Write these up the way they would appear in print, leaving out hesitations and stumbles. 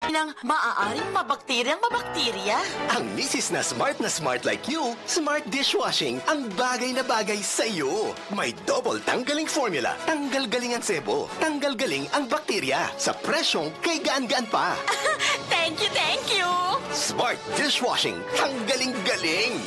ng maaaring mabakterya. Ang misis na smart like you, smart dishwashing ang bagay na bagay sa iyo. May double tanggaling formula. Tanggal galing ang sebo. Tanggal galing ang bakterya. Sa presyong kay gaan-gaan pa. Thank you! Smart dishwashing. Tanggaling galing.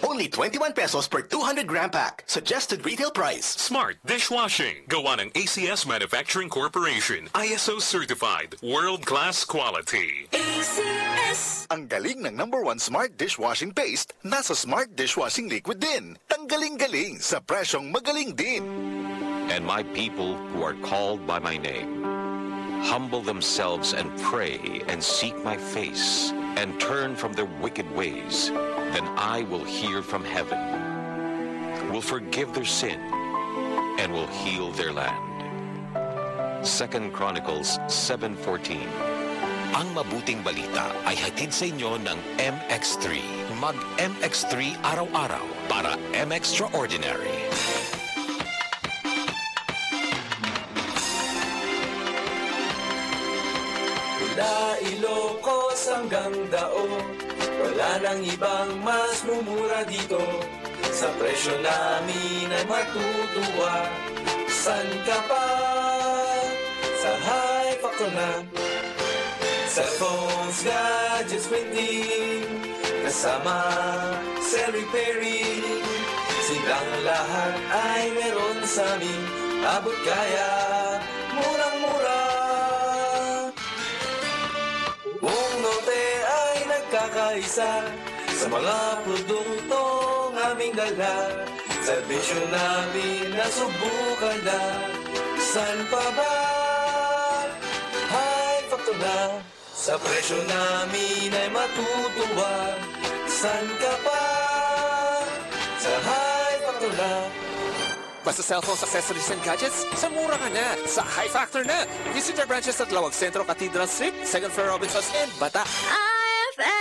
Only 21 pesos per 200-gram pack. Suggested retail price. Smart Dishwashing. Gawa ng ACS Manufacturing Corporation. ISO certified. World-class quality. ACS! Ang galing ng #1 Smart Dishwashing Paste, nasa Smart Dishwashing Liquid din. Tanggaling-galing sa presyong magaling din. And my people who are called by my name, humble themselves and pray and seek my face and turn from their wicked ways, then I will hear from heaven, will forgive their sin, and will heal their land. 2 Chronicles 7:14. Ang mabuting balita ay hatid sa inyo ng MX3. Mag-MX3 araw-araw para M-Extraordinary. Mula Ilocos hanggang Dao, wala nang ibang mas mumura dito. Sa presyo namin ay matutuwa. San ka pa? Sa High Factor na. Cellphones, gadgets, printing, kasama sa repairing. Silang lahat ay meron sa amin. Abot kaya, murang-mura. Buong Norte ay nagkakaisa sa mga produktong aming dala. Serbisyo namin nasubukan na. San pa ba? High Factor na. Sa presyo namin ay matutuwa. San ka pa? Sa High Factor na. Basta cellphones, accessories, and gadgets, sa mura ka na, sa High Factor na. Visit our branches at Lawag Centro, Cathedral Street, 2nd floor Robinsons, and Bata. IFM!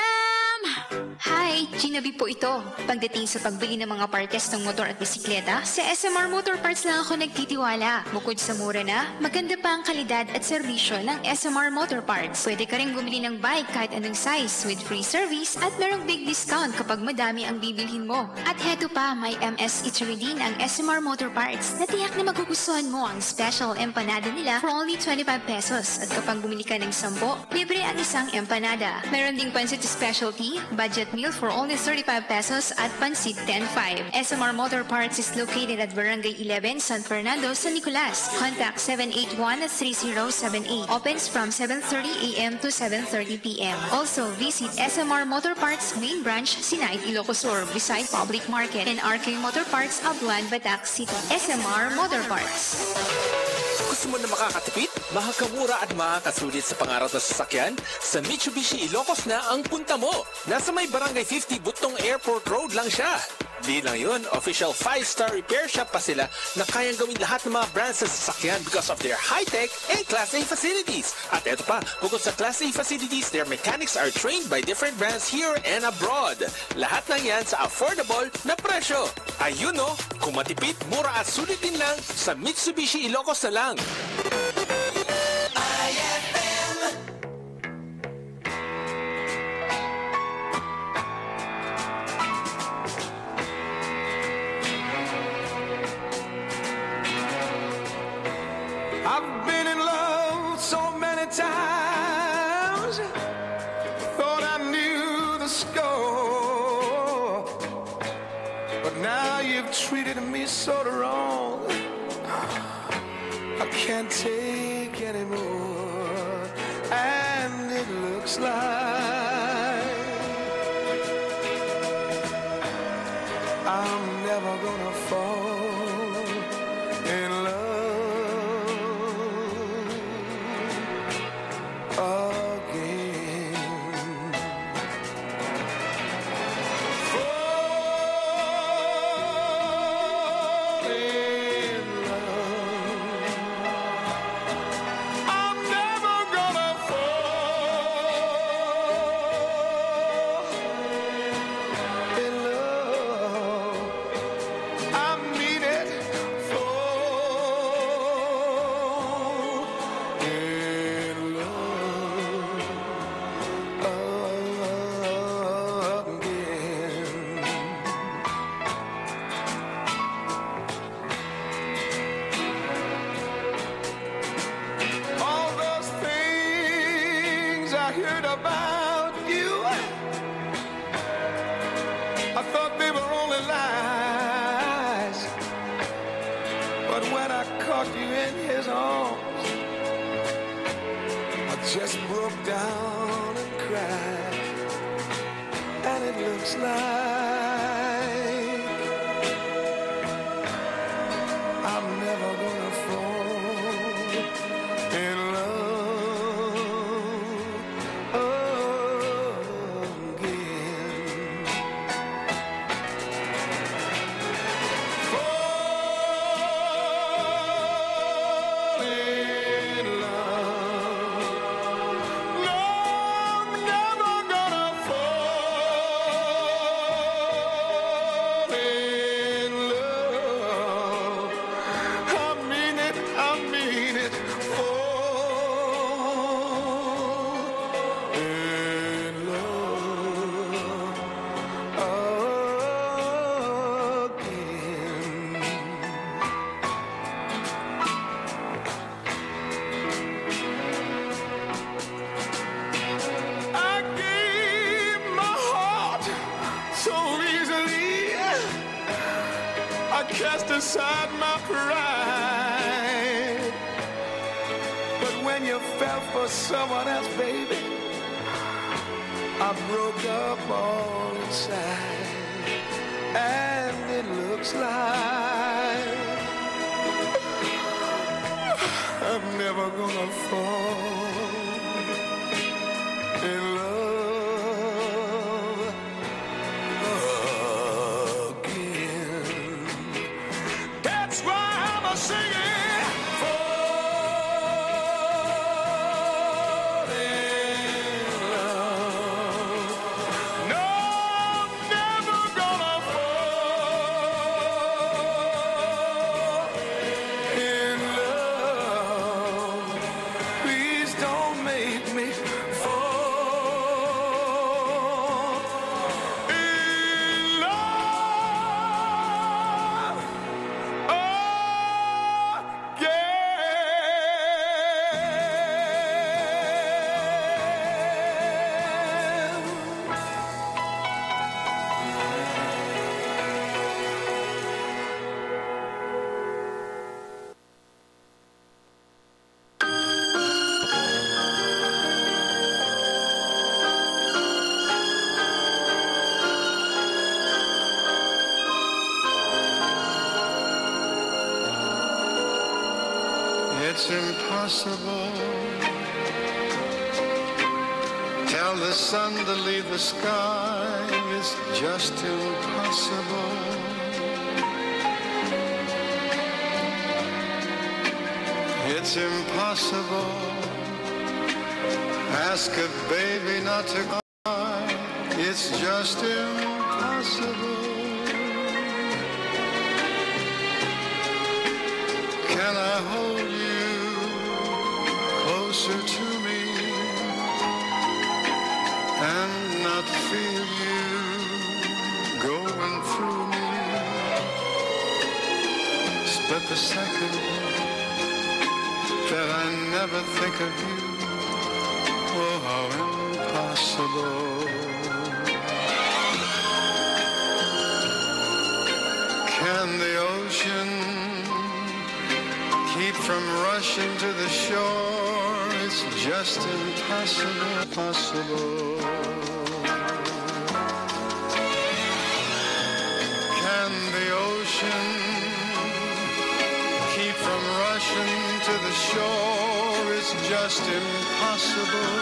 Hi, Gina B po ito. Pagdating sa pagbili ng mga partes ng motor at bisikleta, sa SMR Motor Parts lang ako nagtitiwala. Bukod sa mura na, maganda pa ang kalidad at serbisyo ng SMR Motor Parts. Pwede ka rin bumili ng bike kahit anong size with free service at merong big discount kapag madami ang bibilhin mo. At heto pa, may MS Eatery din ang SMR Motor Parts na tiyak na magugustuhan mo ang special empanada nila for only 25 pesos. At kapag bumili ka ng 10, libre ang isang empanada. Meron ding pansit specialty, budget meal for only 35 pesos at pansit 10.5. SMR Motor Parts is located at Barangay 11, San Fernando, San Nicolas. Contact 781-3078. Opens from 7:30 a.m. to 7:30 p.m. Also, visit SMR Motor Parts main branch, Sinait, Ilocos Sur, beside Public Market, and RK Motor Parts, Abuan, Batac City. SMR Motor Parts. Gusto mo na makakatipid, makakamura at makakasulit sa pangarap na sasakyan? Sa Mitsubishi Ilocos na ang punta mo. Nasa may Barangay 50 Butong Airport Road lang siya. Di lang yun, official 5-star repair shop pa sila na kayang gawin lahat ng mga brands sa sasakyan because of their high-tech and Class A facilities. At eto pa, bukod sa Class A facilities, their mechanics are trained by different brands here and abroad. Lahat ng yan sa affordable na presyo. Ayun no, kung matipid, mura at sulitin lang, sa Mitsubishi Ilocos na lang. I've been in love so many times, thought I knew the score, but now you've treated me so wrong, I can't take anymore, and it looks like I'm never gonna fall in love again. Fall in love. I'm never gonna fall things I heard about you, I thought they were only lies. But when I caught you in his arms, I just broke down and cried. And it looks like I'm never gonna fall in love again. Fall in love. No, I'm never gonna fall in love. I mean it, I mean it. Fall in love again. I gave my heart so easily. I cast aside my pride. But when you fell for someone else, baby, I broke up all inside. And it looks like I'm never gonna fall in love again. That's why I'm a singing. Fall in love. No, I'm never gonna fall in love. Please don't make me fall in love It's impossible. Tell the sun to leave the sky. It's just impossible. It's impossible. Ask a baby not to cry. It's just impossible. Can I hold you closer to me and not feel you going through me? Split the second that I never think of you. Oh, how impossible. Can the ocean keep from rushing to the shore? It's just impossible, possible. Can the ocean keep from rushing to the shore? It's just impossible.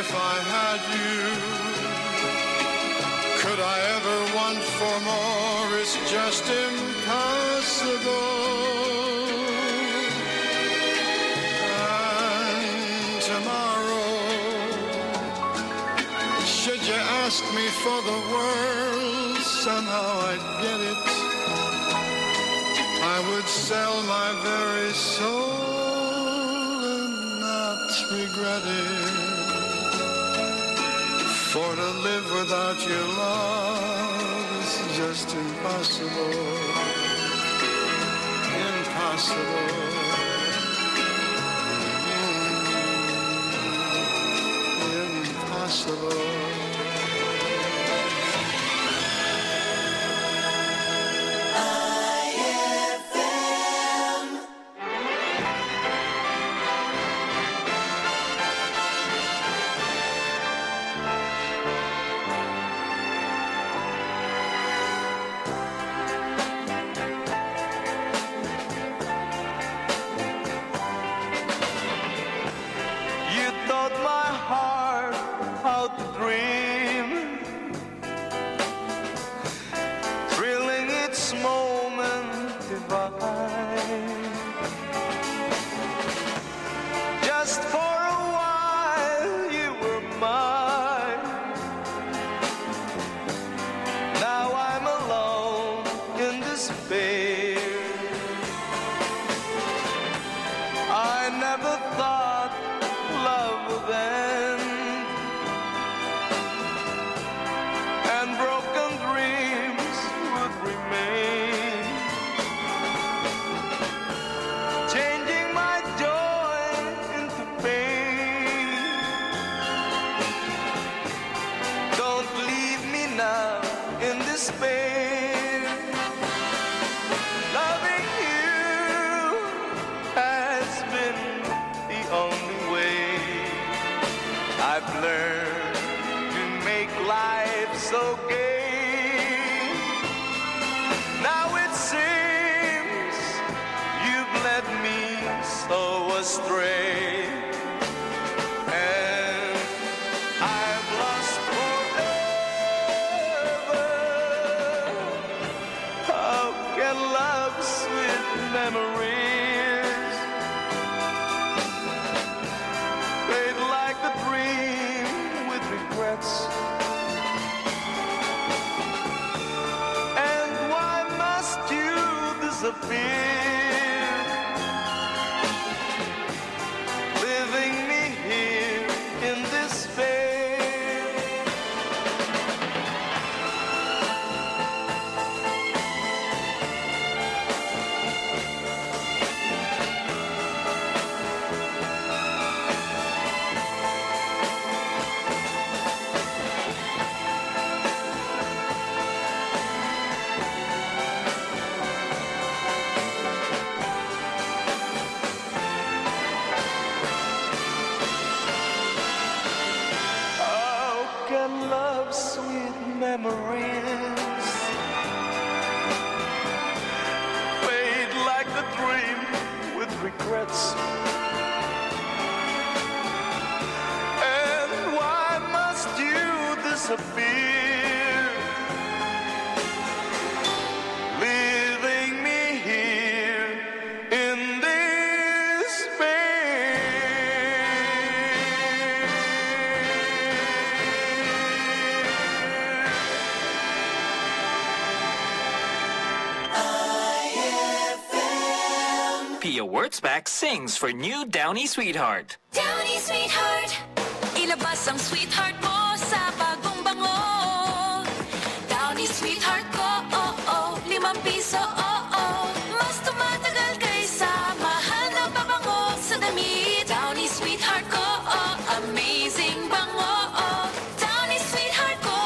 If I had you, could I ever want for more? It's just impossible. And tomorrow, should you ask me for the world, somehow I'd get it. I would sell my very soul and not regret it. For to live without your love is just impossible. Impossible. impossible. You taught my heart how to dream, thrilling its moment divine. Just for a while you were mine. Now I'm alone in despair. I never thought love would end, and broken dreams would remain, changing my joy into pain. Don't leave me now in despair. Loving you has been the only way. I've learned to make life so gay. Now it seems you've led me so astray, and I've lost forever. How can love's sweet memories fade like a dream with regrets? And why must you disappear, leaving me here in despair? How can love's sweet memories fade like a dream with regrets? And why must you disappear, leaving me here in Pia Wurtzbach sings for new Downy Sweetheart. Downy Sweetheart, ilabas ang sweetheart mo sa bagong bango. Downy Sweetheart ko, ₱5, mas tumatagal kaysa mahal na pabango sa damit. Downy Sweetheart ko, amazing bango. Downy Sweetheart ko,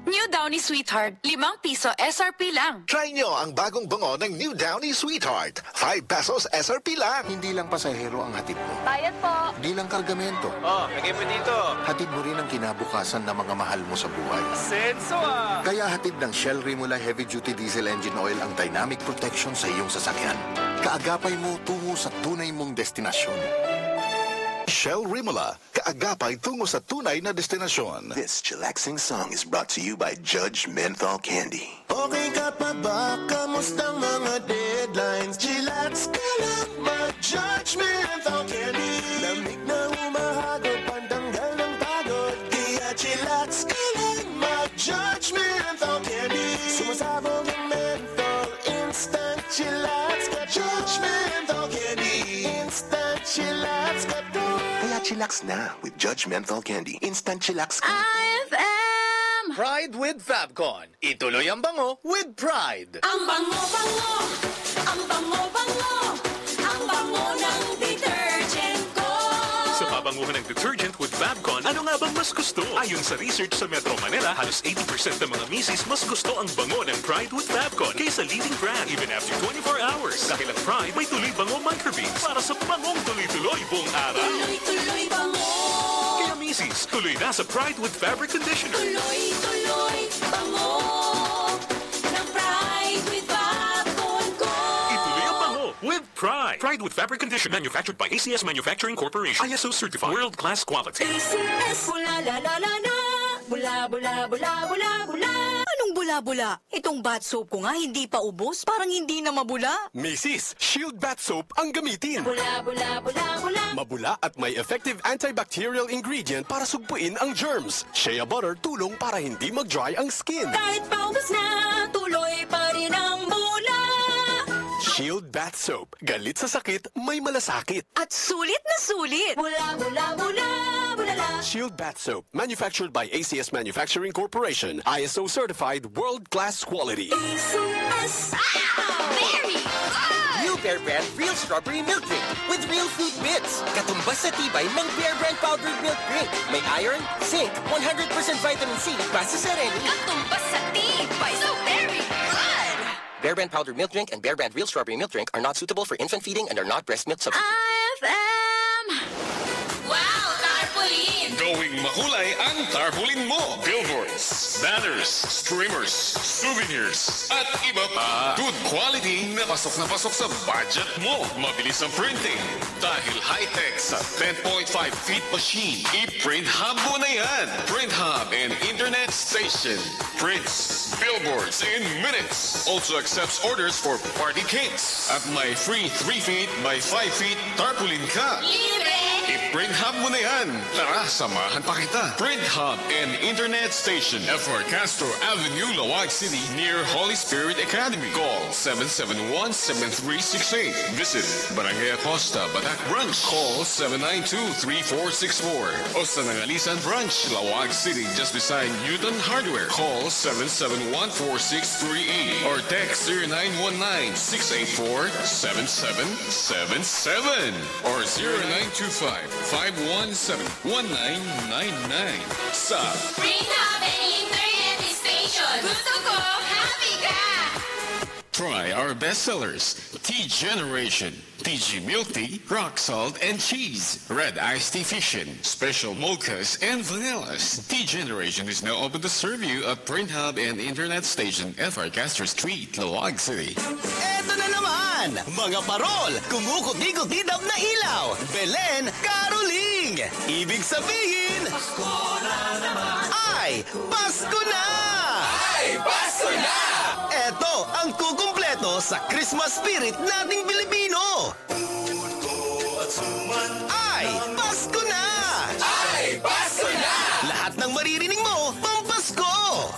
New Downy Sweetheart, ₱5 SRP lang. Try nyo ang bagong bango ng New Downy Sweetheart. ₱5 SRP lang. Hindi lang pasahero ang hatid mo. Bayad po. Hindi lang kargamento. lagay mo dito. Hatid mo rin ang kinabukasan ng mga mahal mo sa buhay. Senso ah! Kaya hatid ng Shell Rimula Heavy Duty Diesel Engine Oil ang dynamic protection sa iyong sasakyan. Kaagapay mo tungo sa tunay mong destinasyon. Shell Rimula, kaagapay tungo sa tunay na destinasyon. This chillaxing song is brought to you by Judge Menthol Candy. Okay ka pa ba? Kamusta mga deadlines? Chillax ka lang, mag-Judge Menthol Candy. Lamig na humahagod, pantanggal ng pagod. Kaya chillax ka lang, mag-Judge Menthol Candy. Sumasabog ang menthol, instant chillax ka. Judge Menthol Candy, instant chillax ka. Kaya chillax na with Judge Menthol Candy. Instant chillax ka. IFM! Pride with Fabcon. Ituloy ang bango with Pride. Ang bango-bango, ang bango-bango, ang bango ng detergent ko. Sa kabanguhan ng detergent with Fabcon, ano nga bang mas gusto? Ayon sa research sa Metro Manila, halos 80% ng mga misis mas gusto ang bango ng Pride with Fabcon kaysa leading brand even after 24 hours. Dahil ang Pride may tuloy bango microbeads para sa bangong tuloy-tuloy buong araw. Tuloy-tuloy bango. Kaya misis, tuloy na sa Pride with Fabric Conditioner. Tuloy-tuloy bango. Ng Pride with Fabcon ko. Ituloy ang bango with Pride. Pride with Fabric Conditioner. Manufactured by ACS Manufacturing Corporation. ISO certified. World-class quality. ACS. Bula-la-la-la-la. Bula-bula-bula-bula-bula. Anong bula-bula? Itong bath soap ko nga hindi pa ubos. Parang hindi na mabula. Mrs. Shield Bath Soap ang gamitin. Bula-bula-bula-bula. Mabula at may effective antibacterial ingredient para sugpuin ang germs. Shea butter tulong para hindi mag-dry ang skin. Kahit paubos na, tuloy pa rin ang bula. Shield Bath Soap. Galit sa sakit, may malasakit. At sulit na sulit. Bula-bula-bula. Bulala. Shield Bath Soap. Manufactured by ACS Manufacturing Corporation. ISO certified world-class quality. ACS. Very good! New Bear Brand Real Strawberry Milk Drink with real fruit bits. Katumbas sa tibay ng Bear Brand Powdered Milk Drink. May iron, zinc, 100% vitamin C, base sa reni. Katumbas sa tibay. So very good! Bear Brand Powdered Milk Drink and Bear Brand Real Strawberry Milk Drink are not suitable for infant feeding and are not breast milk substitute. IFM! Wow, tarpaulin! Gawing makulay ang tarpaulin mo. Billboards, banners, streamers, souvenirs, at iba pa. Good quality na pasok sa budget mo. Mabilis ang printing. Dahil high-tech sa 10.5 feet machine, i-print hub mo na yan. Print hub and internet station. Prints, billboards in minutes. Also accepts orders for party kits. At may free 3 feet by 5 feet tarpaulin ka. Libre! I-print hub mo na yan. Tara, samahan pa kita. Print hub and internet station. FR Castro Avenue, Lawag City, near Holy Spirit Academy. Call 771-7368. Visit Barangay Acosta, Batak Branch. Call 792-3464. O sa Nangalisan Branch, Lawag City, just beside Newton Hardware. Call 771-4638 or text 0919-684-7777 or 0925-517-1999. Sa Bring up an internet station. Gusto ko, happy ka! Try our bestsellers, Tea Generation, TG Milk Tea, Rock Salt and Cheese, Red Iced Tea Fusion, Special Mochas and Vanillas. Tea Generation is now open to serve you at Print Hub and Internet Station, FR Castro Street, Lawag City. Eto na naman! Mga parol! Kumukuti-kutidab na ilaw! Belen Caroling! Ibig sabihin... Pasko na naman. Ay! Pasko na! Ay, Pasko na! Eto ang kukumpleto sa Christmas spirit nating Pilipino! At suman. Ay! Pasko na! Ay, Pasko na! Lahat ng maririnig mo, pampasko!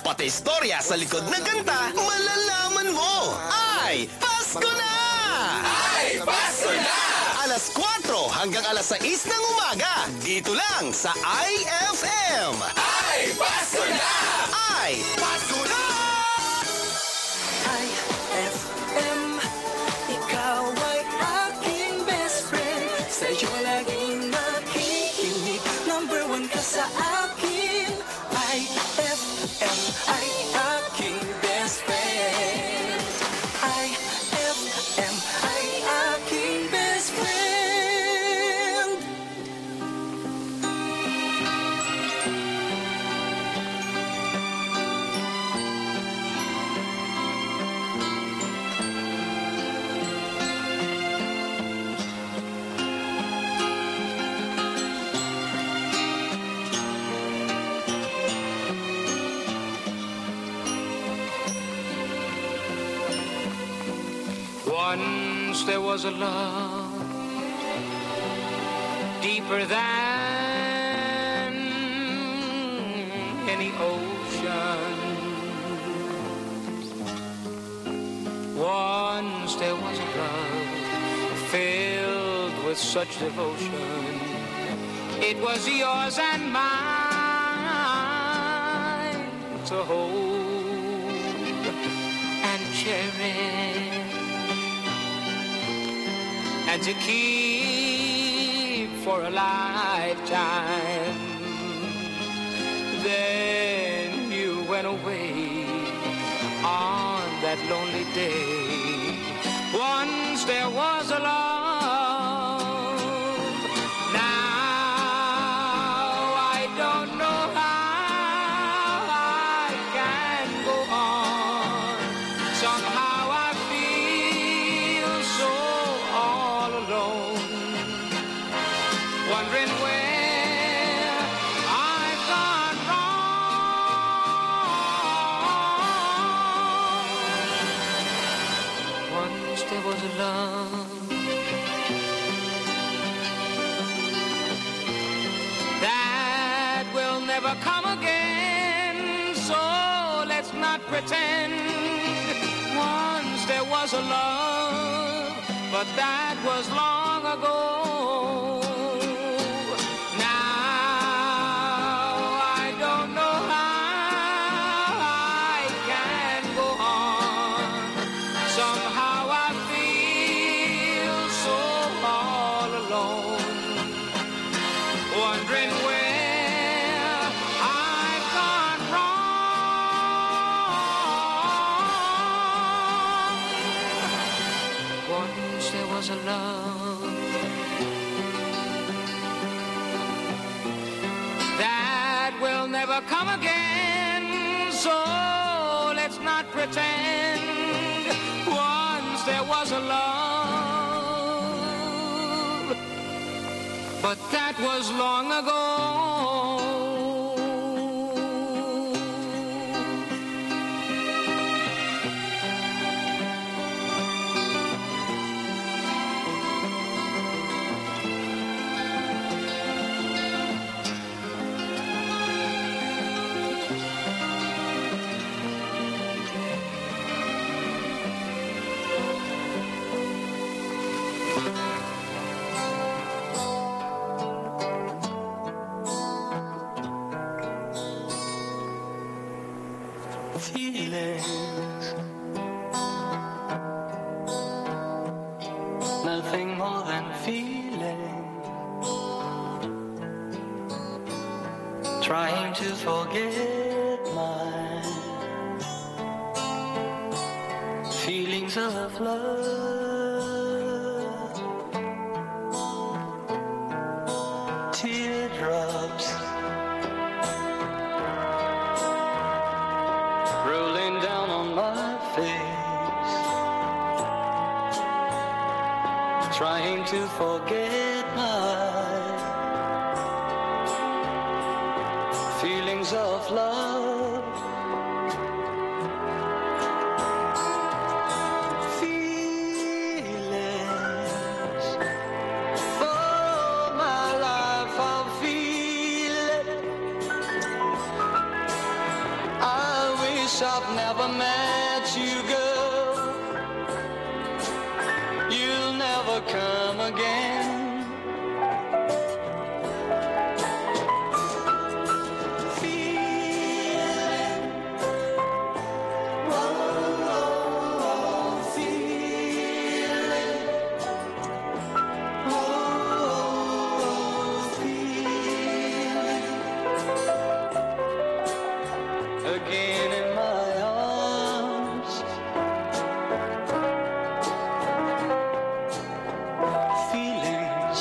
Pati istorya sa likod ng kanta, malalaman mo! Ay! Pasko na! Ay, Pasko na! Alas 4 hanggang alas 6 ng umaga, dito lang sa IFM! Ay, Pasko na! Ay! Pasko na! IFM, ikaw ay aking best friend. Sa'yo laging nakikinig. Number 1 ka sa akin. IFM ay aking best friend. IFM ay aking best friend. Once there was a love deeper than any ocean. Once there was a love filled with such devotion. It was yours and mine to hold and cherish and to keep for a lifetime. Then you went away on that lonely day. Once there was a love. Now I don't know how I can go on. Somehow I feel so all alone, wondering where I've gone wrong. Once there was a love that will never come again, so let's not pretend. Once there was a love, but that was long ago. Now I don't know how I can go on. Somehow I feel so all alone, wondering where I've gone wrong. Once there was a love that will never come again, so let's not pretend. Once there was a love, but that was long ago. Feelings, nothing more than feelings. Trying to forget my feelings of love. Teardrops rolling down on my face, trying to forget my feelings of love. Feelings, for my life I'll feel it. I wish I've never met you, girl. You'll never come again. Feeling, oh, oh, oh, feeling, oh, oh, oh, feeling. Again in my arms, feelings,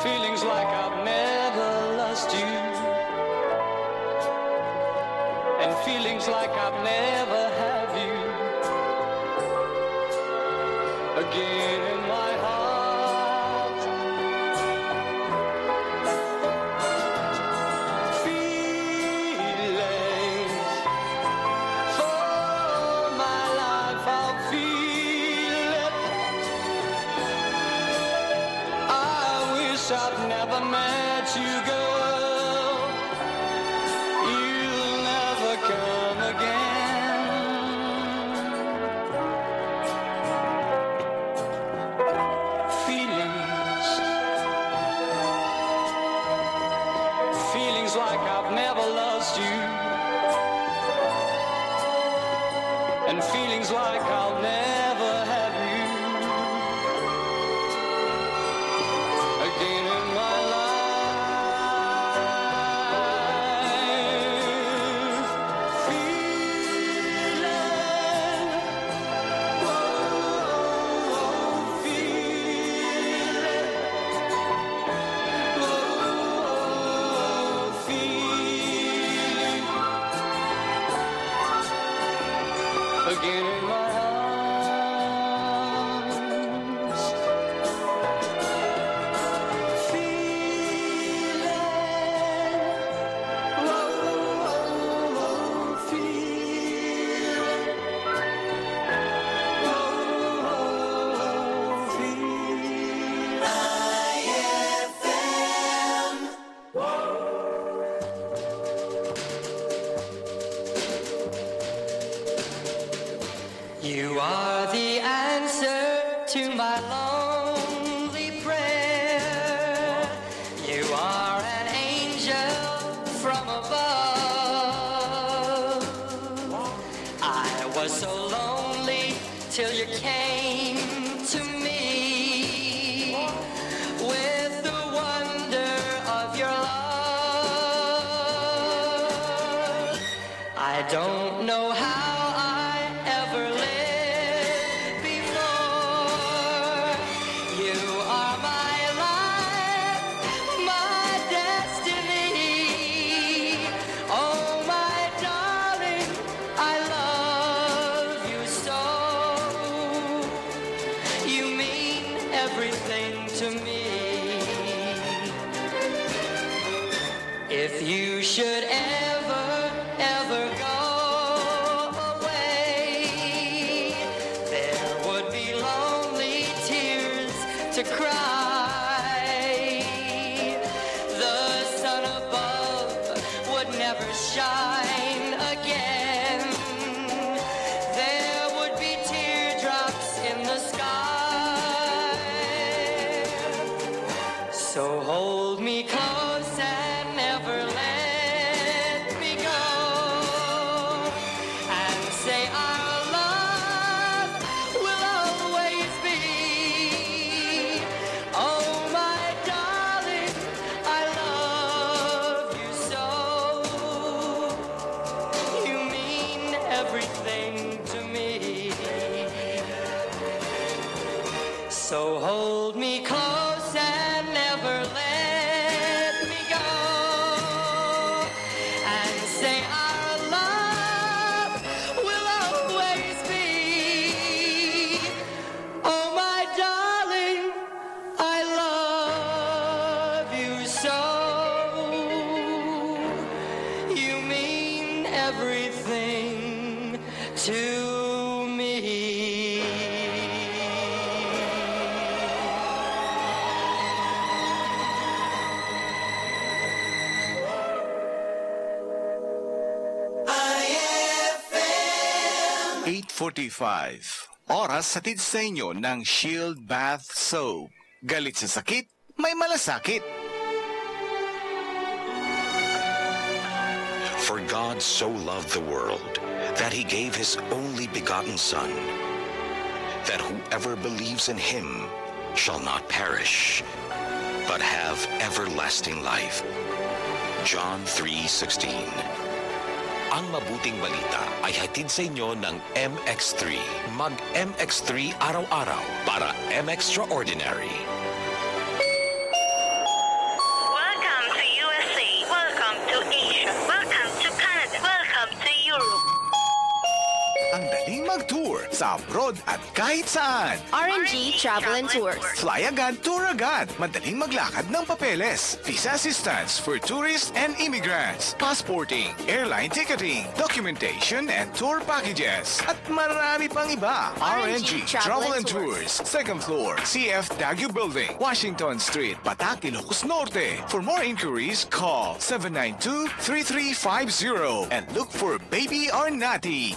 feelings like I've never lost you, and feelings like I've never had you. Again in my heart, feelings, for my life I'll feel it. I wish I'd never met you, girl. You'll never come again. Feelings, feelings like I've never lost you, and feelings like I'll never have you. You are the answer to my lonely prayer. You are an angel from above. I was so lonely till you came to me with the wonder of your love. I don't know how I ever lived before. You are my life, my destiny. Oh, my darling, I love you so. You mean everything to me. If you should ever go away, there would be lonely tears to cry. The sun above would never shine again. There would be teardrops in the sky. So hold me close and never let me go. And say our love will always be. Oh, my darling, I love you so. You mean everything to me. So hold me close and never let me go. And say our love will always be. Oh, my darling, I love you so. You mean everything to me. IFM 8:45. Oras hatid sa inyo ng Shield Bath Soap. Galit sa sakit, may malasakit. For God so loved the world that he gave his only begotten Son, that whoever believes in him shall not perish, but have everlasting life. John 3:16. Ang mabuting balita ay hatid sa inyo ng MX3. Mag-MX3 araw-araw para M-Extraordinary. Welcome to USA. Welcome to Asia. Welcome to Canada. Welcome to Europe. Ang daling mag-tour sa abroad at kahit saan. RNG Travel and Tours. Fly agad, tour agad. Madaling maglakad ng papeles. Visa assistance for tourists and immigrants. Passporting, airline ticketing, documentation and tour packages. At marami pang iba. RNG Travel and Tours. Second floor, CF Dagu Building, Washington Street, Batac, Ilocos Norte. For more inquiries, call 792-3350 and look for Baby or Natty.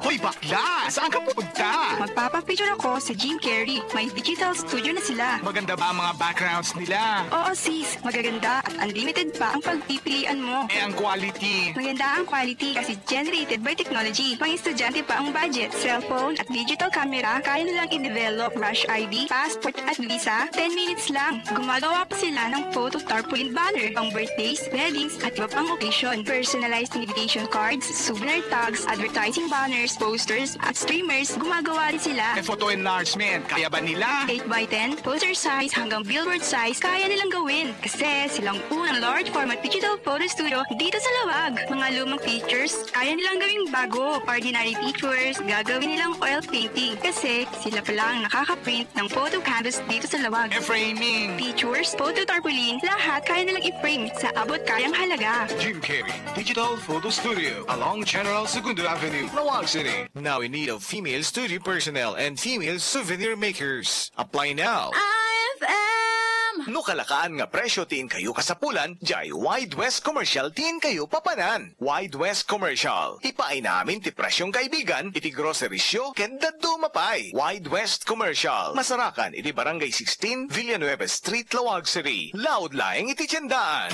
Hoy, bakla! Saan ka pupunta? Magpapapicture ako sa Jim Carrey. May digital studio na sila. Maganda ba ang mga backgrounds nila? Oo, sis. Magaganda at unlimited pa ang pagpipilian mo. Ang quality? Maganda ang quality kasi generated by technology. Pang estudyante pa ang budget. Cellphone at digital camera, kaya nilang i-develop Rush ID, passport at visa. 10 minutes lang. Gumagawa pa sila ng photo tarpaulin banner, pang birthdays, weddings at iba pang occasion. Personalized invitation cards, souvenir tags, advertising banners, posters at streamers, gumagawa rin sila. Photo enlargement, kaya ba nila? 8x10, poster size hanggang billboard size, kaya nilang gawin. Kasi silang unang large format digital photo studio dito sa Lawag. Mga lumang features, kaya nilang gawing bago. Ordinary pictures, gagawin nilang oil painting. Kasi sila pa lang nakaka-print ng photo canvas dito sa Lawag. Framing, pictures, photo tarpaulin, lahat kaya nilang i-frame sa abot kayang halaga. Jim Carrey Digital Photo Studio along General Segundo Avenue, Lawag City. Now in need of female studio personnel and female souvenir makers. Apply now. IFM No kalakaan nga presyo tiin kayo kasapulan, jay Wide West Commercial tiin kayo papanan. Wide West Commercial. Ipaay namin ti presyong kaibigan, iti grocerisyo, kenda dumapay. Wide West Commercial. Masarakan, iti Barangay 16, Villanueva Street, Lawag City. Loud laing iti tiyandaan.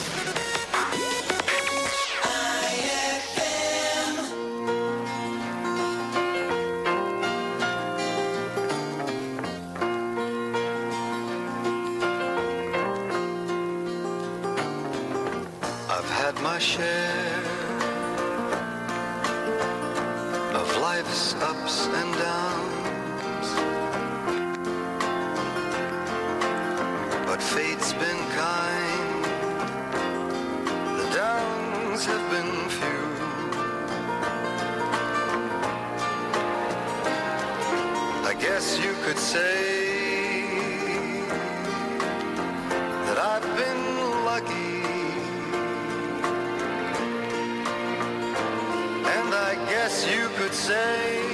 I've had my share of life's ups and downs, but fate's been kind. The downs have been few. I guess you could say that I've been lucky. I guess you could say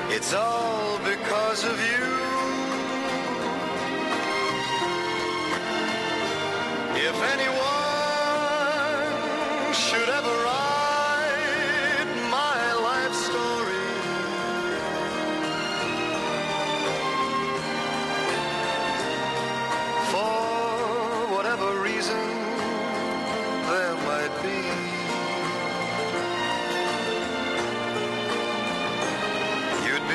it's all because of you. If anyone should ever write my life story, for whatever reason there might be,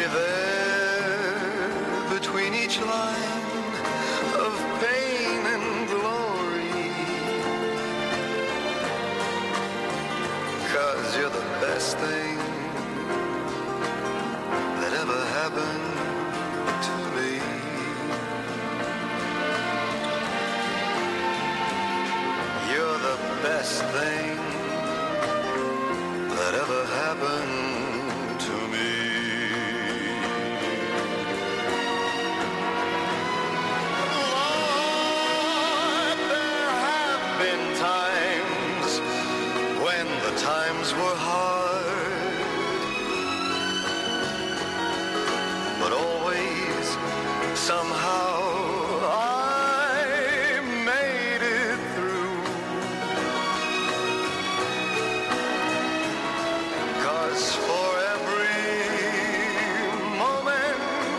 there between each line of pain and glory, 'cause you're the best thing that ever happened to me. You're the best thing that ever happened to me. Times were hard, but always somehow I made it through. 'Cause for every moment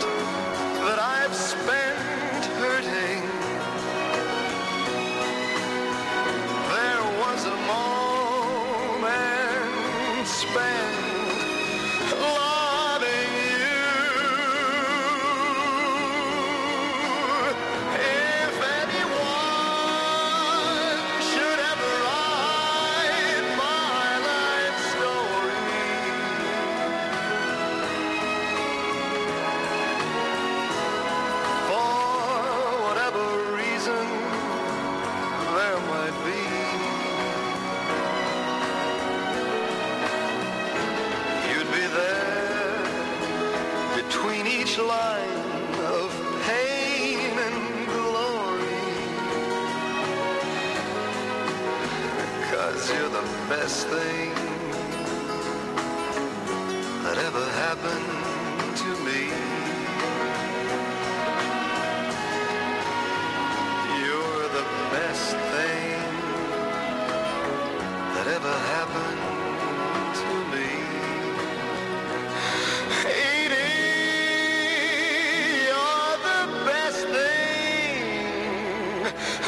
that I've spent hurting, there was a moment spent loving you. If anyone should ever write my life story, for whatever reason there might be, between each line of pain and glory, 'cause you're the best thing that ever happened to me. You're the best thing that ever happened to me.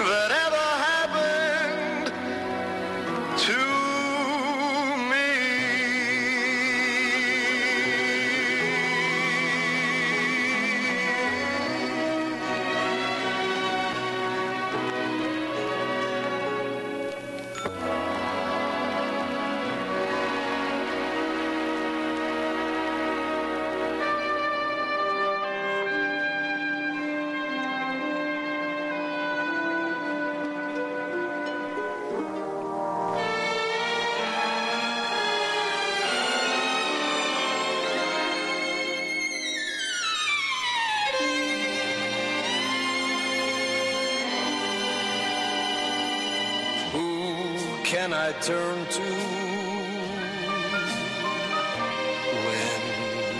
That ever happened to me. Can I turn to when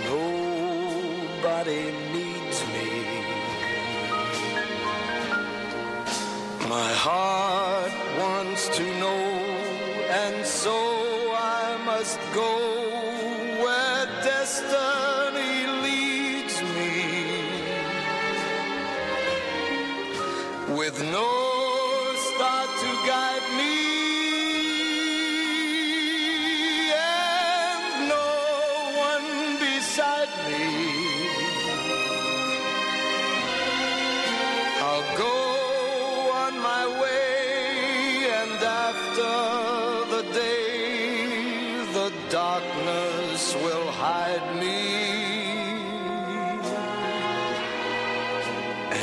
nobody needs me? My heart wants to know, and so I must go where destiny leads me, with no star to guide me and no one beside me. I'll go on my way, and after the day, the darkness will hide me.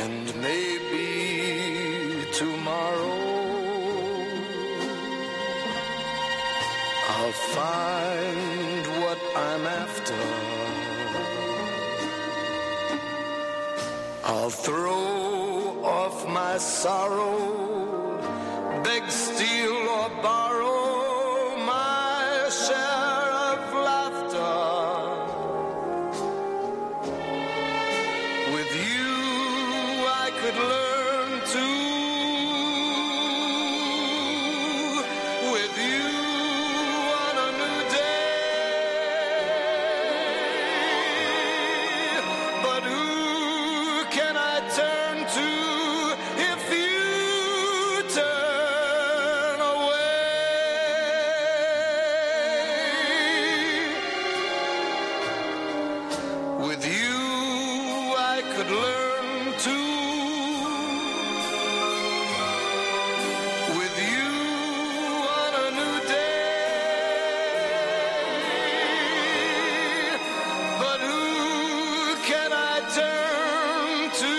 And maybe tomorrow I'll find what I'm after. I'll throw off my sorrow, beg, steal, or borrow my share of laughter. With you I could learn to, with you on a new day. But who can I turn to if you turn away? With you I could learn to, with you on a new day. But who can I turn to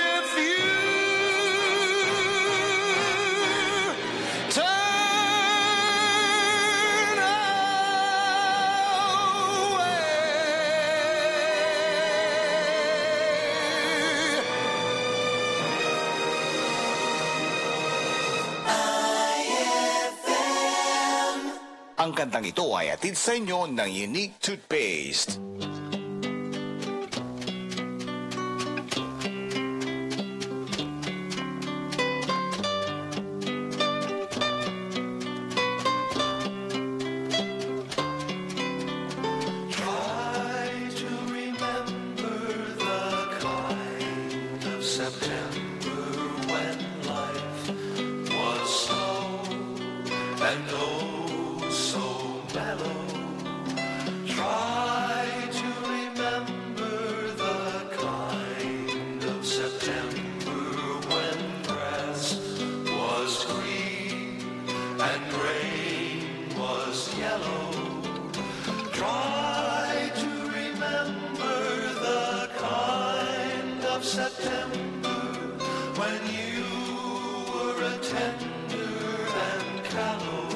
if you turn Ang kantang ito ay atid sa inyo ng Unique Toothpaste. Try to remember the kind of September when life was slow and oh so mellow. Try to remember the kind of September when grass was green and rain was yellow. Try to remember the kind of September when you were a tender and callow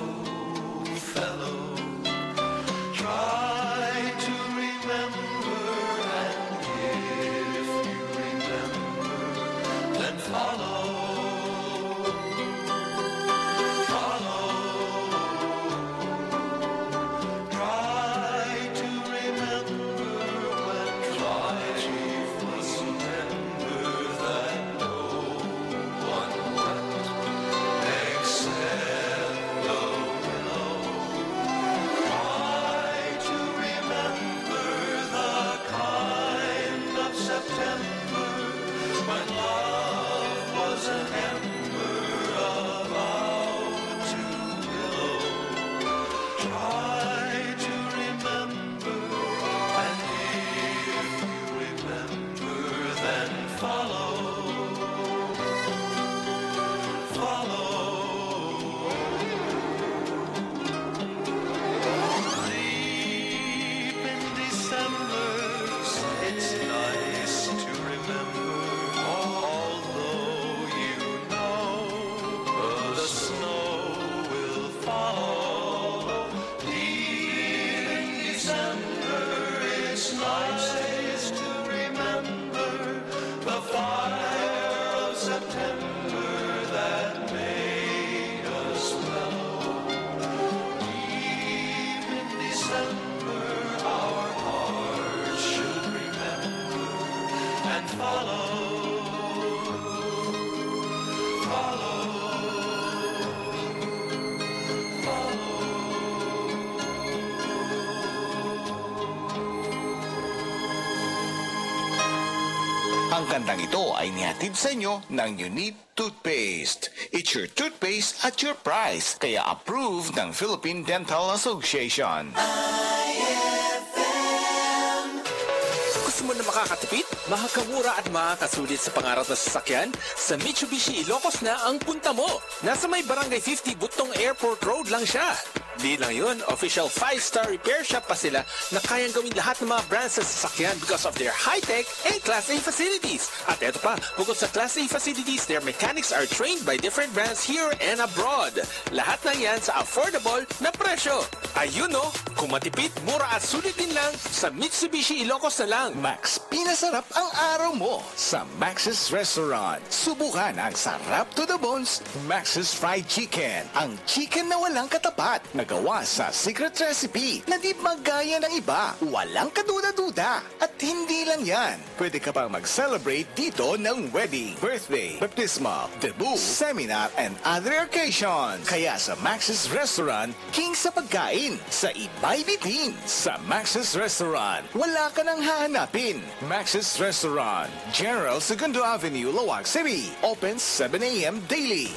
fellow. Try to remember, and if you remember, then follow. Try to remember when life was so tender that no one wept except the willow. Try to remember the kind of September when love was an ember about to billow. Try to remember, and if you remember, then follow. Deep in Decembers, it's nice to remember, although you know the snow will fall. Deep in December, it's nice to remember the fire of September that made us mellow. Deep in December, our hearts should remember and follow. Ang kantang ito ay nihatid sa inyo ng Unique Toothpaste. It's your toothpaste at your price. Kaya approved ng Philippine Dental Association. Gusto mo na makakatipid, makakamura at makakasulit sa pangarap na sasakyan? Sa Mitsubishi Ilocos na ang punta mo. Nasa may Barangay 50 Butong Airport Road lang siya. Di lang yun, official 5-star repair shop pa sila na kayang gawin lahat ng mga brands sa sasakyan because of their high-tech and Class A facilities. At eto pa, bukod sa Class A facilities, their mechanics are trained by different brands here and abroad. Lahat ng yan sa affordable na presyo. Ayun no, kung matipid, mura at sulit din lang, sa Mitsubishi Ilocos na lang. Max, pinasarap ang araw mo sa Max's Restaurant. Subukan ang sarap to the bones Max's Fried Chicken. Ang chicken na walang katapat, nagawa sa secret recipe na di magaya ng iba. Walang kaduda-duda. At hindi lang yan, pwede ka pang mag-celebrate dito ng wedding, birthday, baptismal, debut, seminar, and other occasions. Kaya sa Max's Restaurant, king sa pagkain, sa iba'y bitin. Sa Max's Restaurant, wala ka nang hahanapin. Max's Restaurant, General Segundo Avenue, Lawag City. Open 7 a.m. daily.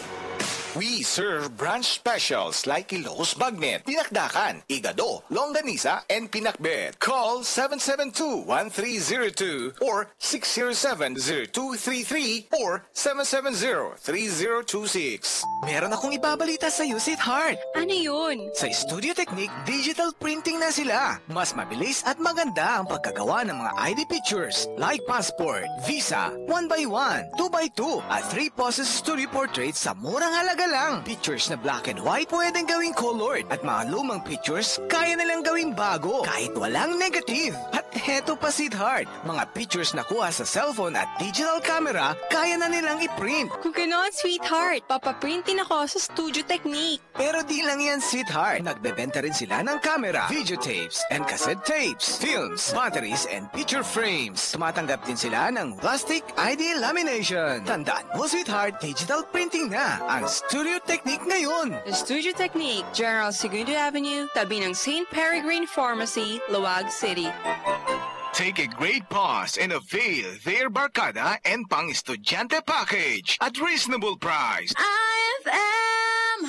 We serve brunch specials like Ilocos Bagnet, Pinakdakan, Igado, Longganisa, and Pinakbet. Call 772-1302 or 607-0233 or 770-3026. Meron akong ibabalita sa iyo, sweetheart. Ano yun? Sa Studio Technique, digital printing na sila. Mas mabilis at maganda ang pagkagawa ng mga ID pictures like passport, visa, 1x1, 2x2, at 3 poses studio portraits sa murang halaga lang. Pictures na black and white pwedeng gawing colored at mga lumang pictures kaya nilang gawing bago kahit walang negative. At heto pa, sweetheart, mga pictures na kuha sa cellphone at digital camera kaya na nilang i-print. Kung ganoon, sweetheart, papaprintin ako sa Studio Technique. Pero di lang yan, sweetheart. Nagbebenta rin sila ng camera, videotapes, and cassette tapes, films, batteries, and picture frames. Tumatanggap din sila ng plastic ID lamination. Tandaan mo, sweetheart, digital printing na ang Studio Technique ngayon. The Studio Technique, General Segundo Avenue, tabi ng St. Peregrine Pharmacy, Lawag City. Take a great pause and avail their barkada and pang-estudyante package at reasonable price. IFM!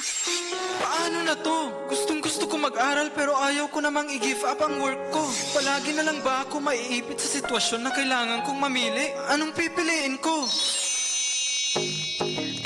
Paano na to? Gustong-gusto ko mag-aral pero ayaw ko namang i-give up ang work ko. Palagi na lang ba ako maiipit sa sitwasyon na kailangan kong mamili? Anong pipiliin ko?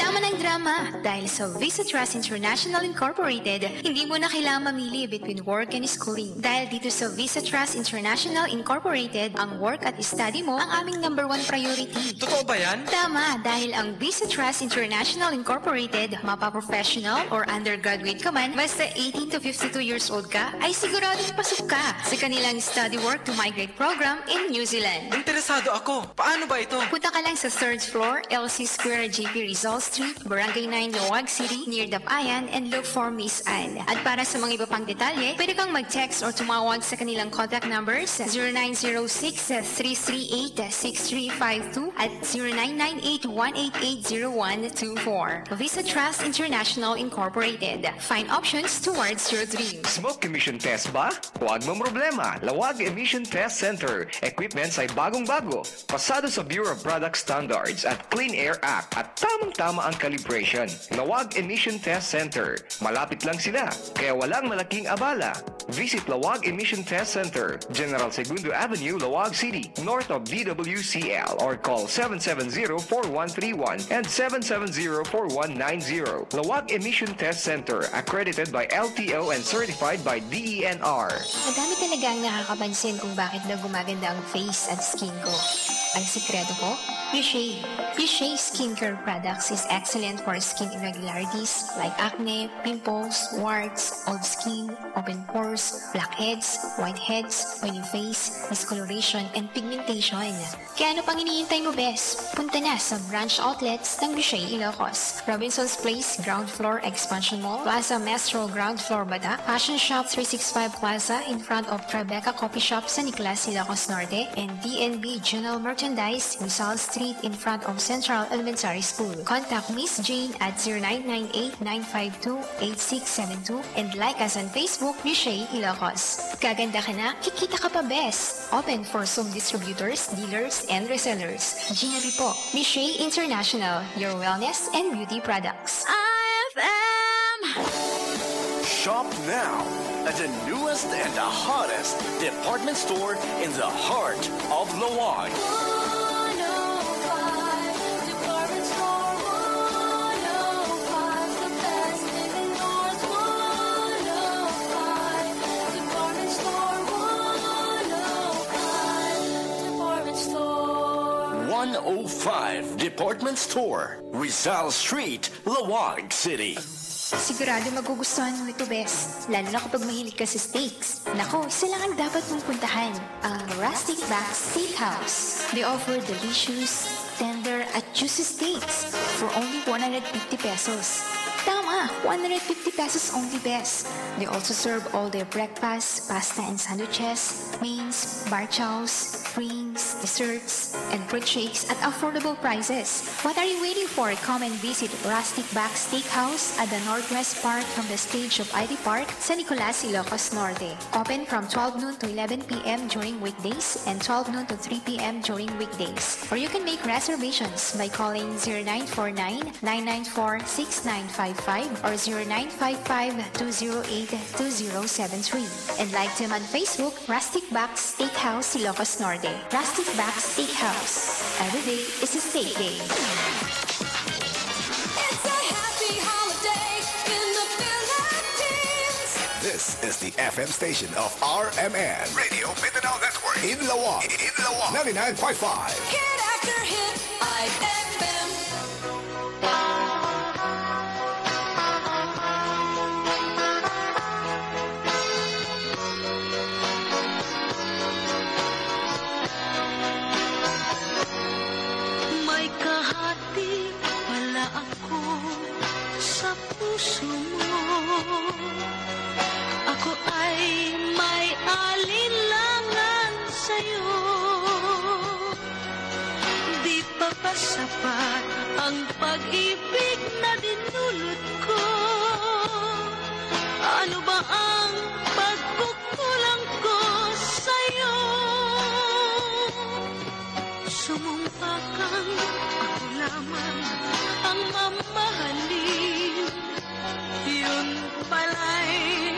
Tama ng drama. Dahil sa Visa Trust International Incorporated, hindi mo na kailangan mamili between work and schooling. Dahil dito sa Visa Trust International Incorporated, ang work at study mo ang aming #1 priority. Totoo ba yan? Tama, dahil ang Visa Trust International Incorporated, mapa-professional or undergraduate ka man, basta 18 to 52 years old ka, ay siguradong pasok ka sa kanilang Study Work to Migrate program in New Zealand. Interesado ako. Paano ba ito? Punta ka lang sa 3rd floor, LC Square, JP Rizal Street, Barangay 9, Lawag City, near Dapayan, and look for Miss Anne. At para sa mga iba pang detalye, pwede kang mag-text or tumawag sa kanilang contact numbers 0906-338-6352 at 0998-188-0124. Visa Trust International Incorporated. Find options towards your dreams. Smoke emission test ba? Huwag mong problema. Lawag Emission Test Center. Equipments ay bagong-bago. Pasado sa Bureau of Product Standards at Clean Air Act at tamang-tama ang calibration. Lawag Emission Test Center. Malapit lang sila, kaya walang malaking abala. Visit Lawag Emission Test Center, General Segundo Avenue, Lawag City, north of DWCL, or call 770-4131 and 770-4190. Lawag Emission Test Center, accredited by LTO and certified by DENR. Madami talaga ang nakakapansin kung bakit daw gumaganda ang face at skin ko. Ang sikreto ko? Yushea. Yushea Skincare Products is excellent for skin irregularities like acne, pimples, warts, old skin, open pores, blackheads, whiteheads, oily face, discoloration, and pigmentation. Kaya ano pang iniintay mo, bes? Punta na sa branch outlets ng Yushea Ilocos. Robinson's Place, ground floor, Expansion Mall, Plaza Mestro, ground floor, Bada, Fashion Shop 365 Plaza in front of Tribeca Coffee Shop sa Nicolas, Ilocos Norte, and DNB General Merchandise Merchandise, Rizal Street in front of Central Elementary School. Contact Miss Jane at 0998-952-8672 and like us on Facebook, Michelle Ilocos. Kaganda ka na, kikita ka pa best. Open for some distributors, dealers, and resellers. Gina po, Michelle International, your wellness and beauty products. IFM! Shop now at the newest and the hottest department store in the heart of Lawag. Department Store, Rizal Street, Lawag City. Sigurado magugustuhan mo ito, Bes. Lalo na kapag mahilig ka sa steaks. Nako, isa lang ang dapat mong puntahan. Ang Rustic Back Steakhouse. They offer delicious, tender, at juicy steaks for only 150 pesos. Tama, 150 pesos only, Bes. They also serve all their breakfast, pasta and sandwiches, mains, bar chows, drinks, desserts, and fruit shakes at affordable prices. What are you waiting for? Come and visit Rustic Back Steakhouse at the Northwest Park from the stage of ID Park, San Nicolas, Ilocos Norte. Open from 12 noon to 11 p.m. during weekdays and 12 noon to 3 p.m. during weekdays. Or you can make reservations by calling 0949-994-6955 or 0955-208-2073. And like them on Facebook, Rustic Back Steakhouse, Ilocos Norte. Rustic Back Steakhouse. Every day is a steak day. It's a happy holiday in the Philippines. This is the FM station of RMN Radio Mindanao Network in Lawag. 99.5. Hit after hit, IFM. Puso mo, ako ay may alinlangan sa'yo. Di pa ba sapat ang pag-ibig na dinulot ko? Ano ba ang pagkukulang ko sa'yo? Sumumpa kang ako lamang ang mamahalin. Yun pala'y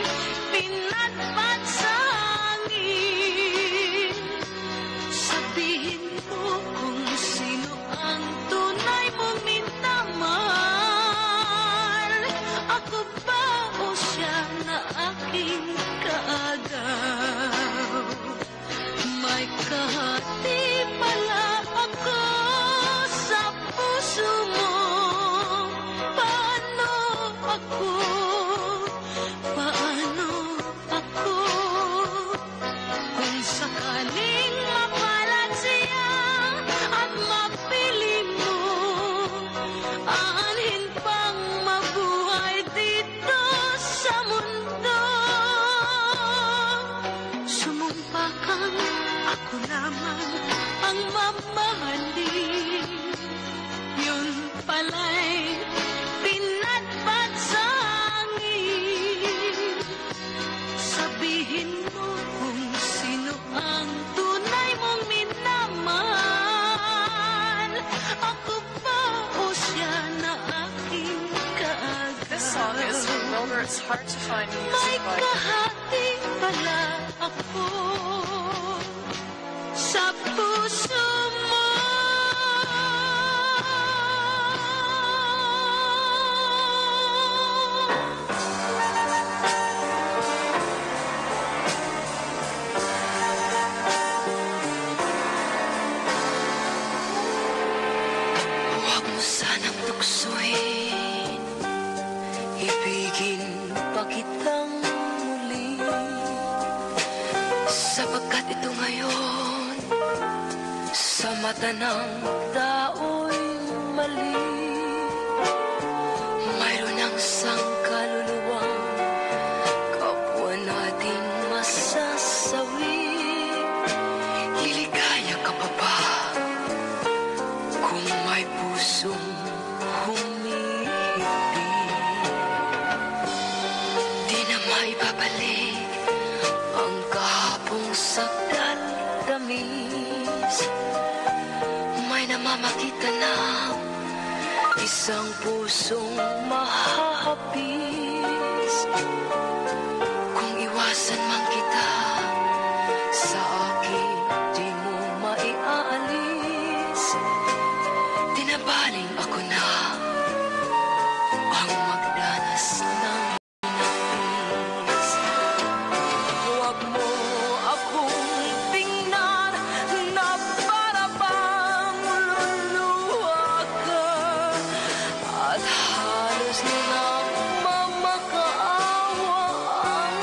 pinatpat sa hangin. Sabihin mo kung sino ang tunay mong minamahal. Ako ba o siya na aking kaagaw? May kahati pala ako sa puso mo. Paano ako kung sakaling mapalat siya at mapili mo? Aanhin pang mabuhay dito sa mundo. Sumumpa kang ako lamang ang mamahalin. Yun pala'y pinatpat sa hangin. Sabihin mo kung sino ang tunay mong minamahal. Ako ba o siya na aking kaagaw? This song is from Wilbur. It's hard to find music May like kahati pala ako sa puso mo. Sanang tuksoin, ibigin pa kitang muli, sapagkat ito ngayon sa mata ng tao'y mali. Mayroon ang sangkaluluwang kapwa nating masasawi. Liligaya ka pa ba may namamakita na isang pusong mahahapis. Kung iwasan man kita sa akin, di mo maiaalis. Tinabaling ako na ang magdanas ng napis. Huwag mo akong tingnan na para bang luluha ka, at halos na mamakaawa ang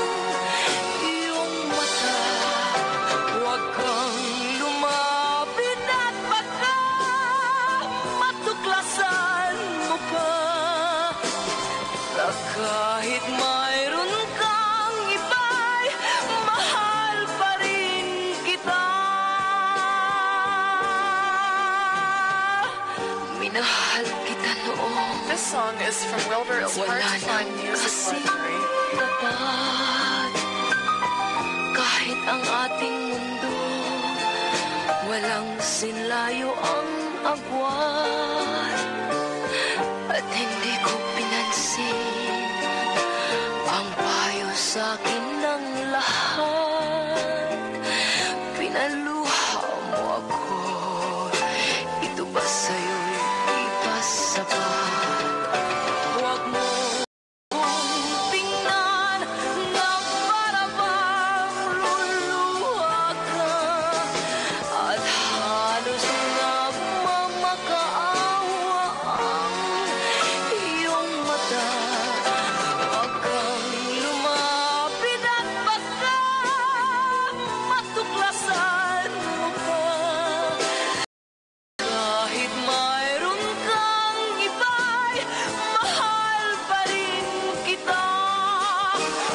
iyong mata. Huwag kang lumapit at baka matuklasan mo pa, na kahit mayroon kang iba'y mahal pa rin kita. Minahal kita noon. This song is from Wilbur. It's hard to find music library. Tapat, kahit ang ating mundo walang sinlayo ang agwat, at hindi ko pinansin ang payo sa akin ng lahat. Pinaluha mo ako, ito ba sa'yo'y ipasapat? Huwag mo kong tingnan na para bang luluha ka, at halos na mamakaawa ang iyong mata. Huwag kang lumapit at baka matuklasan mo pa, kahit mayroon kang iba'y mahal pa rin kita.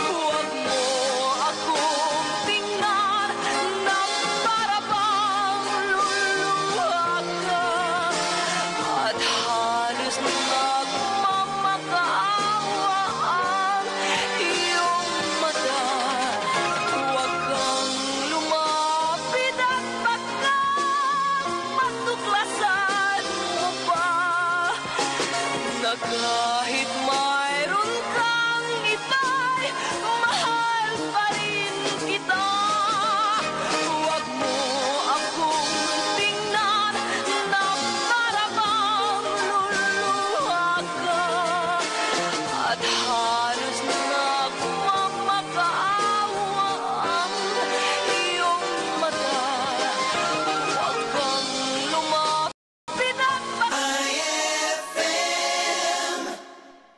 Huwag mo akong tingnan na para bang luluha ka, at halos nagmamakaawa ang iyong mata. Huwag kang lumapit at baka matuklasan mo pa, na kahit mayroon kang iba'y mahal pa rin kita. Huwag mo akong tingnan na para bang luluha ka, at halos nagmamakaawa ang iyong mata. Huwag kang lumapit at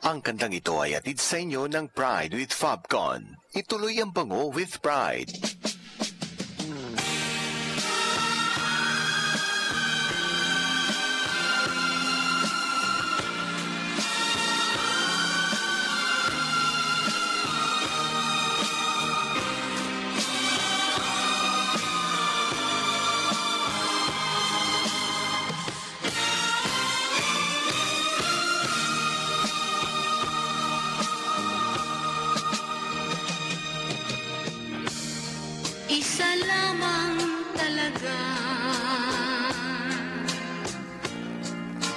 Ang kantang ito ay atid sa inyo ng Pride with Fabcon. Ituloy ang bango with Pride. Isa lamang talaga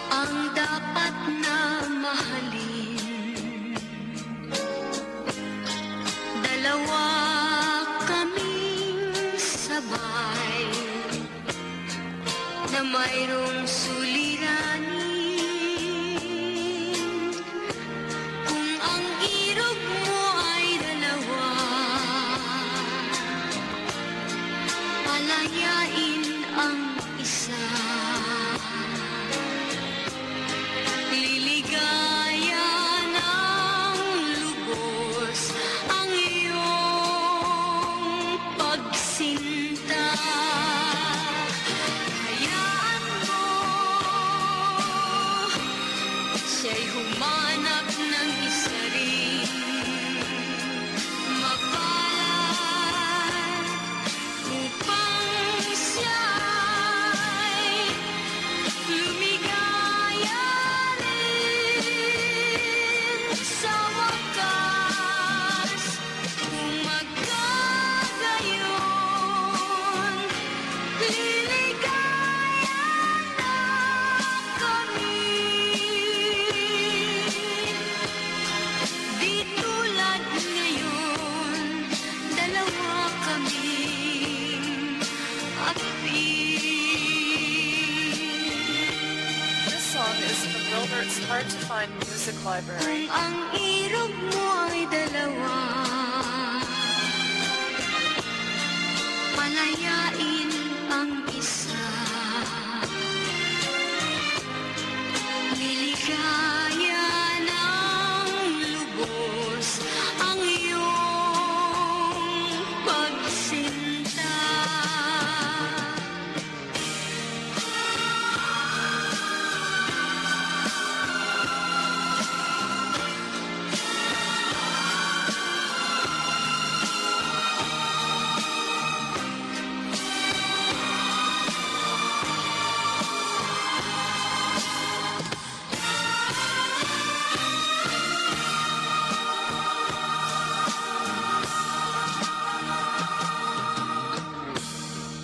ang dapat na mahalin. Dalawa kaming sabay na mayroong suliranin. Kung ang irog mo ay dalawa, palayain ang isa. Liligaya ng lubos ang iyong pagsinta. Hayaan mo Wilbur, it's hard to find music library. Kung ang irog mo ay dalawa, palayain ang isa. Liligaya ng lubos ang iyong pagsinta.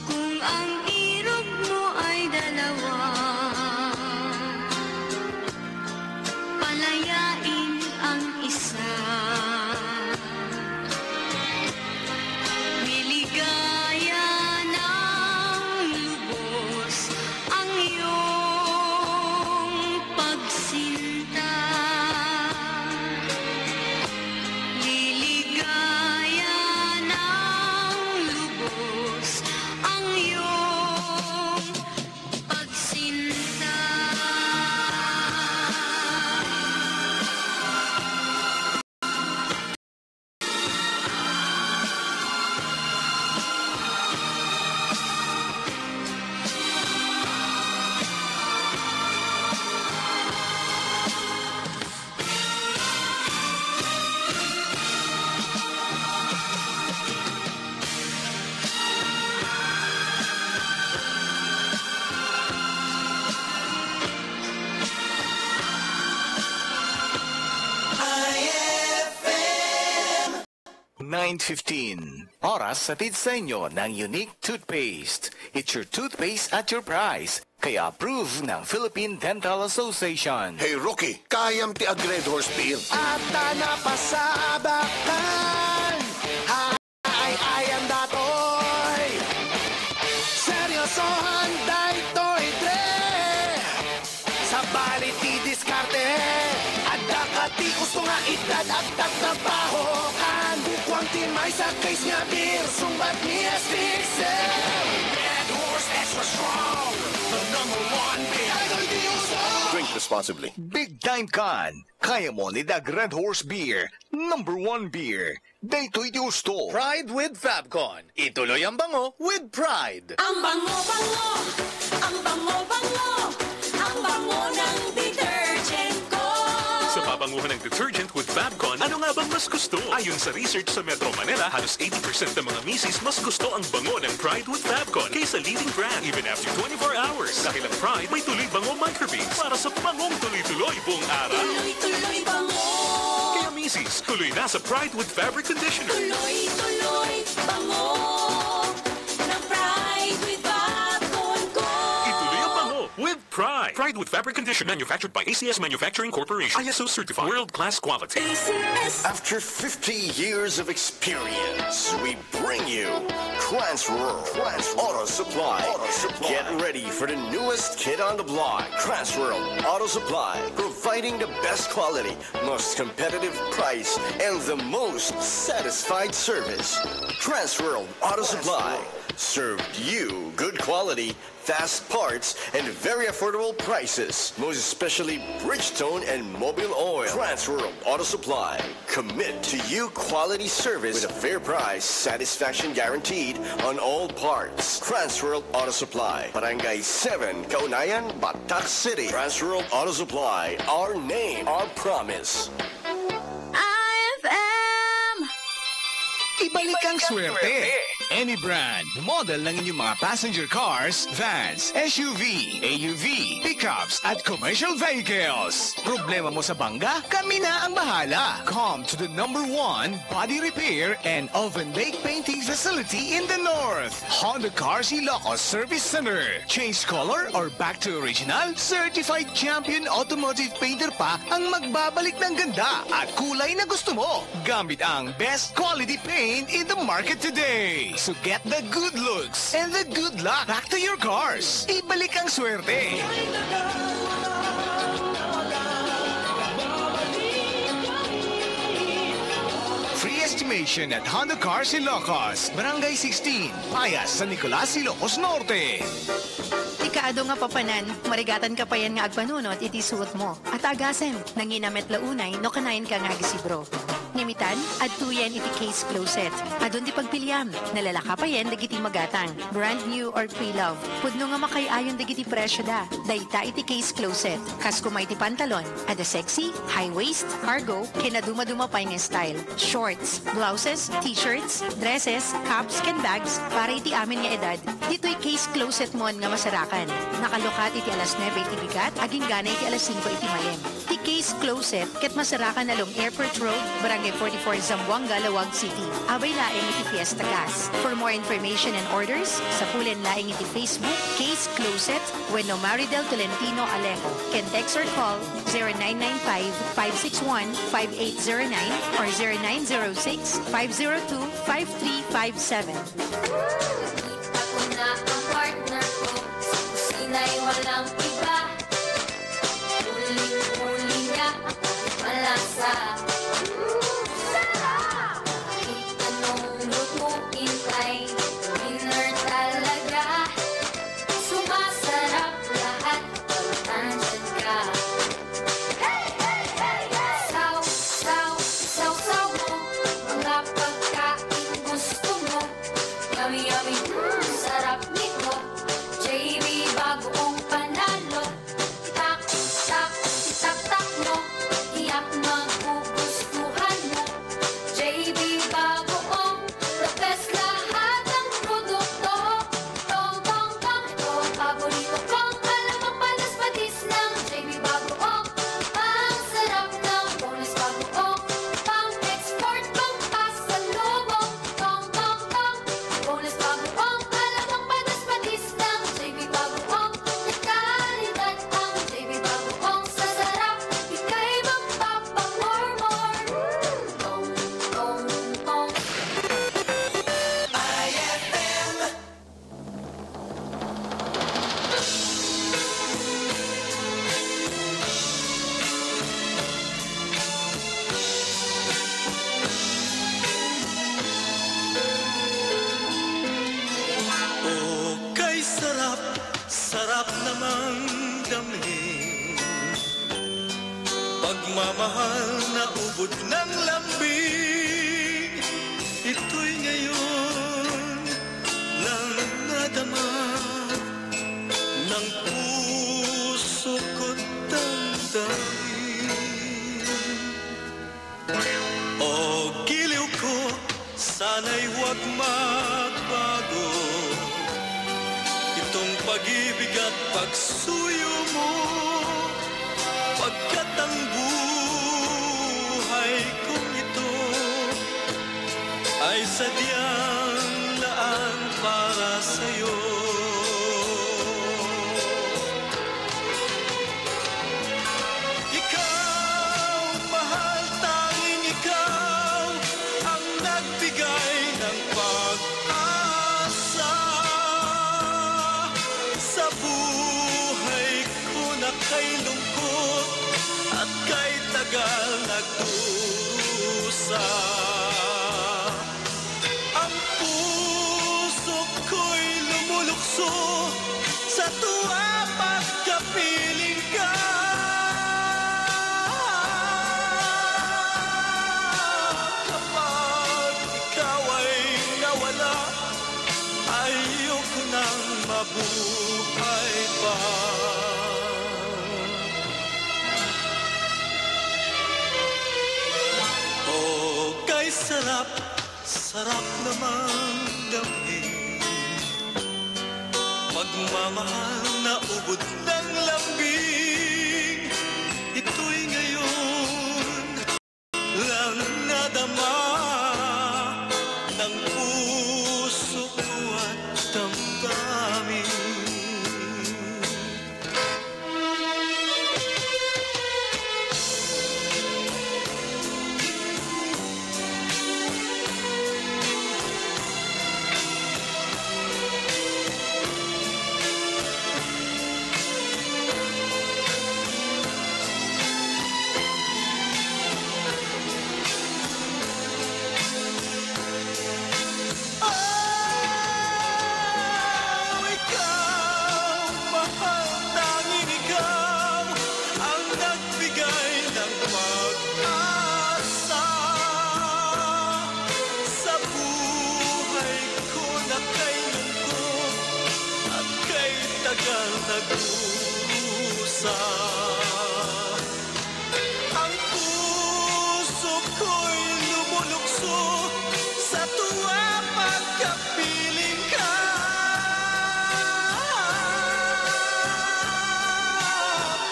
Kung ang irog mo ay dalawa, palayain ang isa. Niligaya ng lubos ang iyong pagsinta. Liligaya ng lubos ang iyong pagsinta. IFM 9:15. Oras hatid sa inyo ng Unique Toothpaste. It's your toothpaste at your price. Kaya approved ng Philippine Dental Association. Hey, Rocky, kayam ti a Red Horse Beer. At napasabakan ay ayam datoy. Seryosohan daytoy dre. Sa balit ti diskarte. Adda ka ti gusto nga itadagdag na bahokan. Bukwang ti may sakay nga beer. Sumbat ni Esticel. Red Horse extra strong. The number one beer. Drink responsibly. Big Time Can. Kaya mo ni Dag Red Horse Beer. Number 1 beer. Daytoy ti gusto. Pride with Fabcon. Ituloy ang bango with pride. Ang bango-bango, ang bango-bango, ang bango ng detergent ko. Sa pabanguhan ng detergent with Fabcon, ano nga bang mas gusto? Ayon sa research sa Metro Manila, halos 80% ng mga misis mas gusto ang bango ng Pride with Fabcon kaysa leading brand even after 24 hours. Dahil ang Pride may tuloy bango microbeads para sa bangong tuloy-tuloy buong araw. Tuloy-tuloy bango. Kaya misis, tuloy na sa Pride with Fabric Conditioner. Tuloy-tuloy bango ng Pride with Fabcon ko. Ituloy ang bango with Pride. Pride with Fabric Conditioner, manufactured by ACS Manufacturing Corporation. ISO certified, world-class quality. After 50 years of experience, we bring you Transworld Auto Supply. Get ready for the newest kid on the block. Transworld Auto Supply, providing the best quality, most competitive price, and the most satisfied service. Transworld Auto Supply served you good quality, fast parts, and very affordable prices. Most especially Bridgestone and Mobile Oil. Transworld Auto Supply. Commit to you quality service with a fair price, satisfaction guaranteed on all parts. Transworld Auto Supply. Barangay 7, Kaunayan, Batak City. Transworld Auto Supply. Our name, our promise. IFM! Ibalik ang swerte. Any brand, model ng inyong mga passenger cars, vans, SUV, AUV, pickups, at commercial vehicles. Problema mo sa bangga? Kami na ang bahala. Come to the number 1 body repair and oven bake painting facility in the north. Honda Cars Ilocos Service Center. Change color or back to original? Certified champion automotive painter pa ang magbabalik ng ganda at kulay na gusto mo. Gamit ang best quality paint in the market today. So get the good looks and the good luck back to your cars. Ibalik ang swerte. Estimation at Honda Cars Ilocos. Barangay 16, Payas, San Nicolas, Ilocos Norte. Ikaado nga papanan, marigatan ka pa yan nga agpanunot, iti suot mo. At agasan, nanginamet launay, no kanayin ka nga agisibro. Nimitan, adtuyan iti case closet. Adon di pagpiliam, nalalaka pa yan, dagiti magatang. Brand new or pre-love. Pudno nga makayayon dagiti presyo da. Dayta iti case closet. Kas kumay ti pantalon. Ada sexy, high waist, cargo, kinaduma-duma pa yung style. Shorts, blouses, t-shirts, dresses, caps, can bags, para iti amin nga edad. Dito'y case closet mo nga masarakan. Nakalukat iti alas 9 iti bigat, aging gana iti alas 5 iti malim. Ti case closet, ket masarakan along Airport Road, Barangay 44, Zamboanga, Lawag City. Abay laing iti Fiesta Gas. For more information and orders, sa pulen laing iti Facebook, Case Closet, Bueno Maridel Tolentino Alejo. Can text or call 0995-561-5809 or 0906-502-5357. Ako na ang partner ko, sa kusina'y walang iba. Huli niya ako malasa. Kahit anong lutuin ay winner talaga. Sumasarap lahat pag nandyan ka. Saw, saw, saw, saw mo, mga pagkain gusto mo. Yummy, yummy, sarap nito. JB bagoong panalo. Tak, tak, tak, tak mo. Tiyak magugustuhan mo. JB bagoong, the best lahat ng produkto. Tong, tong, tong, ito ang paborito kong alamang panas-patis ng JB bagoong. Ang sarap ng bonus bagoong. Pang-export, pang-pasalubong. Tong, tong, tong, bonus bagoong. Alamang panas-patis ng JB bagoong. Kalidad ang JB bagoong. Sa sarap, ika'y magpapamormor. Tong, tong, tong. IFM. Oh, kay sarap, sarap namang damhin. Pagmamahal na ubod ng lambing. Ito'y ngayon lang nadama ng puso ko't damdamin. O giliw ko, sana'y huwag magbago. Itong pag-ibig at pagsuyo mo, pagkat ang buhay kong ito ay sadyang laan para sa'yo. Ikaw, mahal, tanging ikaw ang nagbigay ng pag-asa sa buhay ko na kay lungkot at kay tagal nagdurusa. Ang puso ko'y lumulukso sa tuwa pagkapiling ka. Kapag ikaw ay nawala, ayoko nang mabuhay pa. Oh, kay sarap, sarap namang damhin. Magmamahal na ubod ng lambing. Ito'y ngayon lang nadama ng puso ko at damdamin. nag-uusa. Ang puso ko'y lumulukso sa tuwa pagkapiling ka.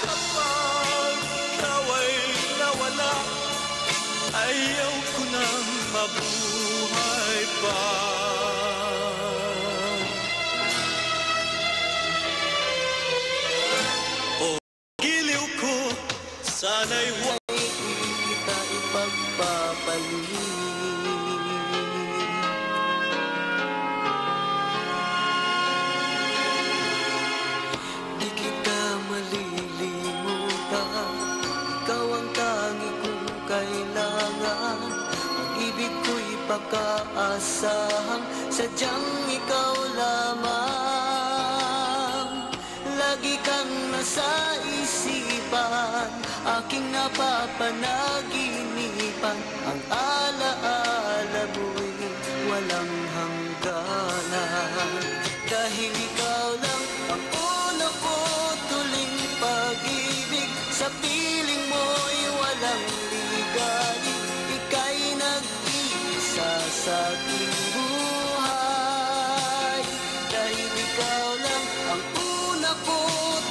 Kapag ikaw ay nawala, ayaw ko nang mabuhay pa. O giliw ko, sana'y huwag kita ipagpapalit. Di kita malilimutan, ikaw ang tangi kong kailangan. Ang ibig ko'y pagkaasahang sadyang ikaw lamang. Lagi kang nasa isipan, aking napapanaginipan. Ang alaala mo'y walang hangganan. Dahil ikaw lang ang una ko tuling pag-ibig. Sa piling mo'y walang ligalig. Ika'y nag-iisa sa aking buhay. Dahil ikaw lang ang una ko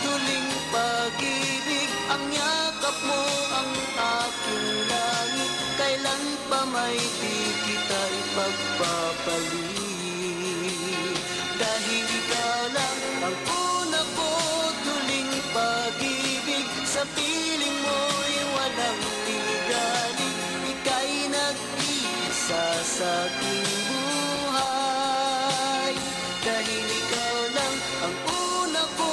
tuling pag-ibig. Ang yakap mo ang aking langit. Kailan pa may di kita ipagpapalit. Dahil ikaw lang ang una ko tuling pag-ibig. Sa piling mo'y walang ligalig. Ika'y nag-iisa sa aking buhay. Dahil ikaw lang ang una ko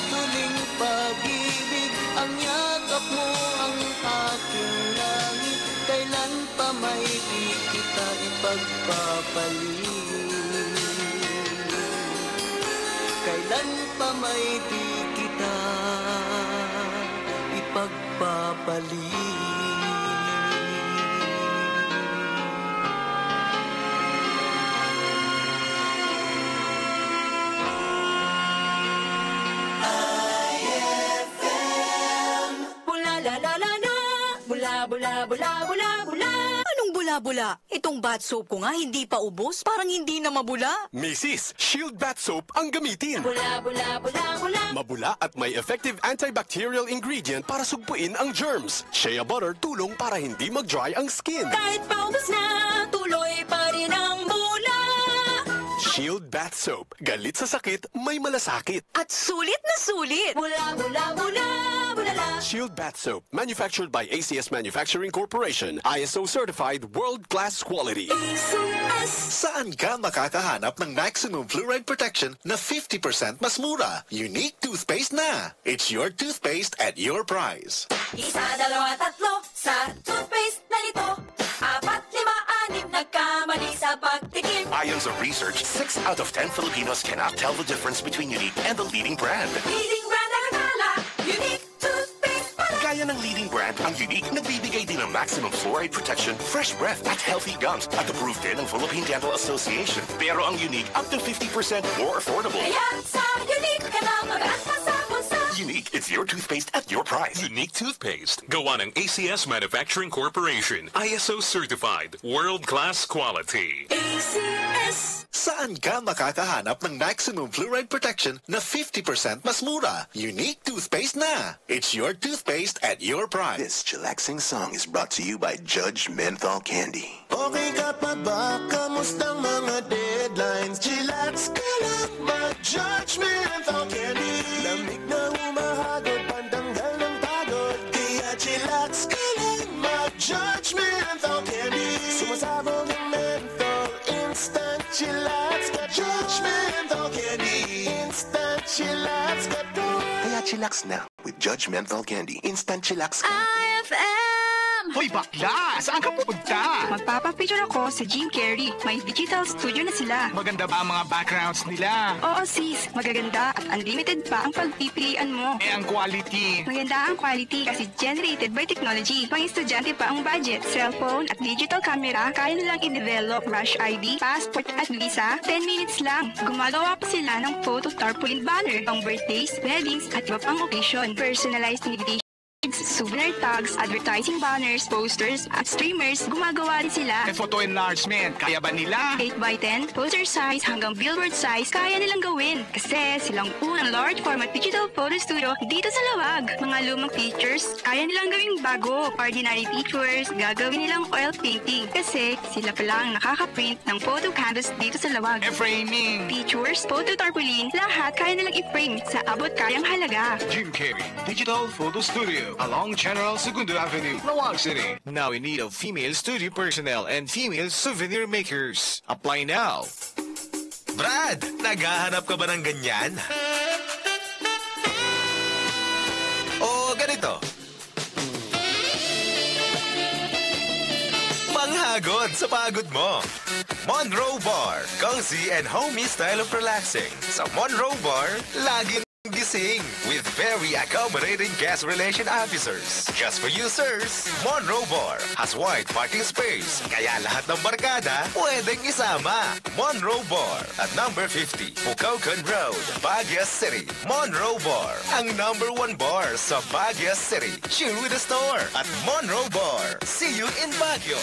tuling pag-ibig. Ang yakap mo ang aking langit. Kailan pa may di kita ipagpapalit. Kailan pa may di kita ipagpapalit. Bula la la la la, bula bula bula bula bula. Anong bula-bula? Itong bath soap ko nga hindi pa ubos, parang hindi na mabula. Mrs. Shield Bath Soap ang gamitin. Bula bula bula bula. Mabula at may effective antibacterial ingredient para sugpuin ang germs. Shea butter tulong para hindi mag-dry ang skin. Kahit paubos na, tuloy pa rin ang bula. Shield Bath Soap. Galit sa sakit, may malasakit. At sulit na sulit. Bula bula bula bula la. Shield Bath Soap. Manufactured by ACS Manufacturing Corporation. ISO certified world-class quality. ACS. Saan ka makakahanap ng Maximum Fluoride Protection na 50% mas mura? Unique toothpaste na. It's your toothpaste at your price. Isa, dalawa, tatlo sa toothpaste na ito. 4, 5, 6 nagkamali sa pagtikim. Ayon sa research, 6 out of 10 Filipinos cannot tell the difference between Unique and the leading brand. Leading brand ang akala, Unique toothpaste pala. Gaya ng leading brand, ang Unique nagbibigay din ng maximum fluoride protection, fresh breath at healthy gums at approved din ng Philippine Dental Association. Pero ang Unique, up to 50% more affordable. Kaya sa Unique ka na mag-atas sa bulsa. Unique, it's your toothpaste at your price. Unique toothpaste. Gawa ng ACS Manufacturing Corporation. ISO certified. World-class quality. ACS. Saan ka makakahanap ng Maximum Fluoride Protection na 50% mas mura? Unique toothpaste na. It's your toothpaste at your price. This chillaxing song is brought to you by Judge Menthol Candy. Okay ka pa ba? Kamustang mga deadlines? Chillax ka lang, mag-Judge Menthol Candy. Lamig na humahagod, pantanggal ng pagod. Kaya chillax ka lang, mag-Judge Menthol Candy. Sumasabog ang menthol, instant chillax ka. Judge Menthol Candy, instant chillax ka. Kaya chillax na with Judge Menthol Candy. Instant chillax ka. IFM Hoy, bakla! Saan ka pupunta? Magpapapicture ako sa Jim Carrey. May digital studio na sila. Maganda ba ang mga backgrounds nila? Oo sis, magaganda at unlimited pa ang pagpipilian mo. Ang quality. Maganda ang quality kasi generated by technology. Pang estudyante pa ang budget. Cellphone at digital camera, kaya nilang i-develop Rush ID, passport at visa. 10 minutes lang. Gumagawa pa sila ng photo tarpaulin banner pang birthdays, weddings at iba pang occasion. Personalized invitation, souvenir tags, advertising banners, posters, at streamers, gumagawa rin sila. Photo enlargement, kaya ba nila? 8x10, poster size hanggang billboard size, kaya nilang gawin. Kasi silang unang large format digital photo studio dito sa Lawag. Mga lumang pictures, kaya nilang gawing bago. Ordinary pictures, gagawin nilang oil painting. Kasi sila pala ang nakaka-print ng photo canvas dito sa Lawag. Framing. Pictures, photo tarpaulin, lahat kaya nilang i-frame sa abot kayang halaga. Jim Carrey Digital Photo Studio along General Segundo Avenue, Lawag City. Now in need of female studio personnel and female souvenir makers. Apply now. Brad, naghahanap ka ba ng ganyan? O ganito. Panghagod sa pagod mo. Monroe Bar, cozy and homey style of relaxing. Sa Monroe Bar, laging gising with very accommodating guest relation officers. Just for you, sirs, Monroe Bar has wide parking space, kaya lahat ng barkada pwedeng isama. Monroe Bar at number 50, Pucaucan Road, Baguio City. Monroe Bar, ang number 1 bar sa Baguio City. Chill with the store at Monroe Bar. See you in Baguio.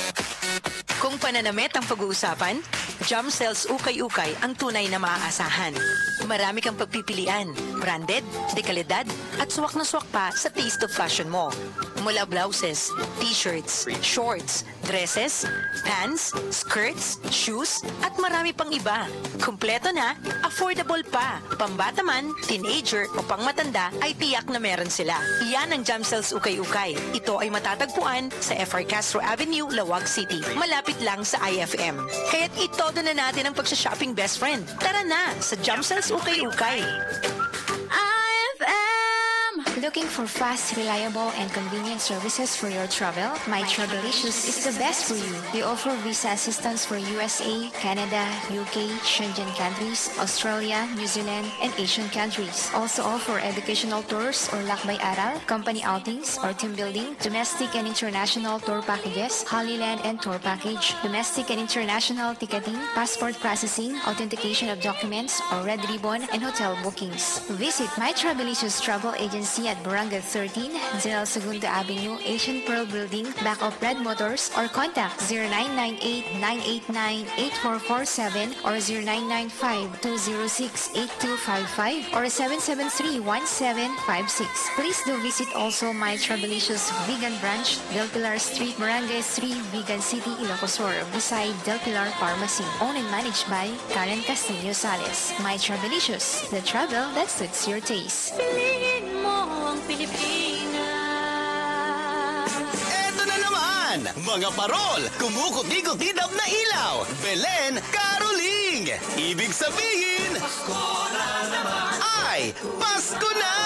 Kung pananamit ang pag-uusapan, Jam Cells Ukay-Ukay ang tunay na maaasahan. Marami kang pagpipilian, branded, dekalidad, at suwak na suwak pa sa taste of fashion mo. Mula blouses, t-shirts, shorts, dresses, pants, skirts, shoes, at marami pang iba. Kumpleto na, affordable pa. Pambata man, teenager o pangmatanda ay tiyak na meron sila. Iyan ang Jam Cells Ukay-Ukay. Ito ay matatagpuan sa FR Castro Avenue, Lawag City. Malapit lang sa IFM. Kaya't itodo na natin ang pagsha-shopping best friend. Tara na sa Jam Cells Ukay-Ukay. Looking for fast, reliable, and convenient services for your travel? My Travelicious is the best for you. We offer visa assistance for USA, Canada, UK, Schengen countries, Australia, New Zealand, and Asian countries. Also offer educational tours or lakbay-aral, company outings or team building, domestic and international tour packages, Holy Land and tour package, domestic and international ticketing, passport processing, authentication of documents, or red ribbon and hotel bookings. Visit My Travelicious Travel Agency at Barangay 13, General Segundo Avenue, Asian Pearl Building, back of Red Motors, or contact 0998-989-8447 or 0995-206-8255 or 773-1756. Please do visit also My Travelicious Vegan Branch, Del Pilar Street, Barangay 3, Vegan City, Ilocos Sur, beside Del Pilar Pharmacy. Owned and managed by Karen Castillo Sales. My Travelicious, the travel that suits your taste. Piliin mo ang Pilipinas. Eto na naman! Mga parol, kumukuti-kutidap na ilaw. Belen, Caroling! Ibig sabihin, Pasko na naman! Ay, Pasko na!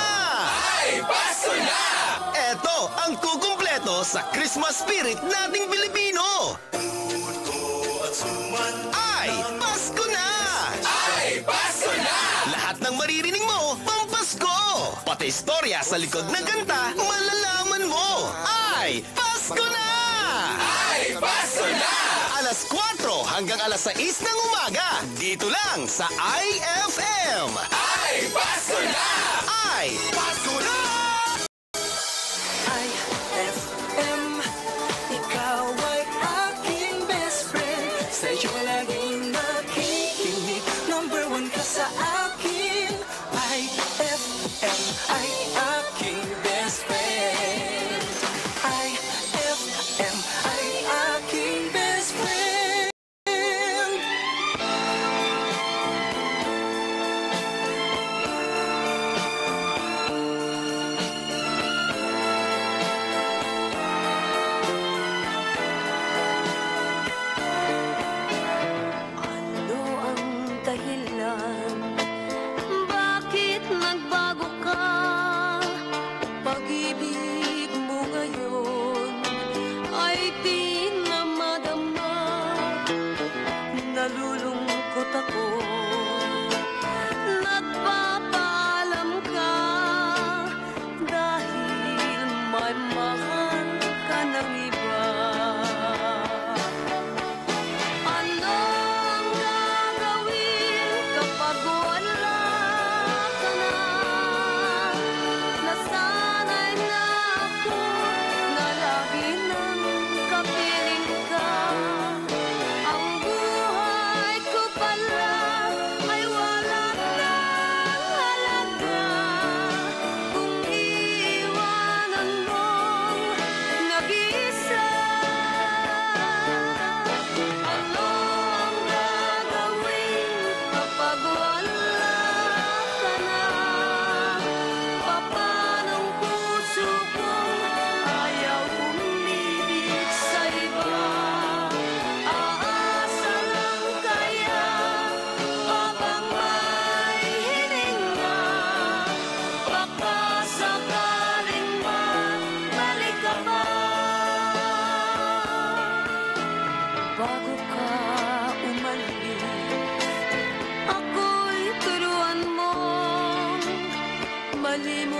Ay, Pasko na! Eto ang kukumpleto sa Christmas spirit nating Pilipino. Ay, Pasko na! Ay, Pasko na! Lahat ng maririnig mo, pampasko! Pati istorya sa likod ng kanta, malalaman mo! Ay, Pasko na! Ay, Pasko na! Alas 4 hanggang alas 6 ng umaga, dito lang sa IFM! Ay, Pasko na! Ay, Pasko na! IFM, ikaw ay aking best friend. Sa'yo laging nakikinig, number 1 ka sa akin. IFM ay aking best friend. IFM ay aking best friend. Ano ang dahilan? Bakit nagbago ka?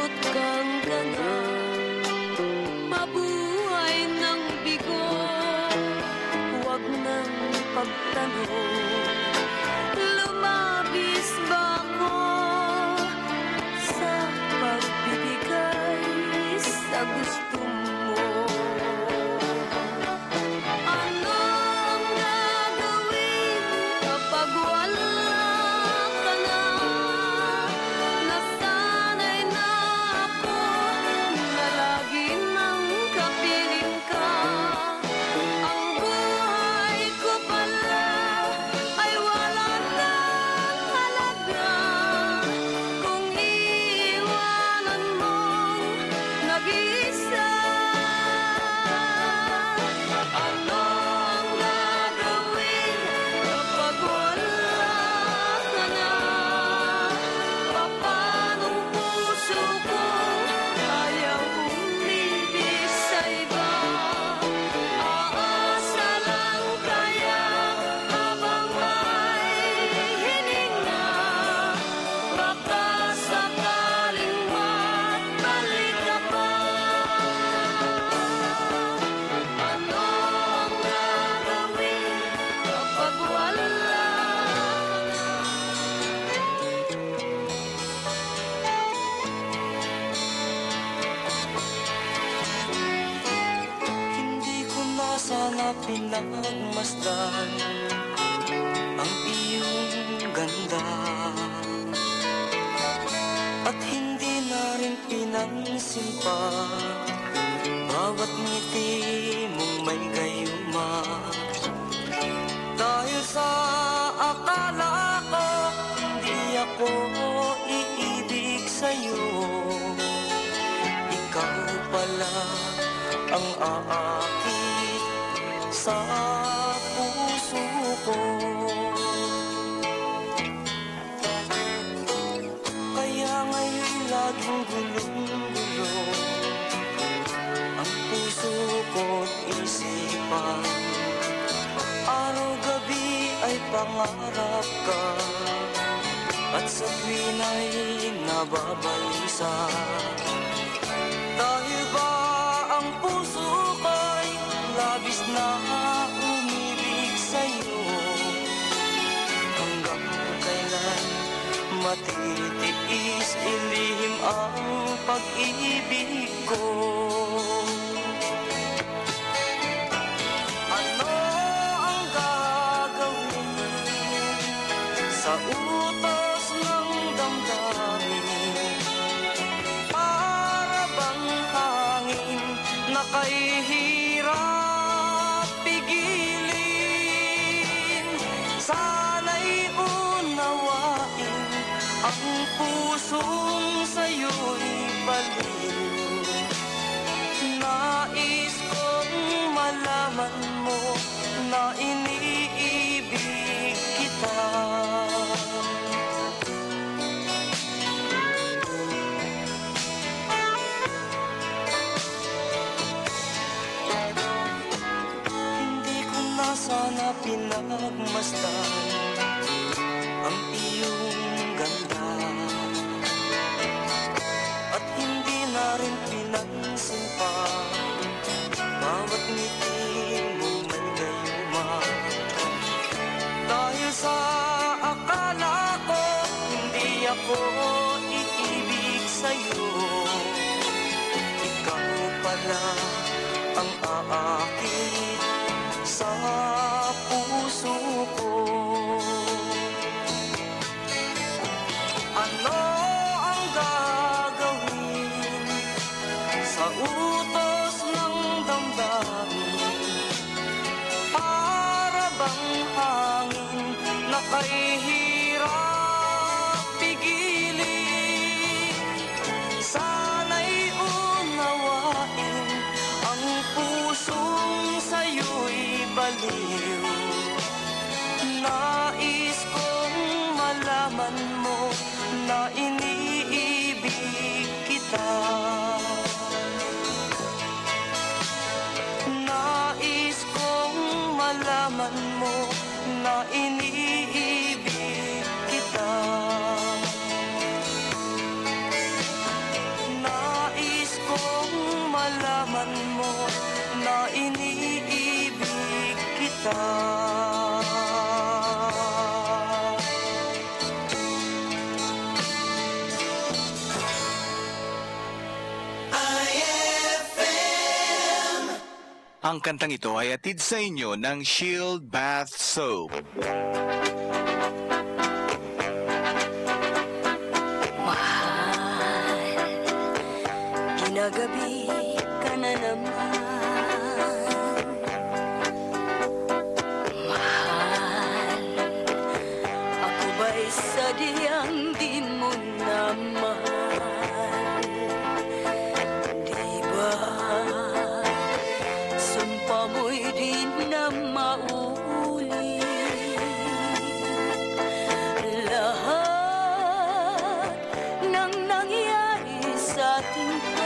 Suot kang ganda, mabuhay ng bigo, huwag nang pagtanong. Lumabis ba ako sa pagbibigay sa gusto mo? Ano ang gagawin kapag wala ka na? Nasanay na ako na lagi nang kapiling ka. Ang buhay ko pala ay wala nang halaga kung iiwanan mong nag-iisa. Ano ang gagawin kapag wala ka na? Papanong puso ko ayaw umibig sa iba? Aasa lang kaya habang may hininga? Baka sakaling magbalik ka pa. Ano ang gagawin kapag wala ka na? Hindi ko na sana pinagmasdan ang iyong ganda, at hindi na rin pinansin pa bawat ngiti mong may gayuma. Dahil sa akala ko hindi ako iibig sa'yo, ikaw pala ang aakit sa puso ko. Kaya ngayon laging gulong-gulo ang puso ko't isipan. Araw-gabi ay pangarap ka, at sa tuwin ay nababalisa. Dahil ba ang puso ko'y labis na umibig sa'yo? Hanggang kailan matitiis ilihim ang pag-ibig ko? Ano ang gagawin sa utos ng damdamin? Para bang hangin na kahihirap pigilin? Sana'y unawain ang pusong sa'yo'y baliw. Nais kong malaman mo na iniibig kita. Hindi ko na sana pinagmasdan ang iyong ganda, at hindi na rin pinansin pa bawat ngiti mo may gayuma. Dahil sa akala ko hindi ako iibig sa'yo, ikaw pala ang aakit sa puso ko. Ano ang gagawin sa utos ng damdamin? Para bang hangin na kahihirap pigilin? Sana'y unawain ang pusong sa'yo'y baliw. Nais kong malaman mo na iniibig kita. Nais kong malaman mo na iniibig kita. kita. Ang kantang ito ay atid sa inyo ng Shield Bath Soap. Ginagabi ka na naman. Mahal, ako ba'y sadyang di mo na mahal? Di ba sumpa mo'y di na maulit? Lahat ng nangyari sa ating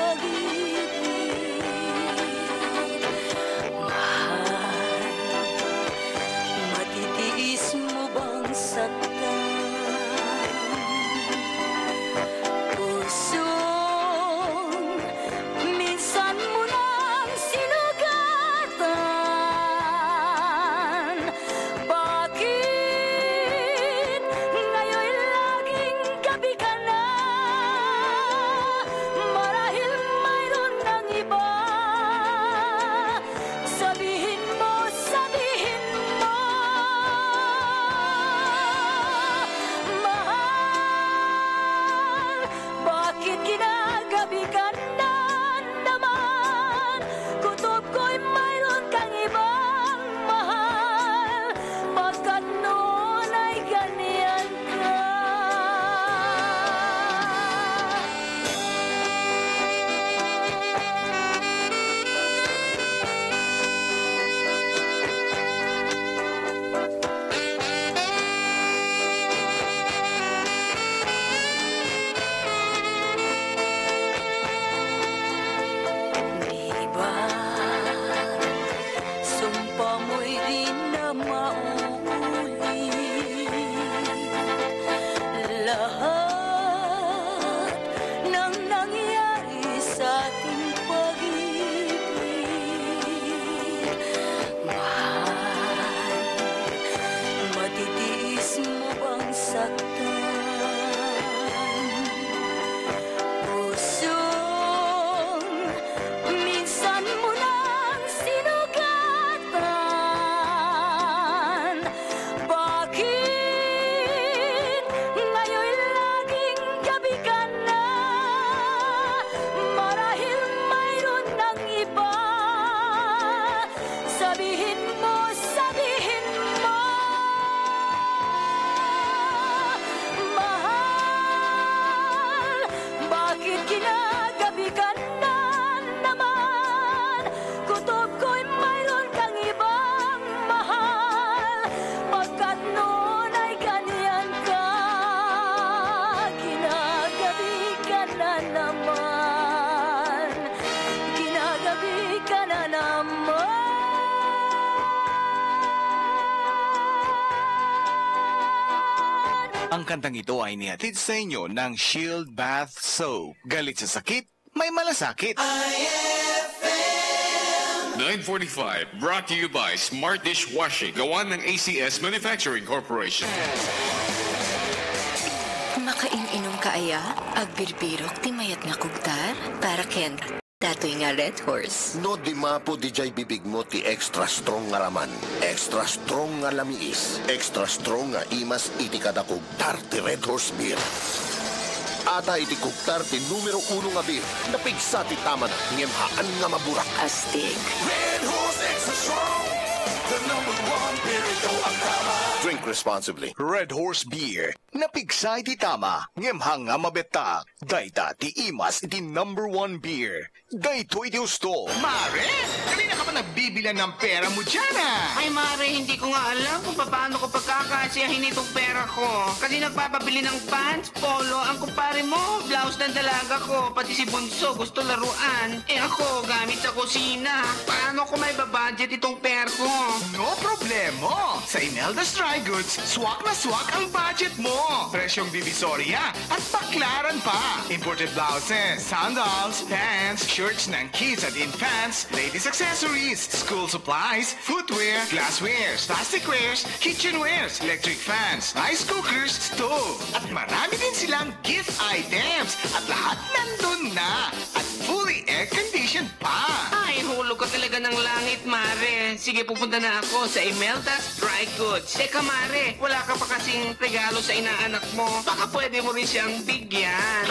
Ang kantang ito ay nihatid sa inyo ng Shield Bath Soap. Galit sa sakit, may malasakit. 9:45, brought to you by Smart Dishwashing, gawa ng ACS Manufacturing Corporation. Makain-inom kaaya, agbirbirok ti mayat nga kugtar, para ken datoy nga Red Horse. No di mapo di jay bibig mo ti extra strong nga laman. Extra strong nga lamiis. Extra strong nga imas iti kada kugtar ti Red Horse Beer. Ata iti kugtar ti numero 1 nga beer. Napigsa ti tama na ngemhaan nga maburak. Astig. Red Horse Extra Strong. The number 1 beer ito ang tama. Drink responsibly. Red Horse Beer. Napigsa iti tama. Ngemhang nga mabeta. Dayta ti imas iti number 1 beer. Dayto iti gusto. Mare, kanina ka pa nagbibilan ng pera mo dyan ah. Ay Mare, hindi ko nga alam kung paano ko pagkakasiyahin itong pera ko. Kasi nagpapabili ng pants, polo, ang kumpare mo, blouse ng dalaga ko, pati si Bunso gusto laruan. Eh ako, gamit sa kusina. Paano ko may babudget itong pera ko? No problemo! Sa Imelda's Dry Goods, swak na swak ang budget mo. Presyong Divisoria at baklaran pa. Imported blouses, sandals, pants, shirts ng kids at infants, ladies accessories, school supplies, footwear, glasswares, plasticwares, kitchenwares, electric fans, rice cookers, stove. At marami din silang gift items. At lahat nandun na. At fully air-conditioned pa. Ay, hulog ko talaga ng langit, Mare. Sige, pupunta na ako sa Imelda's Dry Goods. Teka, Mare, wala ka pa kasing regalo sa inaanak mo. Baka pwede mo rin siyang bigyan.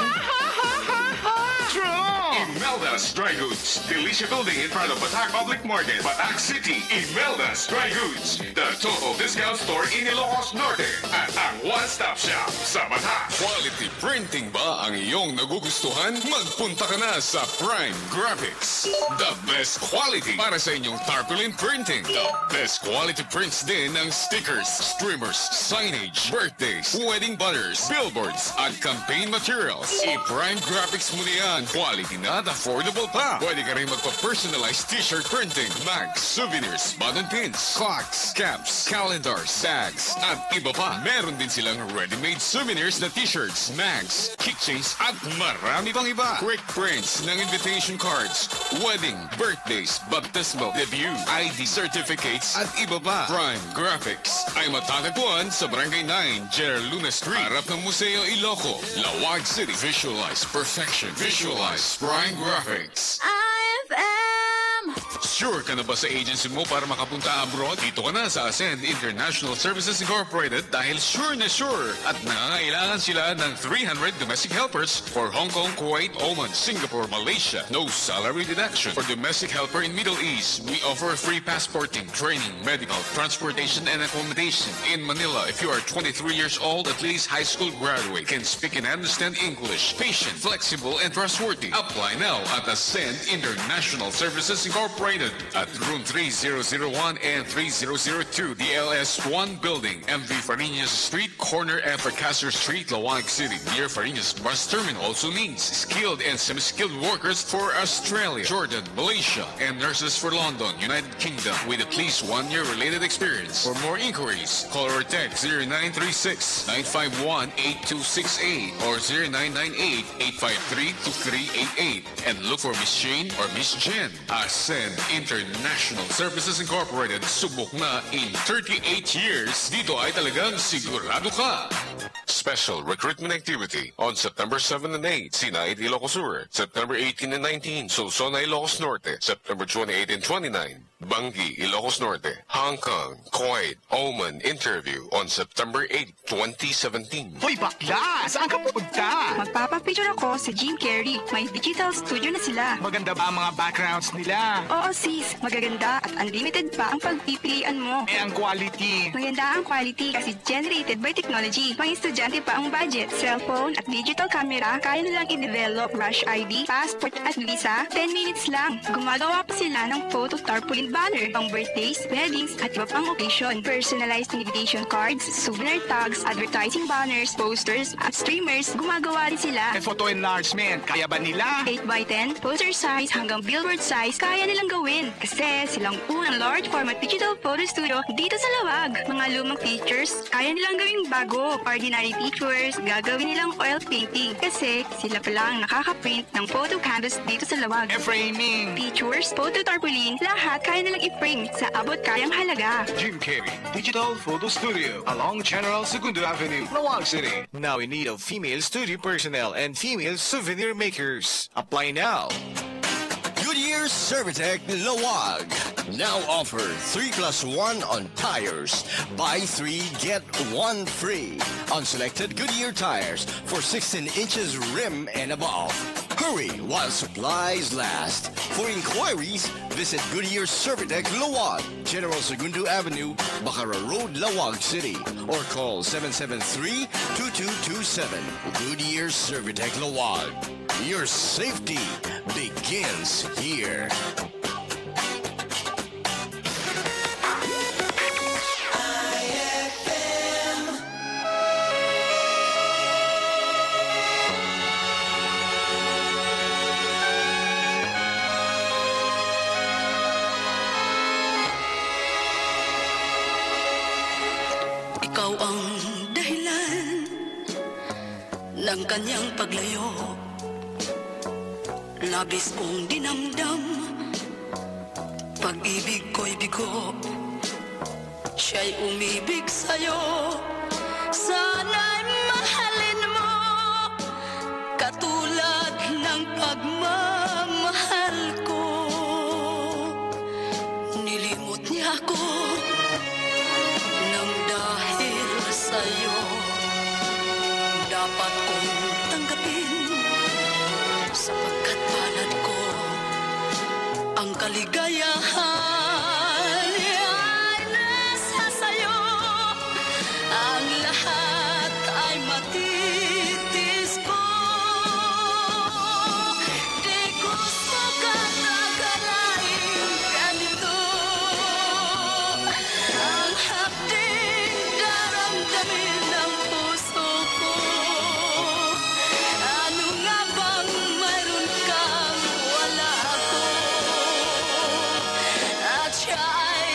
True! Imelda's Dry Goods. Delicia Building in front of Batak Public Market, Batak City. Imelda's Dry Goods. The total discount store in Ilocos Norte. At ang one-stop shop sa Batak. Quality printing ba ang iyong nagugustuhan? Magpunta ka na sa Prime Graphics. The best quality para sa inyong tarpaulin printing. The best quality prints din ng stickers, streamers, signage, birthdays, wedding banners, billboards, at campaign materials. I-Prime Graphics mo na yan. Quality na at affordable pa. Pwede ka rin magpa-personalized t-shirt printing, bags, souvenirs, button pins, clocks, caps, calendars, bags, at iba pa. Meron din silang ready-made souvenirs na t-shirts, mags, keychains, at marami pang iba. Quick prints ng invitation cards, wedding, birthdays, baptismal, debut, ID certificates, at iba pa. Prime Graphics ay matatagpuan sa Barangay 9, General Luna Street, harap ng Museo Iloco, Lawag City. Visualize perfection. Visualize Prime Graphics. IFM! Sure ka na ba sa agency mo para makapunta abroad? Dito ka na sa Ascend International Services Incorporated dahil sure na sure at nangangailangan sila ng 300 domestic helpers for Hong Kong, Kuwait, Oman, Singapore, Malaysia. No salary deduction. For domestic helper in Middle East, we offer free passporting, training, medical, transportation, and accommodation. In Manila, if you are 23 years old, at least high school graduate, can speak and understand English, patient, flexible, and trustworthy. Apply now at Ascend International Services Incorporated at room 3001 and 3002, DLS 1 building, MV Farinas Street, corner F. Caster Street, Lawag City, near Farinas Bus Terminal. Also needs skilled and semi-skilled workers for Australia, Jordan, Malaysia, and nurses for London, United Kingdom, with at least 1 year related experience. For more inquiries, call or text 0936-951-8268 or 0998-853-2388 and look for Miss Jane or Miss Jen. Ascend International Services Incorporated, subok na in 38 years. Dito ay talagang sigurado ka. Special recruitment activity on September 7 and 8, Sinai, Ilocos Sur. September 18 and 19, Sulsona, Ilocos Norte. September 28 and 29, Bangi, Ilocos Norte. Hong Kong, Kuwait, Oman interview on September 8, 2017. Hoy bakla! Saan ka pupunta? Magpapapicture ako sa Jim Carrey. May digital studio na sila. Maganda ba ang mga backgrounds nila? Oo sis, magaganda at unlimited pa ang pagpipilian mo. Eh ang quality? Maganda ang quality kasi generated by technology. Pang estudyante pa ang budget. Cellphone at digital camera, kaya nilang i-develop Rush ID, passport at visa. 10 minutes lang. Gumagawa pa sila ng photo tarpaulin banner, pang birthdays, weddings at iba pang occasion. Personalized invitation cards, souvenir tags, advertising banners, posters at streamers. Gumagawa rin sila. Eh photo enlargement, kaya ba nila? 8x10, poster size hanggang billboard size, kaya nilang gawin. Kasi silang unang large format digital photo studio dito sa Lawag. Mga lumang pictures, kaya nilang gawing bago. Ordinary pictures, gagawin nilang oil painting. Kasi sila pala ang nakaka-print ng photo canvas dito sa Lawag. Framing, pictures, photo tarpaulin, lahat kaya nilang i-frame sa abot kayang halaga. Jim Carrey Digital Photo Studio along General Segundo Avenue, Lawag City. Now in need of female studio personnel and female souvenir makers. Apply now. Goodyear Servitec Lawag now offer 3+1 on tires. Buy 3, get 1 free on selected Goodyear tires for 16 inches rim and above. Hurry while supplies last. For inquiries, visit Goodyear Servitec Lawag, General Segundo Avenue, Bacara Road, Lawag City, or call 773-2227. Goodyear Servitec Lawag. Your safety begins here. Ikaw ang dahilan ng kanyang paglayo. Labis kong dinamdam, pag-ibig ko'y bigo. Siya'y umibig sa'yo, sana'y mahalin mo, katulad ng pagmamahal ko. Nilimot niya ako nang dahil sa'yo. Dapat kong tanggapin, sapagkat palad ko ang kaligayahan ay nasa sayo. Ang lahat ay matitis ko. Di ko sukat akalain ganito ang hapding daramdamin ng puso ko. Ano nga bang mayroon kang wala ako? At siya ay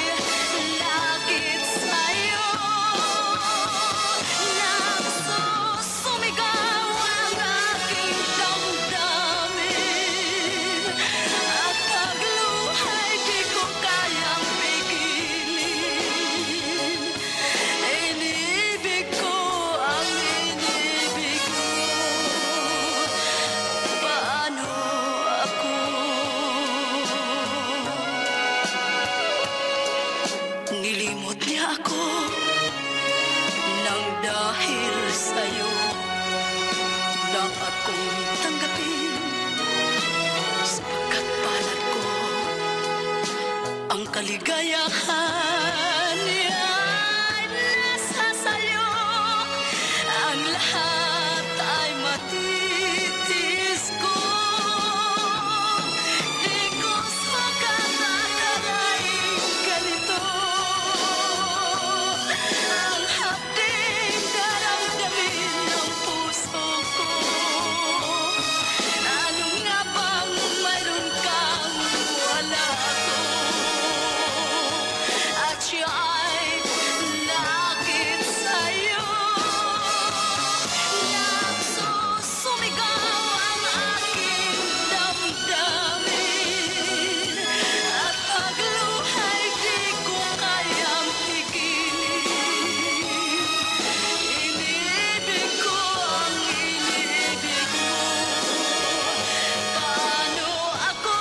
lakit sa'yo. Nagsusumigaw ang aking damdamin, at pagluhay di ko kayang pigilin. Inibig ko ang inibig mo. Paano ako? Nilimot niya ako nang dahil sa'yo. Dapat kong tanggapin, sapagkat palad ko ang kaligayahan ay nasa sa'yo. Ang lahat ay matitis ko. Di ko sukat akalain ganito ang hapding daramdamin ng puso ko. Ano nga bang mayroon kang wala ako? At siya ay lakit sa'yo. Nagsusumigaw ang aking damdamin, at pagluhay di ko kayang pigilin. Inibig ko ang inibig mo. Paano ako?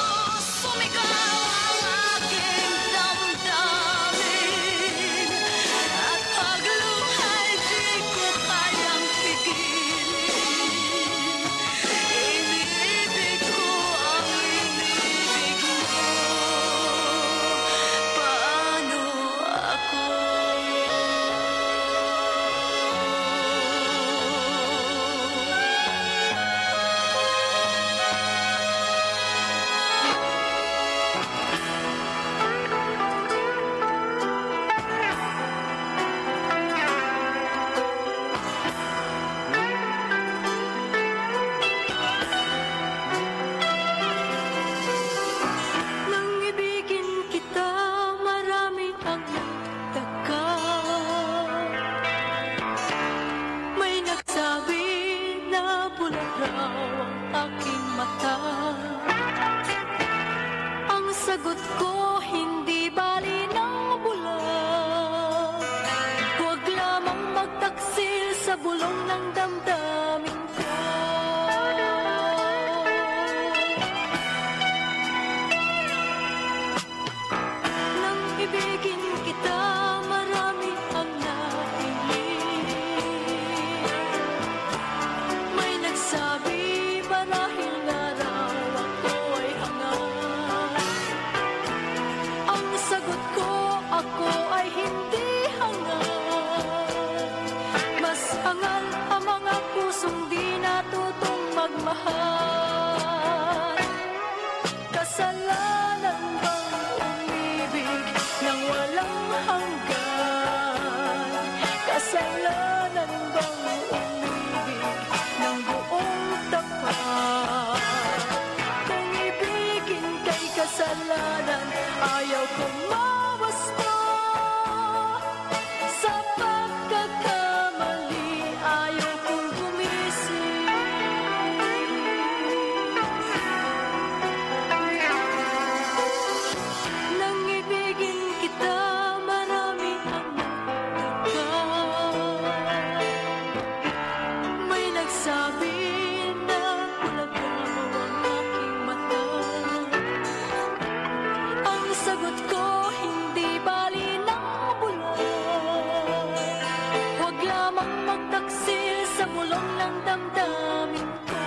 Nagsusumigaw ang aking damdamin, at pagluhay di ko kayang pigilin. Inibig ko ang inibig mo. Paano ako? Nang ibigin kita, marami ang nagtaka. May nagsabi na bulat raw ang aking mata. Ang sagot ko, hindi bali ng bulat. Huwag lamang magtaksil sa bulong ng damdamin ko. Nang ibigin kita, marami ang nahiling. May nagsabi marahil na raw ako ay hangal. Ang sagot ko, ako ay hindi hangal. Mas hangal ang mga pusong di natutong magmahal. Kasalanan bang umibig ng walang hanggan? Kasalanan bang umibig ng buong tapat? Kung ibigin kay kasalanan, taksil sa bulong ng damdamin ko.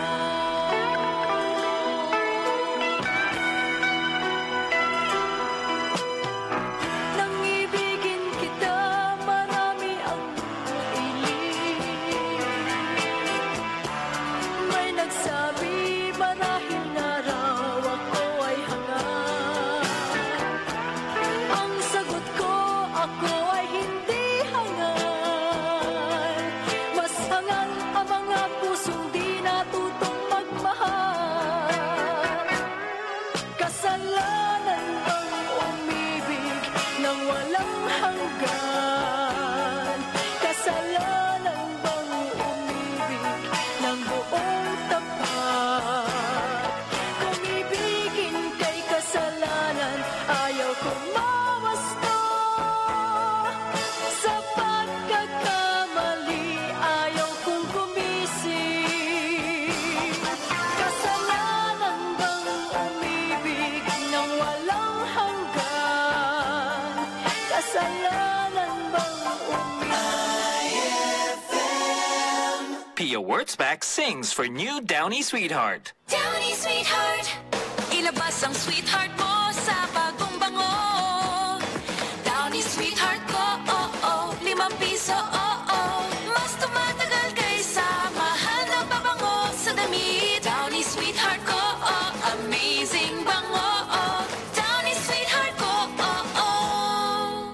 Nang ibigin kita, marami ang iling. May nagsabi, marahil na raw ako ay hangal. Ang sagot ko, ako ay hindi hangal. Mas hangal ang mga pusong di natutong magmahal. Kasalanan bang umibig ng walang hanggan? Kasalanan bang umibig ng buong tapat? Kung ibigin kay kasalanan, ayaw kong mawasto. Sa pagkakamali, ayaw kong gumising. Kasalanan bang umibig ng walang hanggan? Kasalanan bang Pia Wurtzbach sings for new Downy Sweetheart. Downy Sweetheart, ilabas ang sweetheart mo sa bagong bango. Downy Sweetheart ko, oh oh, ₱5, oh oh. Mas tumatagal kaysa mahal na pabango sa damit. Downy Sweetheart ko, oh, amazing bango, oh. Downy Sweetheart ko, oh oh.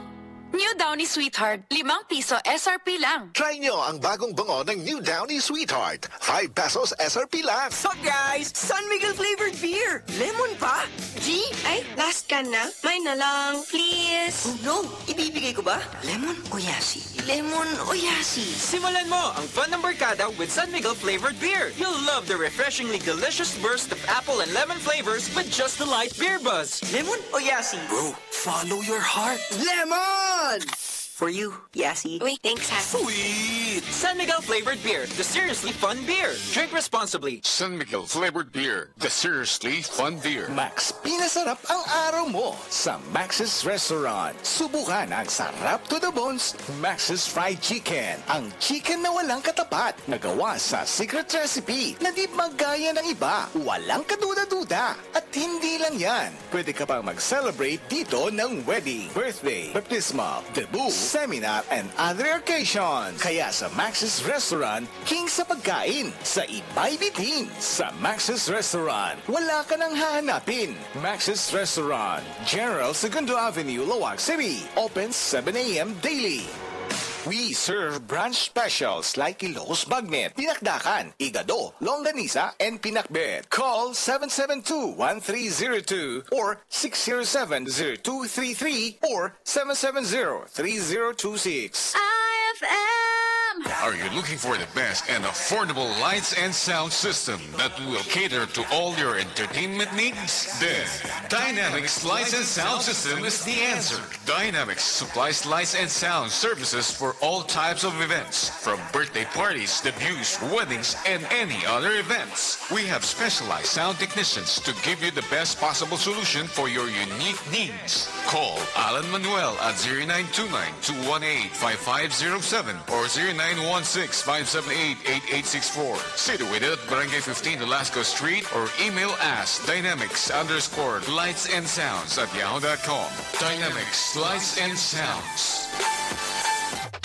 New Downy Sweetheart, ₱5 SRP lang. Try nyo ang bagong bango ng New Downy Sweetheart. ₱5 SRP lang. So guys, San Miguel flavored beer. Lemon pa? G? Ay, last can na. May na lang, please. Oh no, ibibigay ko ba? Lemon o yasi? Lemon o yasi? Simulan mo ang fun ng barkada with San Miguel flavored beer. You'll love the refreshingly delicious burst of apple and lemon flavors with just the light beer buzz. Lemon o yasi? Bro, follow your heart. Lemon! For you, Yasi. Uy, thanks, ha. Sweet! San Miguel flavored beer, the seriously fun beer. Drink responsibly. San Miguel flavored beer, the seriously fun beer. Max, pinasarap ang araw mo sa Max's Restaurant. Subukan ang sarap to the bones Max's Fried Chicken. Ang chicken na walang katapat, nagawa sa secret recipe na di magaya ng iba. Walang kaduda-duda. At hindi lang yan, pwede ka pang mag-celebrate dito ng wedding, birthday, baptismal, debut, seminar, and other occasions. Kaya sa Max's Restaurant, king sa pagkain, sa iba'y bitin. Sa Max's Restaurant, wala ka nang hahanapin. Max's Restaurant, General Segundo Avenue, Lawag City. Opens 7 a.m. daily. We serve brunch specials like Ilocos Bagnet, Pinakdakan, Igado, Longganisa, and Pinakbet. Call 772-1302 or 607-0233 or 770-3026. IFM! Are you looking for the best and affordable lights and sound system that will cater to all your entertainment needs? Then, Dynamics Lights and Sound System is the answer. Dynamics supplies lights and sound services for all types of events, from birthday parties, debuts, weddings, and any other events. We have specialized sound technicians to give you the best possible solution for your unique needs. Call Alan Manuel at 0929-218-5507 or 0916-578-8864. Situated at Barangay 15 Velasco Street or email us dynamics_lights-and-sounds@yahoo.com. Dynamics Lights and Sounds.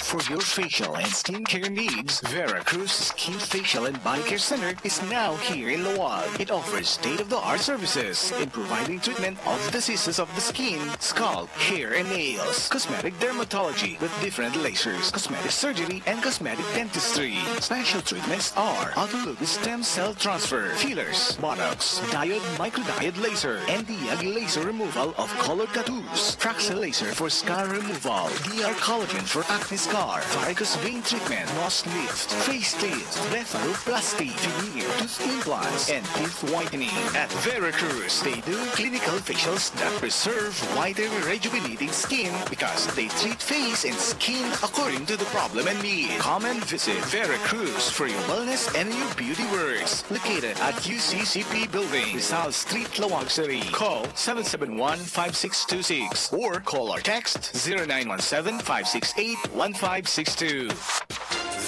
For your facial and skincare needs, Veracruz Skin Facial and Body Care Center is now here in Lawag. It offers state-of-the-art services in providing treatment of diseases of the skin, scalp, hair, and nails, cosmetic dermatology with different lasers, cosmetic surgery, and cosmetic dentistry. Special treatments are autologous stem cell transfer, fillers, botox, diode microdiode laser, and Yagi laser removal of colored tattoos, Fraxel laser for scar removal, DR collagen for acne scar, varicose vein treatment, nose lift, facelift, blepharoplasty, veneer, tooth implants, and teeth whitening. At Veracruz, they do clinical facials that preserve whiter, rejuvenating skin because they treat face and skin according to the problem and need. Come and visit Veracruz for your wellness and your beauty works. Located at UCCP Building, Rizal Street, Lawag City. Call 771-5626 or call or text 0917-568-1562.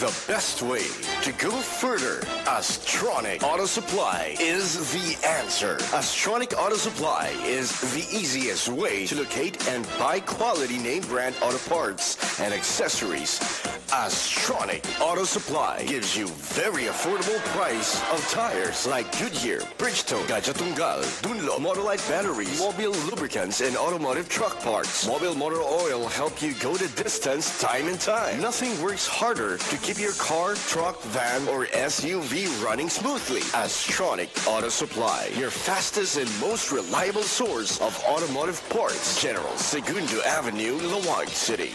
The best way to go further. Astronic Auto Supply is the answer. Astronic Auto Supply is the easiest way to locate and buy quality name brand auto parts and accessories. Astronic Auto Supply gives you very affordable price of tires like Goodyear, Bridgestone, Gajatunggal, Dunlop, Motolite batteries, Mobile lubricants, and automotive truck parts. Mobile motor oil help you go the distance time and time. Nothing works harder to keep your car, truck, van, or SUV running smoothly. Astronic Auto Supply, your fastest and most reliable source of automotive parts. General Segundo Avenue, Lawag City.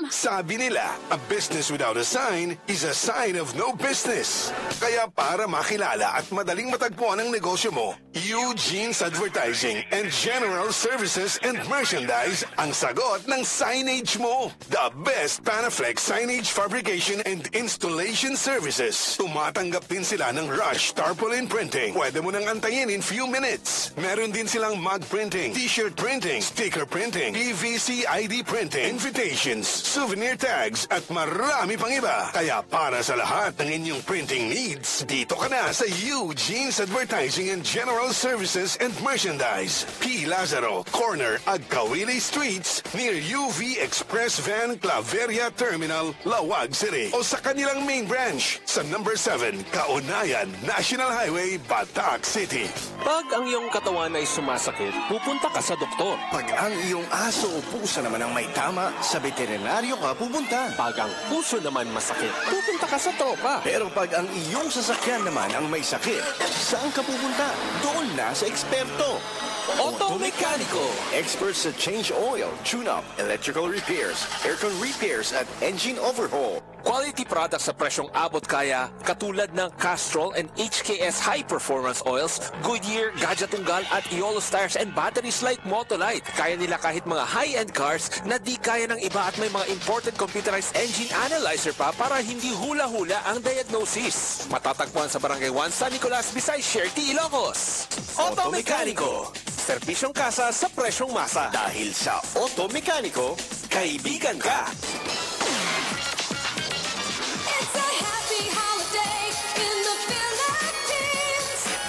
Sabi nila, a business without a sign is a sign of no business. Kaya para makilala at madaling matagpuan ang negosyo mo, Eugene's Advertising and General Services and Merchandise ang sagot ng signage mo. The best Panaflex signage fabrication and installation services. Tumatanggap din sila ng Rush Tarpaulin Printing. Pwede mo nang antayin in few minutes. Meron din silang mug printing, t-shirt printing, sticker printing, PVC ID printing, invitations, souvenir tags, at marami pang iba. Kaya para sa lahat ng inyong printing needs, dito ka na sa Eugene's Advertising and General Services and Merchandise. P. Lazaro, corner Agkawili Streets, near UV Express Van Claveria Terminal, Lawag City. O sa kanilang main branch sa number 7, Kaunayan, National Highway, Batac City. Pag ang iyong katawan ay sumasakit, pupunta ka sa doktor. Pag ang iyong aso o pusa naman ang may tama, sa veterinaryo ka pupunta. Pag ang puso naman masakit, pupunta ka sa tropa. Pero pag ang iyong sasakyan naman ang may sakit, saan ka pupunta? Doon na sa eksperto. Automekaniko. Experts sa change oil, tune-up, electrical repairs, aircon repairs at engine overhaul. Quality products sa presyong abot kaya, katulad ng Castrol and HKS High Performance Oils, Goodyear, Gajatunggal at Iolos tires and batteries like Motolite. Kaya nila kahit mga high-end cars na di kaya ng iba at may mga imported computerized engine analyzer pa para hindi hula-hula ang diagnosis. Matatagpuan sa Barangay 1 San Nicolas, Visay, Sherty, Ilocos. Automekaniko. Serbisyong kasa sa presyong masa. Dahil sa Automekaniko, kaibigan ka.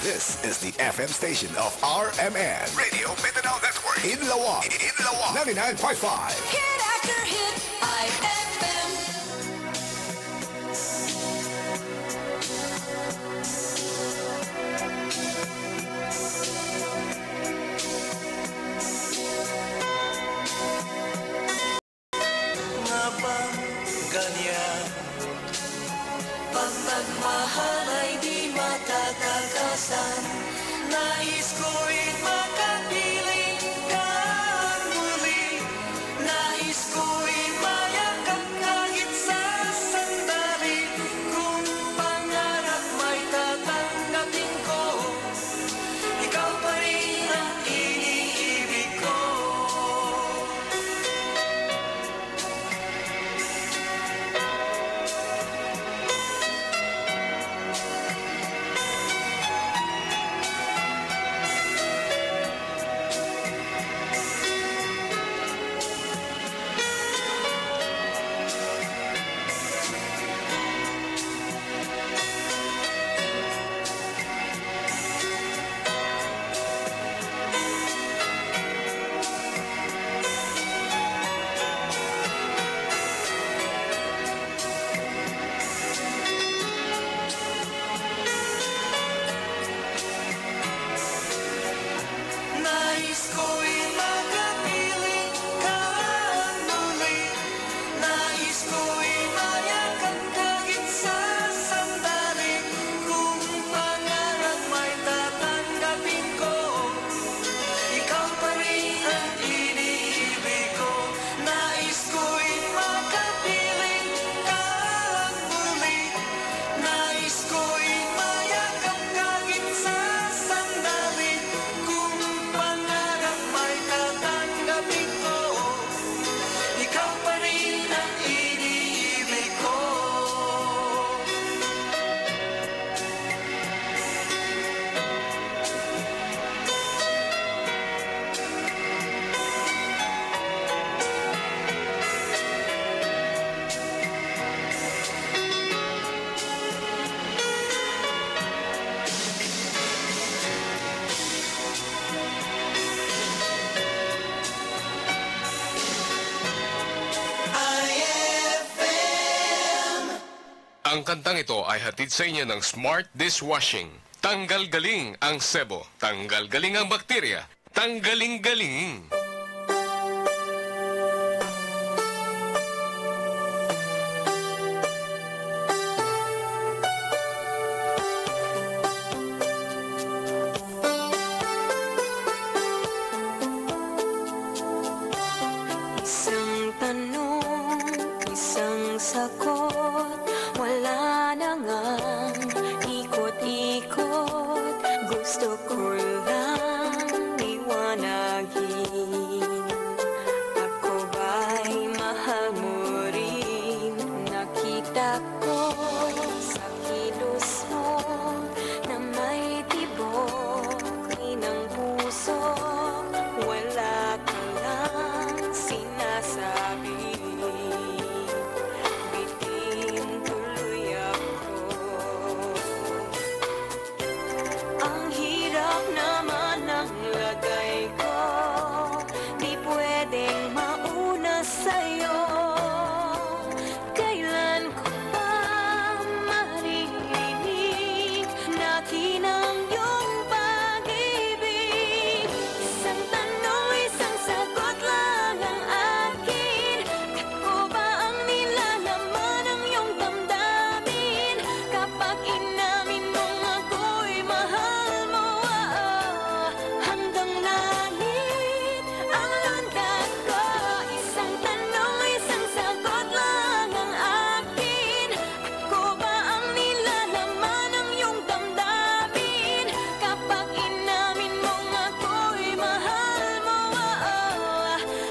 This is the FM station of RMN, Radio Mindanao Network, in Lawag, 99.5. Hit after hit, IFM. Nga bang ganyan? Pag nagmahal ay di matatagasan. Nais ko'y makapiling ka muli. Nais ko'y mayakap kahit sa sandali. Kung pangarap may tatanggapin ko, ikaw pa rin ang iniibig ko. Ang kantang ito ay hatid sa inyo ng Smart Dishwashing. Tanggal galing ang sebo. Tanggal galing ang bakterya. Tanggaling galing. Isang tanong, isang sagot, wala na ngang ikot-ikot. Gusto ko lang liwanagin. Ako ba'y mahal mo rin? Nakita ko sa kilos mo na may tibok ng puso. Wala ka lang sinasabi. Bitin tuloy ako. Ang hirap naman ng lagay ko. Di pwedeng mauna sa'yo. Kailan ko pa maririnig na kinang iyong pag-ibig? Isang tanong, isang sagot lang ang akin. Ako ba ang nilalaman ng iyong damdamin? Kapag inamin mong ako'y mahal mo, hanggang langit ang lundag ko. Isang tanong, isang sagot lang ang akin. Ako ba ang nilalaman ng iyong damdamin? Kapag inamin mong ako'y mahal mo,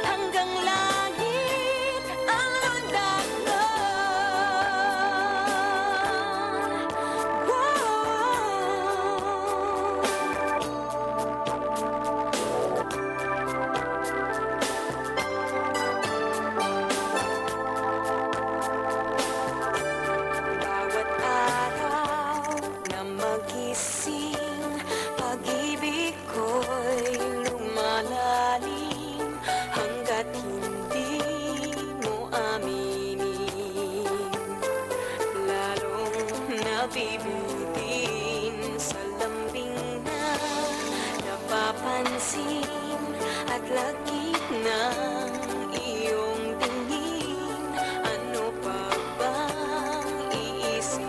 hanggang langit ang lundag ko. Bawat araw na magising, pag-ibig ko'y lumalalim hanggat hindi mo aminin. Lalong nabibitin sa lambing na napapansin at lagit ng iyong tingin. Ano pa bang iisipin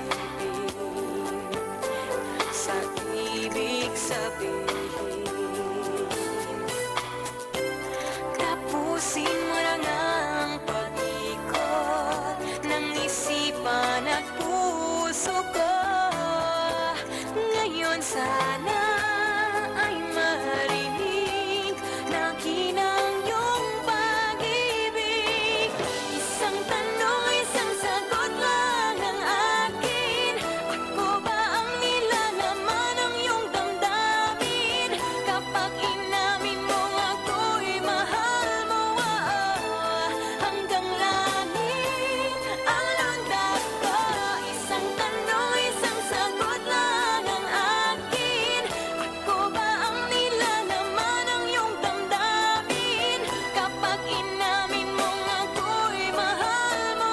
sa ibig sabihin? Tapusin mo lang ang pag-ikot ng isipan at puso ko. Ngayon sana ay marinig na kinang iyong pag-ibig. Isang tanong, isang sagot lang ang akin. Ako ba ang nilalaman ng iyong damdamin? Kapag inamin mong ako'y mahal mo, hanggang langit ang lundag ko. Isang tanong, isang sagot lang ang akin. Ako ba ang nilalaman ng iyong damdamin? Kapag inamin mong ako'y mahal mo,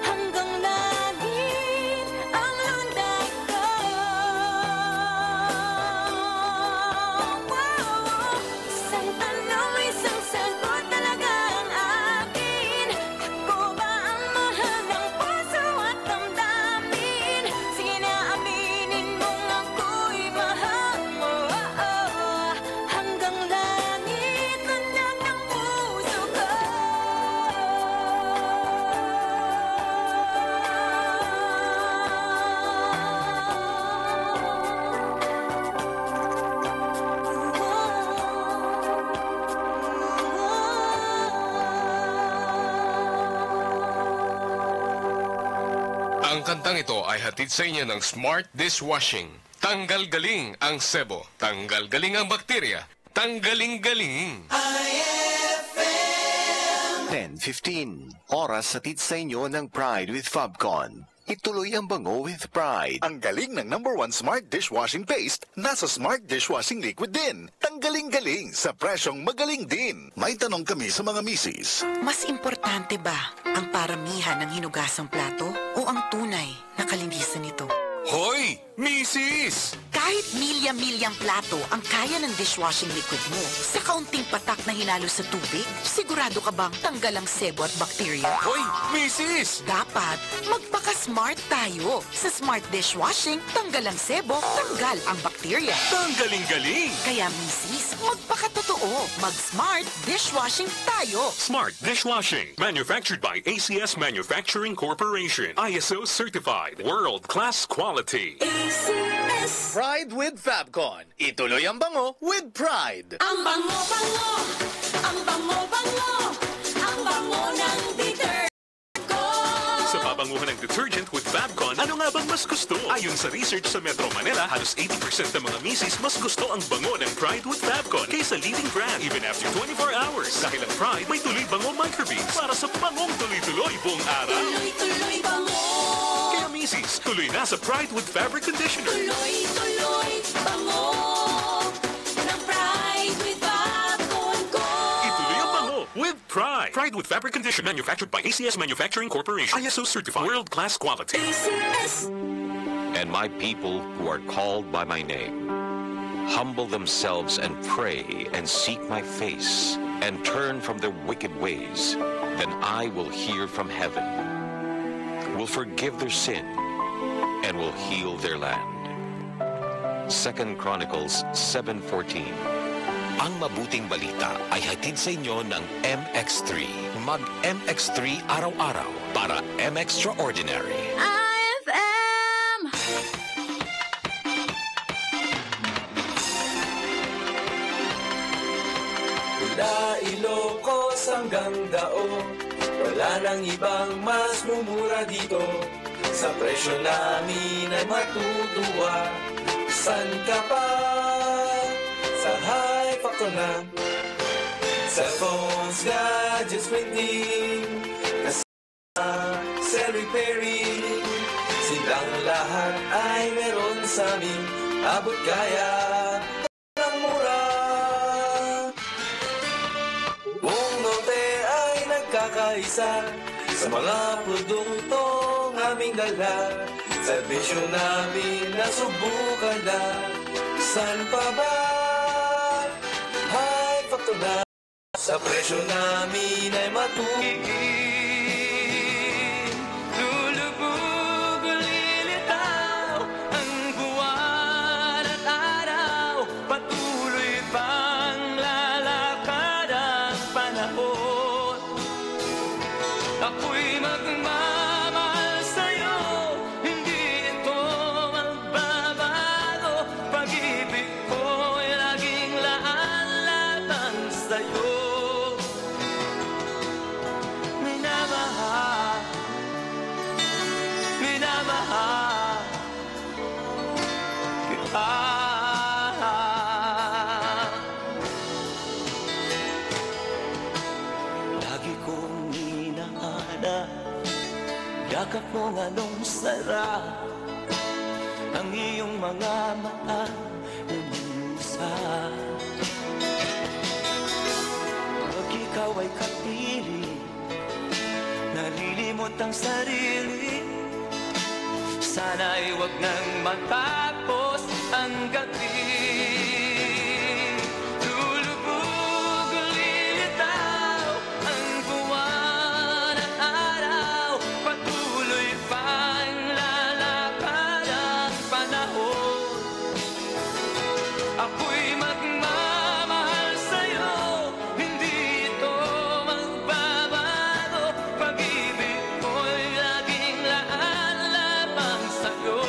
hanggang langit ang lundag ko. Isang tanong, isang sagot talaga ang akin. Ako ba ang mahal ng puso at damdamin? Sige na, aminin mong ako'y mahal mo, hanggang langit lundag ng puso ko. Ang kantang ito ay hatid sa inyo ng Smart Dishwashing. Tanggal galing ang sebo. Tanggal galing ang bakterya. Tanggaling galing. 10:15. Oras hatid sa inyo ng Pride with Fabcon. ituloy ang bango with pride. Ang galing ng #1 Smart Dishwashing Paste, nasa Smart Dishwashing Liquid din. Tanggaling-galing sa presyong magaling din. May tanong kami sa mga misis. Mas importante ba ang paramihan ng hinugasang plato o ang tunay na kalinisan nito? Hoy! Mrs! Kahit milya-milyang plato ang kaya ng dishwashing liquid mo, sa kaunting patak na hinalo sa tubig, sigurado ka bang tanggal ang sebo at bakterya? Hoy! Mrs! Dapat magpaka-smart tayo. Sa Smart Dishwashing, tanggal ang sebo, tanggal ang bakterya. Tanggaling-galing! Kaya misis, magpakatotoo. Mag-Smart Dishwashing tayo. Smart Dishwashing. Manufactured by ACS Manufacturing Corporation. ISO certified. World-class quality. Pride with Fabcon. Ituloy ang bango with pride. Ang bango-bango, ang bango-bango, ang bango ng detergent ko. Sa babanguhan ng detergent with Fabcon, ano nga bang mas gusto? Ayon sa research sa Metro Manila, halos 80% ng mga misis mas gusto ang bango ng Pride with Fabcon kaysa leading brand even after 24 hours. Dahil ang Pride may tuloy bango microbeads para sa bangong tuloy-tuloy buong araw. Tuloy-tuloy bango. Kaya misis, tuloy na sa Pride with Fabric Conditioner. Tuloy-tuloy bango ng Pride with Fabcon ko. Ituloy ang bango with Pride. Pride with Fabric Conditioner. Manufactured by ACS Manufacturing Corporation. ISO certified. World-class quality. ACS. And my people who are called by my name humble themselves and pray and seek my face and turn from their wicked ways, then I will hear from heaven, will forgive their sin, and will heal their land. 2 Chronicles 7:14. Ang mabuting balita ay hatid sa inyo ng MX3. Mag-MX3 araw-araw para M-Extraordinary. IFM. Mula Ilocos hanggang Daog, wala nang ibang mas mumura dito. Sa presyo namin ay matutuwa. San ka pa? Sa high factor na. Cellphones, gadgets, printing, kasama, cell repairing. Silang lahat ay meron sa amin. Abot kaya ng mura. Buong norte ay nagkakaisa sa mga produktong aming dala. Serbisyo namin nasubukan na. San pa ba? High factor na. Sa presyo namin ay matugigin. Lulubog, lilitaw ang buwan at araw. Patuloy pang lalakad ang panahon. Ako'y magmamahal sa'yo, hindi ito magbabago. Pag-ibig ko'y laging laan laban sa'yo. Minamahal, minamahal kita. Lagi kong inahanap, yakap mong anong sarap, ang iyong mga mata umusap. Pag ikaw ay kapiling, nalilimot ang sarili. Sana'y wag nang matapos ang gabi. Lulubog, lilitaw ang buwan at araw. Patuloy pang lalakad ang panahon. Ako'y magmamahal sa'yo, hindi ito magbabago. Pag-ibig ko'y laging laan lamang sa'yo.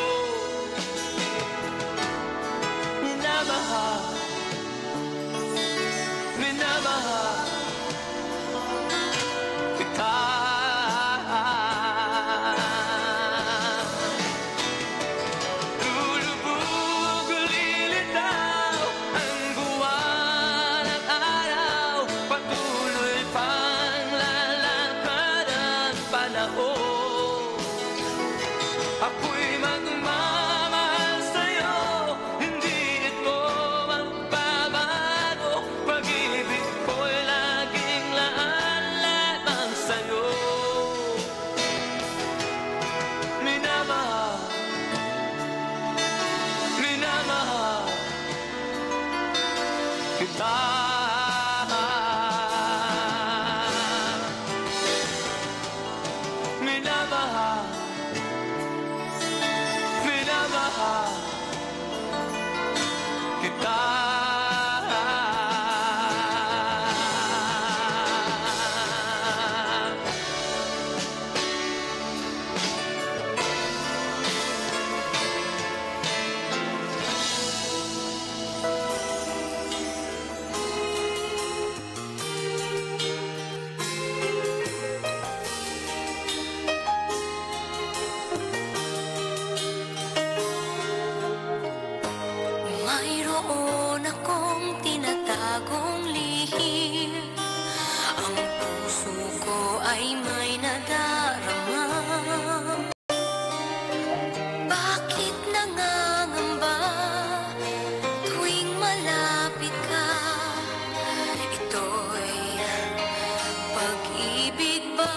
bagong lihim. Ang puso ko ay may nadarama. Bakit nangangamba tuwing malapit ka? Ito'y pag-ibig ba?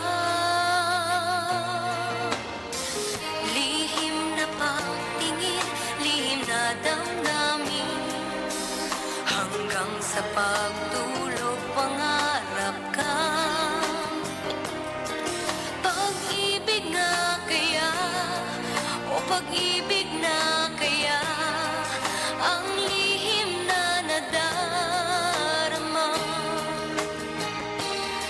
Lihim na pagtingin, lihim na damdamin, hanggang sa pagtulog pangarap ka. Pag-ibig nga kaya, o pag-ibig na kaya, ang lihim na nadarama.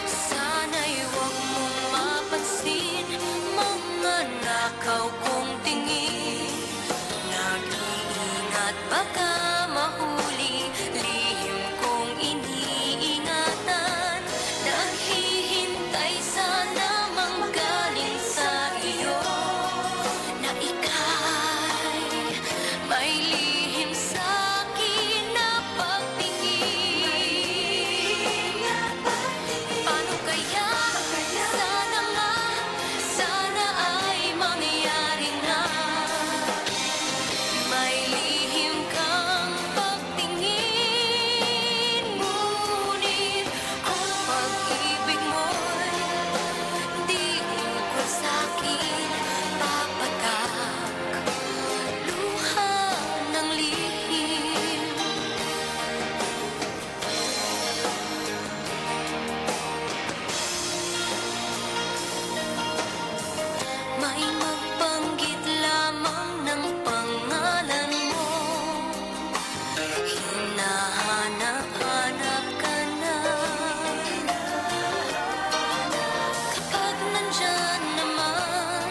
Sana'y huwag mong mapansin mga nakaw kong tingin. Nag-iingat baka mahuli, lihim kong iniingatan. Naghihintay sana manggaling sa iyo, na ika'y may lihim sa'kin na pagtingin. Paano kaya? Sana nga, sana ay mangyari na. May lihim kang pagtingin, ngunit ang pag-ibig mo'y di ukol sa'kin papatak. Luha ng lihim. May magbanggit lamang ng pangalan mo, hinahanap-hanap ka na. Kapag nandyan naman,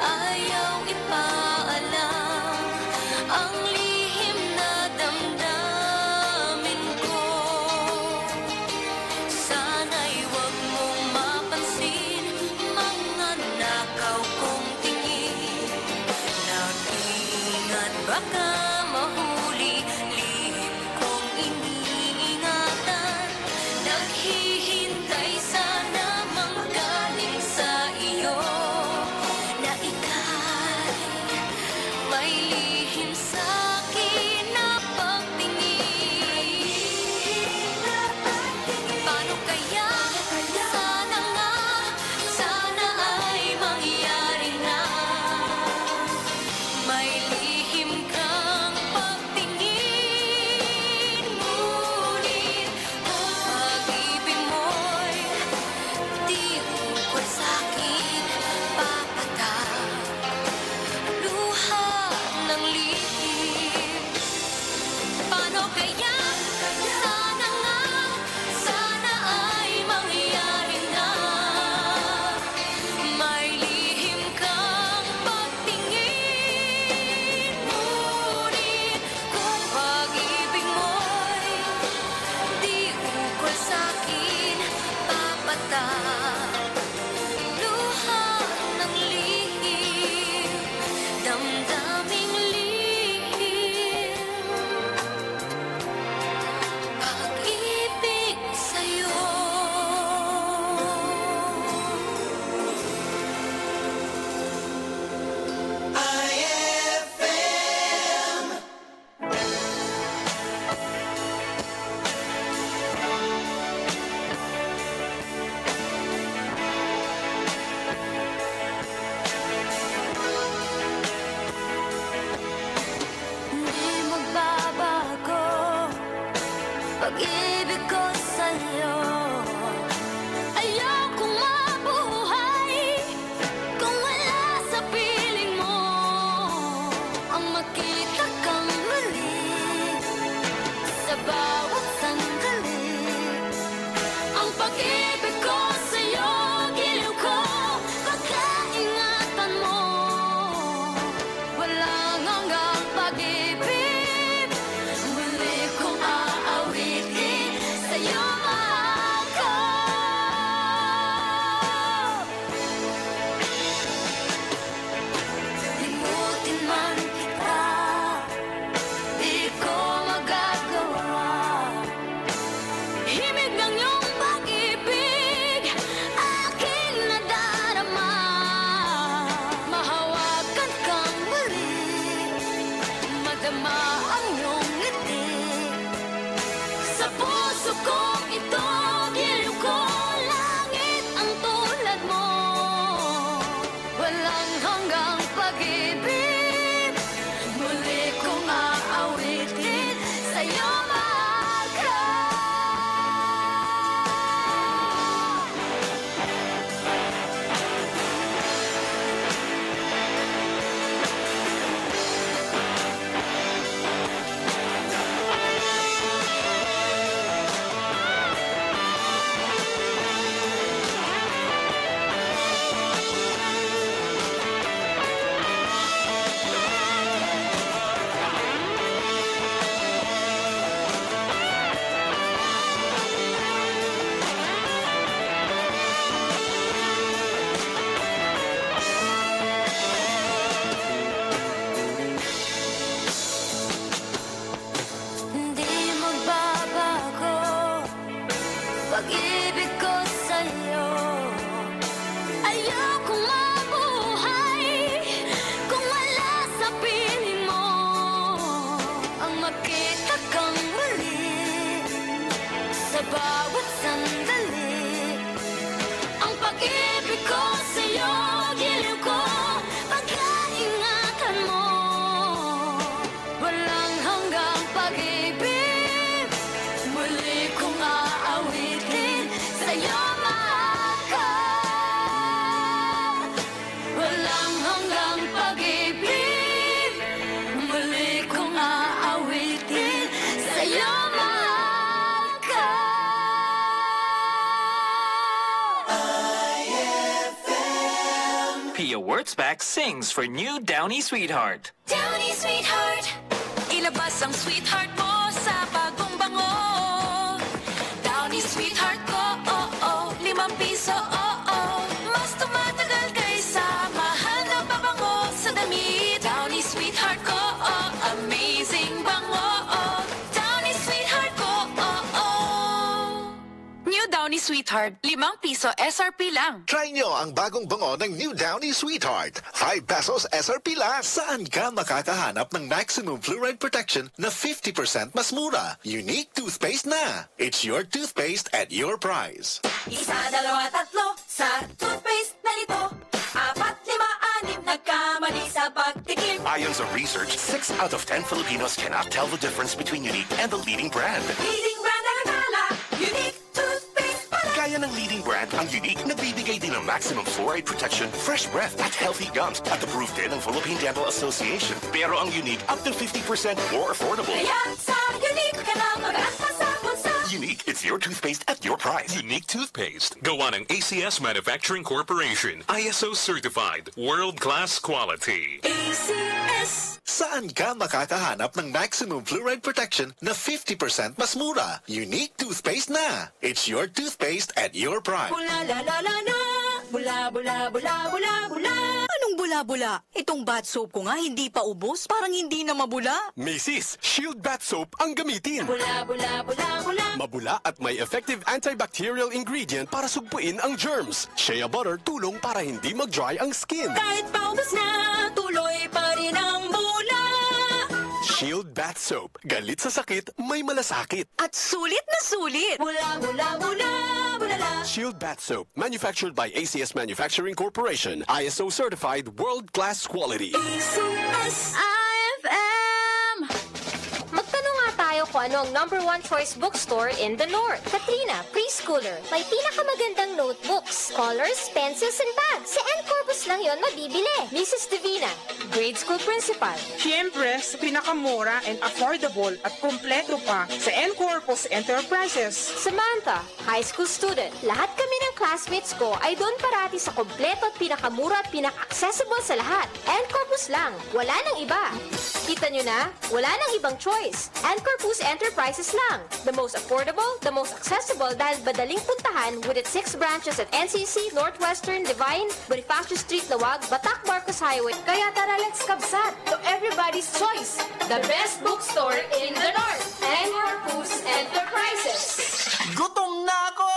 ayaw ipaalam ang lihim na damdamin ko. Sana'y huwag mong mapansin mga nakaw kong tingin. Sports Pack sings for new Downy Sweetheart. Downy Sweetheart, ilabas ang sweetheart mo sa bagong bango. Downy Sweetheart ko, oh oh, 5 piso, oh oh. Mas tumatagal kaysa mahal na pabango sa damit. Downy Sweetheart ko, oh, amazing bango, oh. Downy Sweetheart ko, oh oh. New Downy Sweetheart, 5 piso SRP lang. Try nyo ang bagong bango ng New Downy Sweetheart. 5 pesos SRP lang. Saan ka makakahanap ng maximum fluoride protection na 50% mas mura? Unique toothpaste na. It's your toothpaste at your price. 1, 2, 3 sa toothpaste na nito. 4, 5, 6 nagkamali sa pagtikim. Ayon sa research, 6 out of 10 Filipinos cannot tell the difference between Unique and the leading brand. Leading brand ang akala, Unique toothpaste pala. Kaya ng leading brand, ang Unique nagbibigay din ng maximum fluoride protection, fresh breath at healthy gums at approved din ng Philippine Dental Association. Pero ang Unique up to 50% more affordable. Kaya sa Unique ka na mag-asasapon sa Unique, it's your toothpaste at your price. Unique toothpaste. Gawa ng ACS Manufacturing Corporation. ISO certified. World-class quality. ACS. Saan ka makakahanap ng maximum fluoride protection na 50% mas mura? Unique toothpaste na. It's your toothpaste at your price. Bula la la la la. Bula bula bula bula bula. Anong bula-bula? Itong bath soap ko nga hindi pa ubos. Parang hindi na mabula. Macy's Shield Bath Soap ang gamitin. Bula bula bula bula. Mabula at may effective antibacterial ingredient para sugpuin ang germs. Shea butter tulong para hindi mag-dry ang skin. Kahit paubos na, tuloy pa rin ang bula. Shield Bath Soap. Galit sa sakit, may malasakit. At sulit na sulit. Bula bula bula bula la. Shield Bath Soap. Manufactured by ACS Manufacturing Corporation. ISO certified world-class quality. ACS IFM! Magtanong nga tayo kung ano ang #1 choice bookstore in the North. Katrina, preschooler. May pinakamagandang notebooks, colors, pencils, and bags. Sa N-Corpus lang yon mabibili. Mrs. Divina, grade school principal. Siyempre, sa pinakamura and affordable at kumpleto pa sa N-Corpus Enterprises. Samantha, high school student. Lahat kami ng classmates ko ay doon parati sa kumpleto at pinakamura at pinaka-accessible sa lahat. N-Corpus lang. Wala nang iba. Kita nyo na? Wala nang ibang choice. N-Corpus Enterprises lang. The most affordable, the most accessible dahil madaling puntahan with its 6 branches at NCC, Northwestern, Divine, Bonifacio Street, Lawag, Batak, Marcos Highway. Kaya tara, let's kabsat to everybody's choice. The best bookstore in the North. N-Corpus Enterprises. Gutom na ako!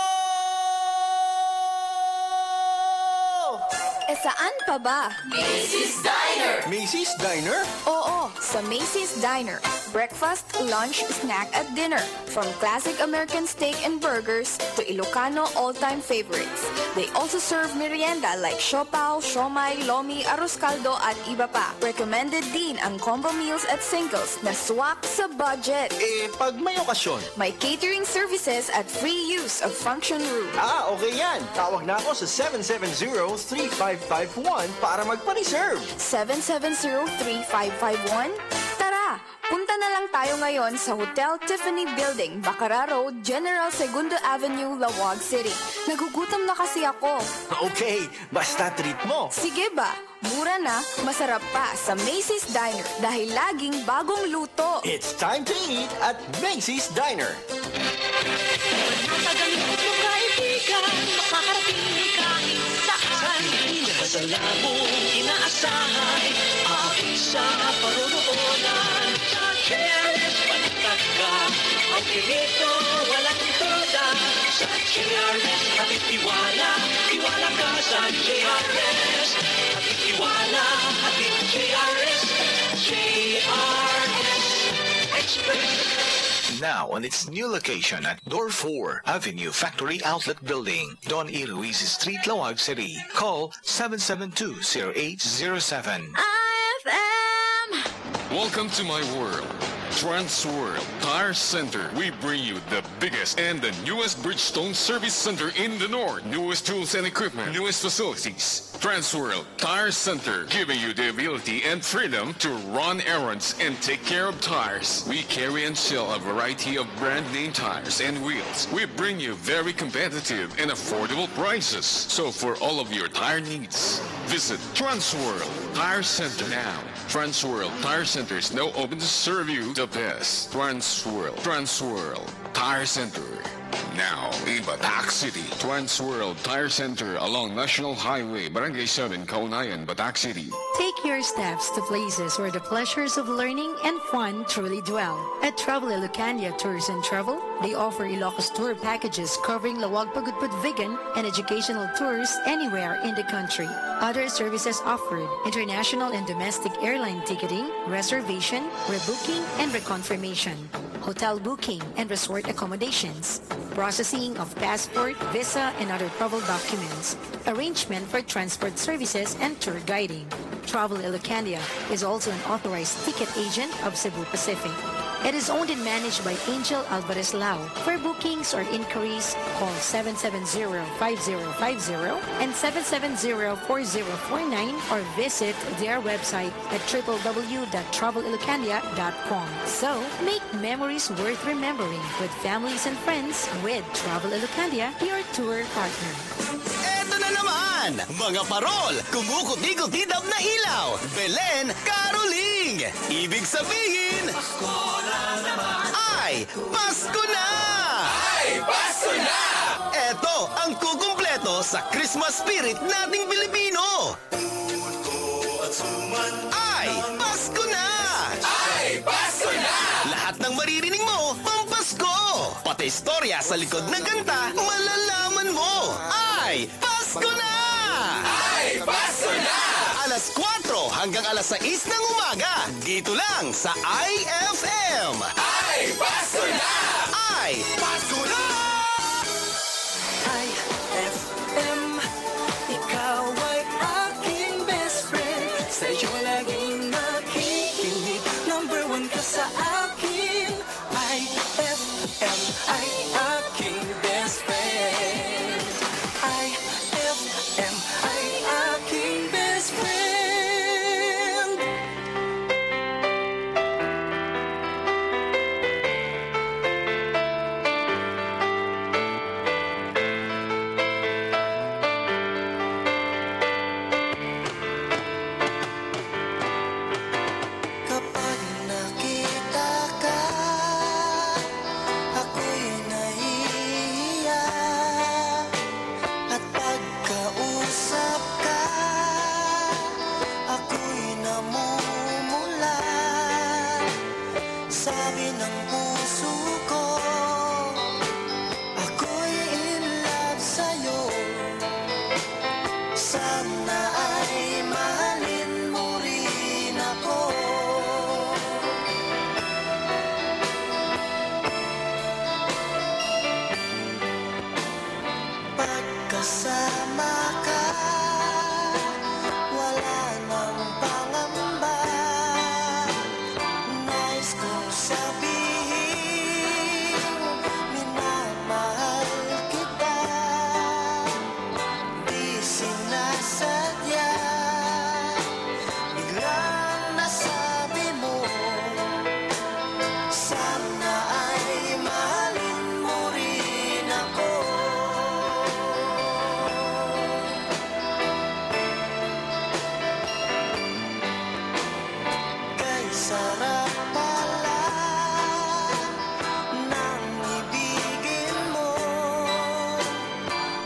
Saan pa ba? Macy's Diner! Macy's Diner? Oo, sa Macy's Diner. Breakfast, lunch, snack at dinner. From classic American steak and burgers to Ilocano all-time favorites. They also serve merienda like siopaw, siomai, lomi, arroz caldo at iba pa. Recommended din ang combo meals at singles na swak sa budget. Pag may okasyon. May catering services at free use of function room. Okay yan. Tawag na ako sa 770-3551 para magpa-reserve. 770-3551? Tara, punta na lang tayo ngayon sa Hotel Tiffany Building, Bacara Road, General Segundo Avenue, Lawag City. Nagugutom na kasi ako. Okay, basta treat mo. Sige ba? Mura na, masarap pa sa Macy's Diner dahil laging bagong luto. It's time to eat at Macy's Diner. Nakagaling mo kaibigan, makakarating kahit saan. Sa labong inaasahan, aking sa paruroonan. Sa Cheers, baliktad ka, ang pinito, walang toda. Sa Cheers, hatid tiwala, tiwala ka sa JRS. Hatid tiwala, hatid JRS, JRS Express. Now on its new location at Door 4, Avenue Factory Outlet Building, Don E. Ruiz Street, Lawag City. Call 772-0807. IFM! Welcome to my world. Transworld Tire Center. We bring you the biggest and the newest Bridgestone service center in the north. Newest tools and equipment, newest facilities. Transworld Tire Center, giving you the ability and freedom to run errands and take care of tires. We carry and sell a variety of brand name tires and wheels. We bring you very competitive and affordable prices. So for all of your tire needs, visit Transworld Tire Center now. Transworld Tire Center is now open to serve you the best. Transworld Tire Center. Now in Batak City. Transworld Tire Center along National Highway, Barangay 7, Kaunayan, Batak City. Take your steps to places where the pleasures of learning and fun truly dwell. At Travel Ilocania Tours and Travel, they offer Ilocos tour packages covering Lawag Pagudpud Vigan and educational tours anywhere in the country. Other services offered: international and domestic airline ticketing, reservation, rebooking, and reconfirmation, hotel booking and resort accommodations, processing of passport, visa, and other travel documents, arrangement for transport services, and tour guiding. Travel Ilocania is also an authorized ticket agent of Cebu Pacific. It is owned and managed by Angel Alvarez Lau. For bookings or inquiries, call 770-5050 and 770-4049 or visit their website at www.travelilocania.com. So, make memories worth remembering with families and friends with Travel Ilocania, your tour partner. Eto na naman! Mga parol! Kumukuti-kutidam na ilaw! Belen Caroling! Ibig sabihin... Pasko na naman! Ay! Pasko na! Ay! Pasko na! Eto ang kukumpleto sa Christmas spirit nating Pilipino! Ay! Pasko na! Ay! Pasko na! Lahat ng maririnig mo, pampasko! Pati istorya sa likod ng kanta, malalaman mo! Ay! Pasko na! Ay! Pasko na! Alas 4 hanggang alas 6 ng umaga. Dito lang sa IFM. Ay! Pasko na! Ay! Pasko na! IFM, ikaw ay aking best friend. Sa'yo laging nakikinig. Number 1 ka sa akin. IFM ay aking best friend. IFM ay aking best friend. Kapag nakita ka, ako'y nahihiya. At pagkausap ka, ako'y namumula. Sabi ng puso ko, ako'y in love sa'yo. Sana ay mahalin mo rin ako. Pagkasama ka, wala nang pangamba. Nais kong sabihin, minamahal kita. Di sinasadya, biglang nasabi mo. Sana ay mahalin mo rin ako. Kay sarap pala ng ibigin mo.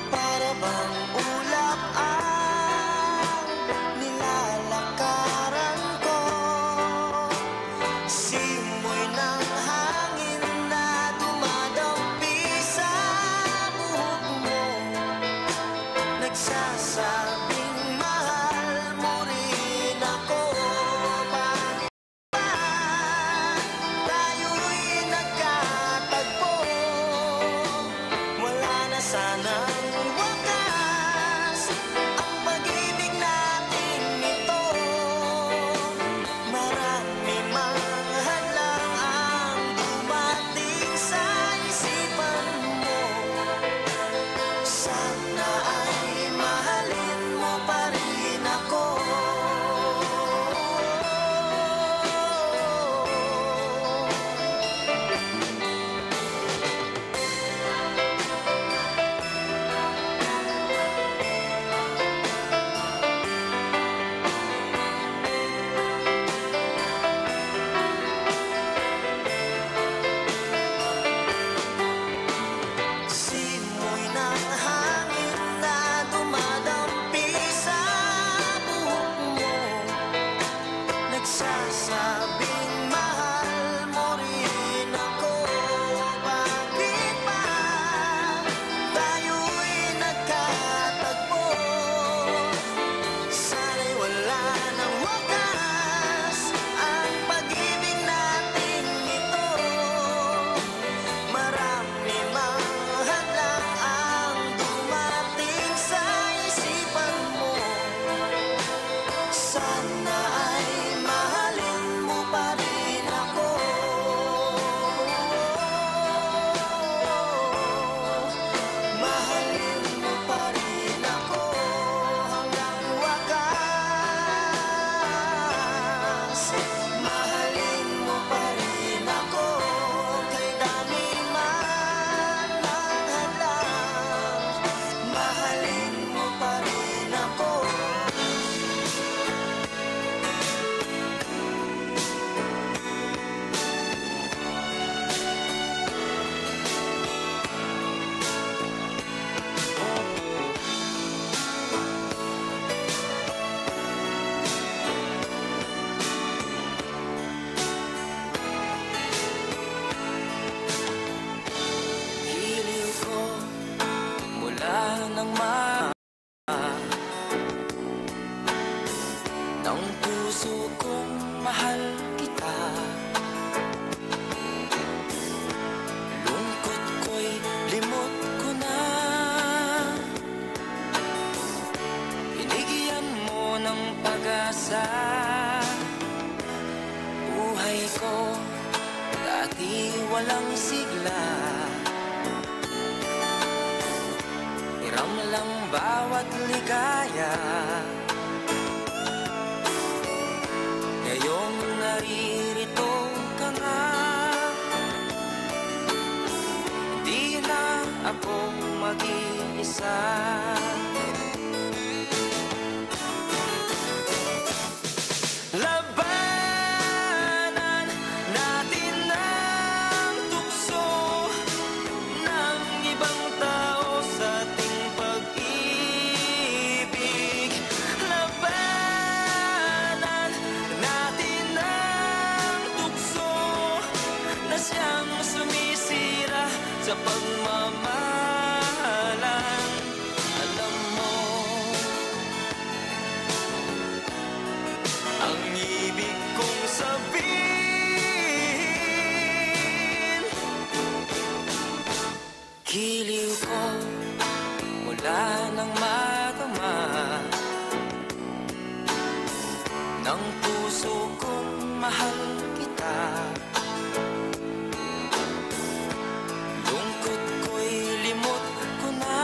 Para bang ulap ang nilalakaran ko. Simoy ng hangin na dumadampi sa buhok mo. Nagsasabing mahal mo rin ako. Bakit ba Nagsasabing mahal mo rin ako. Bakit ba tayo'y nagkatagpo? Sana'y wala ng wakas ang pag-ibig natin ito. Marami mang hadlang ang dumating sa isipan mo. Sana ay mahalin mo pa rin ako. Mahalin mo pa rin ako hanggang wakas. Mahalin mo pa rin ako kay dami man ang hadlang. Mahalin mo pa rin ako. Hiliw ko mula ng ng puso kong mahal kita. Lungkot ko'y limot ko na. Binigyan mo ng pag-asa. Buhay ko dati walang sigla. Hiram lang bawat ligaya. Ngayong naririto ka nga, hindi na ako mag-iisa. Labanan natin ang tukso ng ibang tao sa ating pag-ibig. Labanan natin ang tukso na siyang sumisira sa pagmamahalan. Alam mo, ang ibig kong sabihin. Giliw ko mula ng madama ng puso kong mahal kita. Lungkot ko'y limot ko na.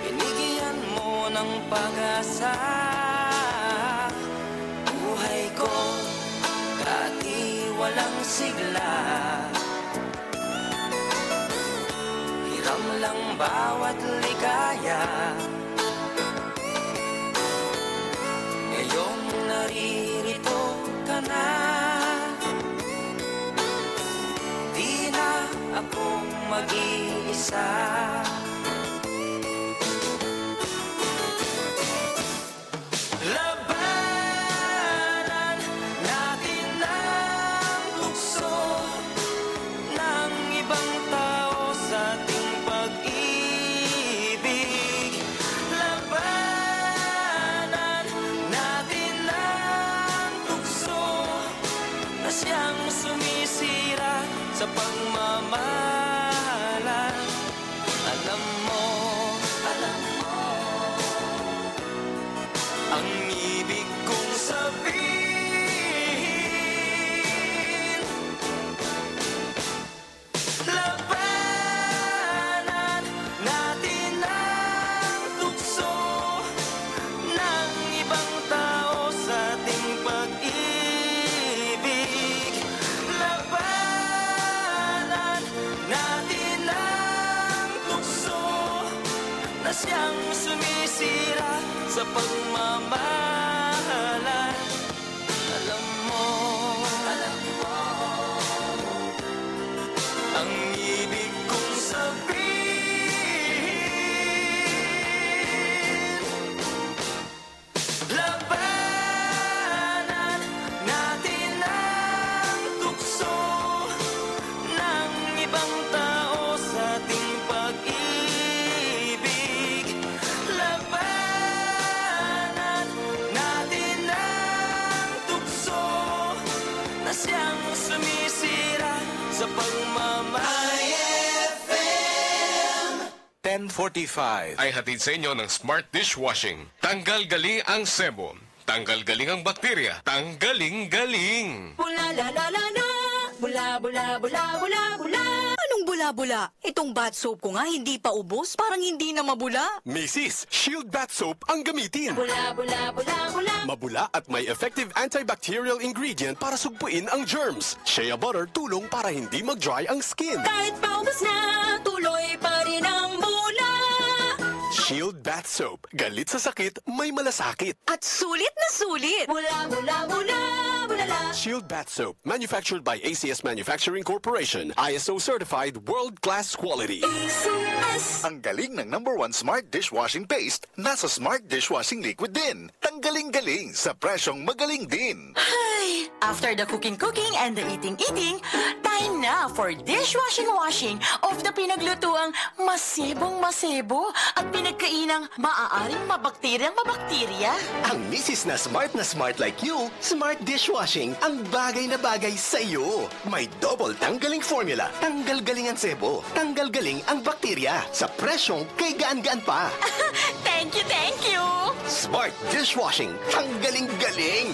Binigyan mo ng pag-asa. Buhay ko dati walang sigla. Hiram lang bawat ligaya. Ngayong naririto ka na, di na ako mag-iisa. Labanan natin ang tukso ng ibang tao sa ating pag-ibig. Labanan natin ang tukso na siyang sumisira sa pagmamahalan. Alam mo, ang ibig kong sabihin. Labanan natin ang tukso ng ibang tao sa ating pag-ibig. Labanan natin ang tukso na siyang sumisira sa pagmamahalan. Alam mo, ang ibig kong sabihin. Labanan $145. Ay hatid sa inyo ng Smart Dishwashing. Tanggal gali ang sebo. Tanggal galing ang bakterya. Tanggaling-galing. Bula la la la la. Bula bula bula bula bula. Anong bula-bula? Itong bath soap ko nga hindi pa ubos, parang hindi na mabula. Mrs. Shield Bath Soap ang gamitin. Bula bula bula bula. Mabula at may effective antibacterial ingredient para sugpuin ang germs. Shea butter tulong para hindi mag-dry ang skin. Kahit paubos na, tuloy pa rin ang bula. Shield Bath Soap. Galit sa sakit, may malasakit. At sulit na sulit. Bula bula bula bula la. Shield Bath Soap. Manufactured by ACS Manufacturing Corporation. ISO certified world-class quality. ACS. Ang galing ng #1 Smart Dishwashing Paste, nasa Smart Dishwashing Liquid din. Tanggaling-galing sa presyong magaling din. Ay, after the cooking and the eating, time na for dishwashing of the pinaglutuang masebong-masebo at pinagkainang maaaring mabakteryang mabakterya. Ang misis na smart like you, Smart Dishwashing ang bagay na bagay sa iyo. May double tanggaling formula. Tanggal galing ang sebo. Tanggal galing ang bakterya. Sa presyong kay gaan-gaan pa. Thank you! Smart Dishwashing. Tanggaling galing.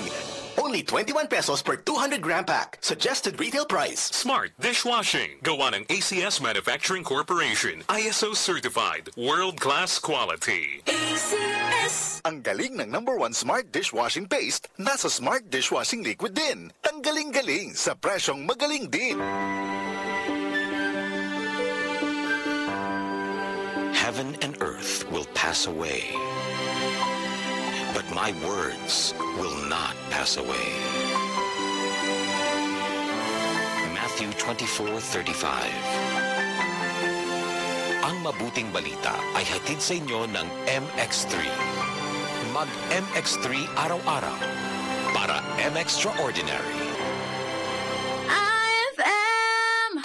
Only 21 pesos per 200-gram pack. Suggested retail price. Smart Dishwashing. Gawa ng ACS Manufacturing Corporation. ISO certified world-class quality. ACS. Ang galing ng #1 Smart Dishwashing Paste, nasa Smart Dishwashing Liquid din. Tanggaling-galing sa presyong magaling din. Heaven and earth will pass away, but my words will not pass away. Matthew 24:35. Ang mabuting balita ay hatid sa inyo ng MX3. Mag-MX3 araw-araw para M-Extraordinary. IFM!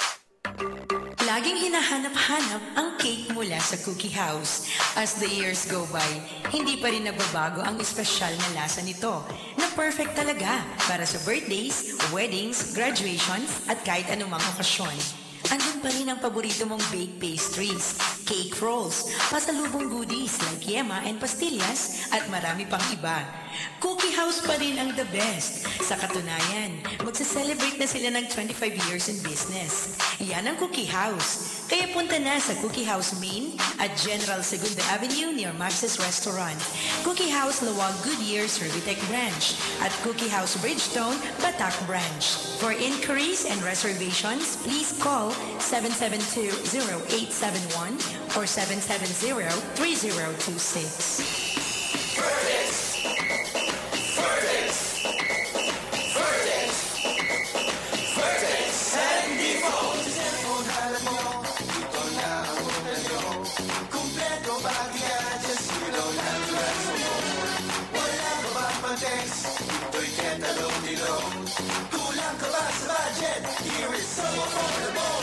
Laging hinahanap-hanap ang cake mula sa Cookie House. As the years go by, hindi pa rin nagbabago ang espesyal na lasa nito na perfect talaga para sa birthdays, weddings, graduations at kahit anumang okasyon. Andun pa rin ang paborito mong baked pastries, cake rolls, pasalubong goodies like yema and pastillas at marami pang iba. Cookie House pa rin ang the best. Sa katunayan, magsa-celebrate na sila ng 25 years in business. Yan ang Cookie House. Kaya punta na sa Cookie House Main at General Segunda Avenue near Max's Restaurant. Cookie House Lawag Goodyear Servitec Branch at Cookie House Bridgestone Batak Branch. For inquiries and reservations, please call 772-0871 or 770-3026. Kulang ka ba sa budget? Here is so affordable.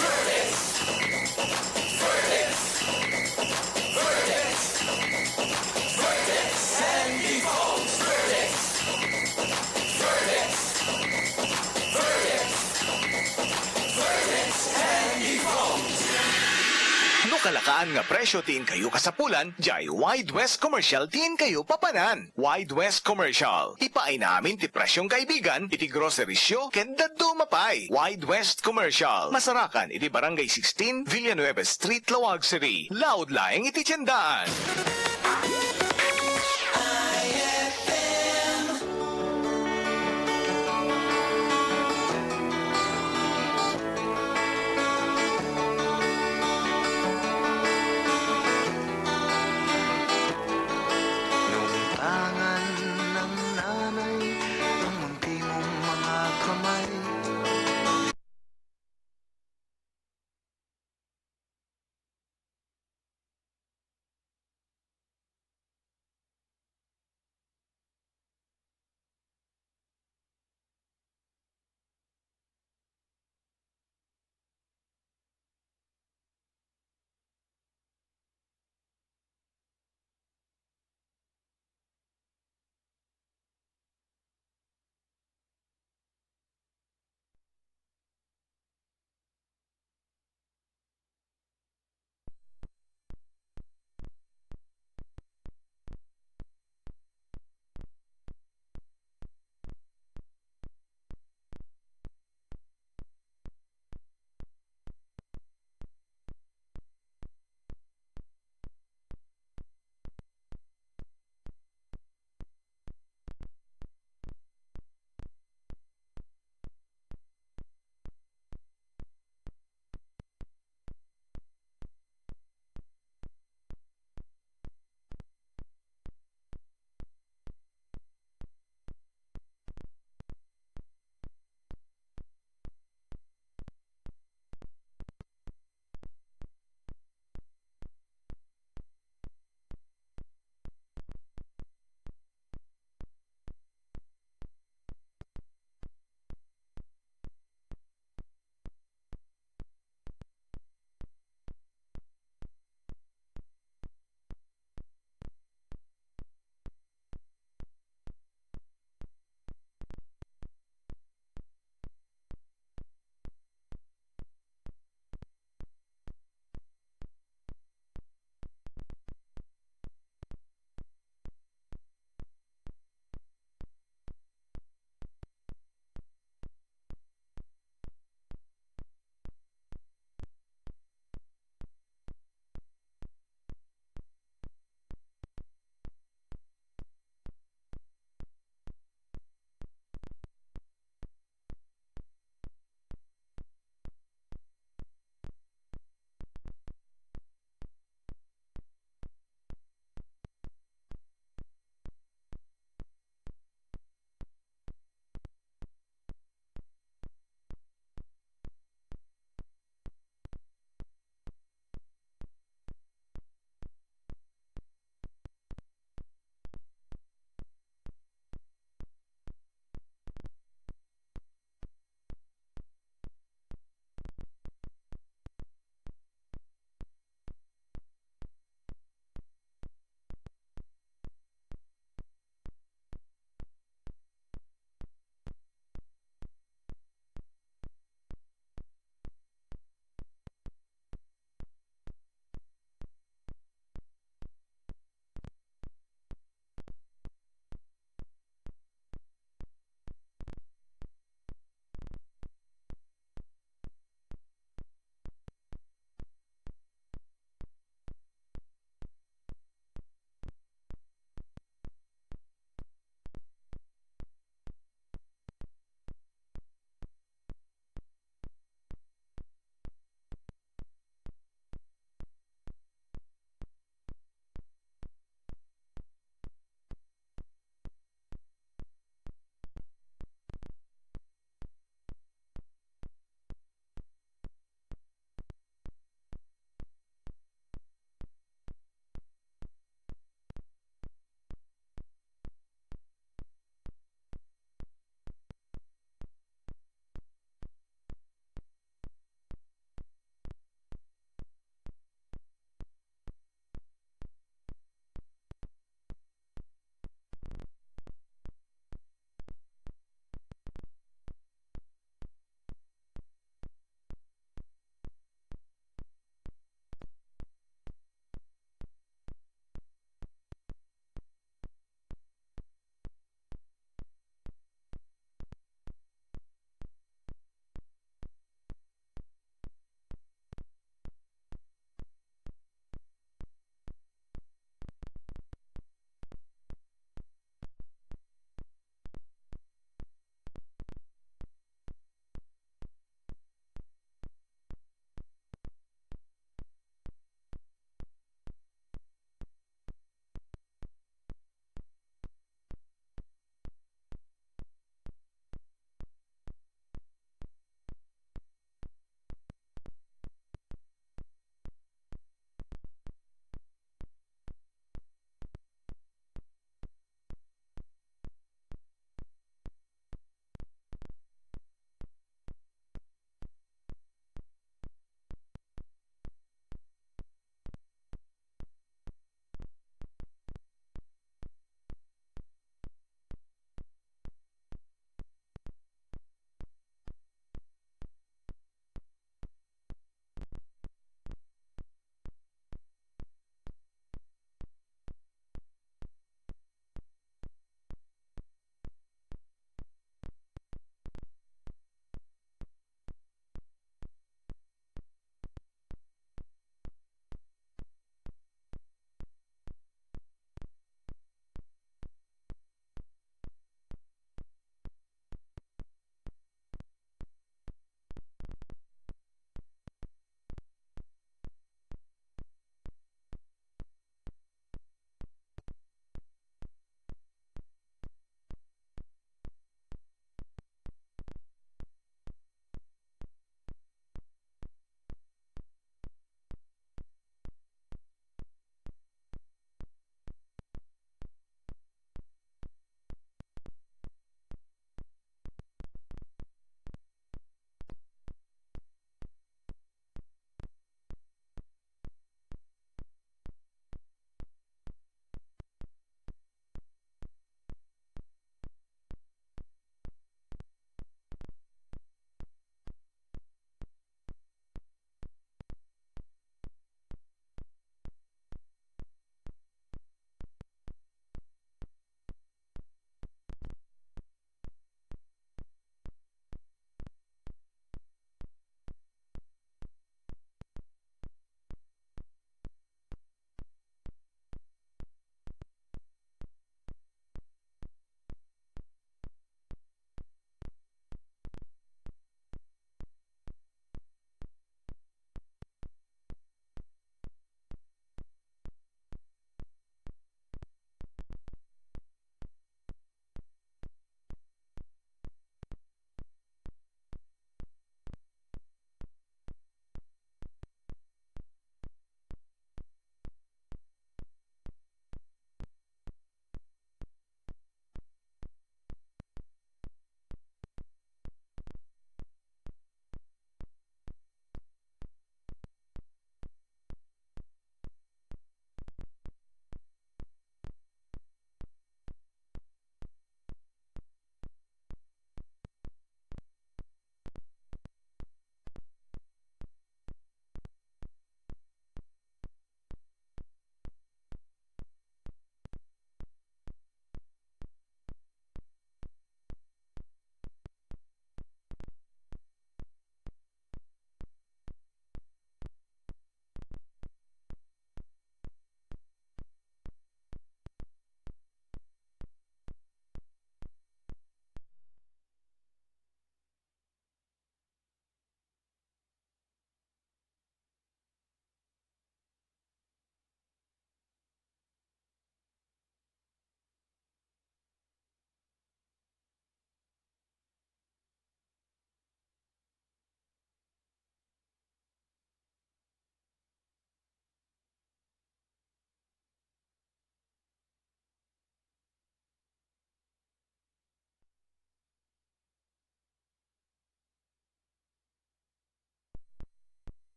Vertex. Vertex. Vertex. Vertex. Sandy Falls. Vertex. Vertex. Vertex. Vertex. Sandy Falls. No kalakaan nga presyo tin kayo kasapulan, jay Wide West Commercial tin kayo papanan. Wide West Commercial. Ipaay namin ti presyong kaibigan, iti grocery show, kenda dumapay. Wide West Commercial. Masarakan, iti Barangay 16, Villanueva Street, Lawag City. Loud laing iti tiyandaan.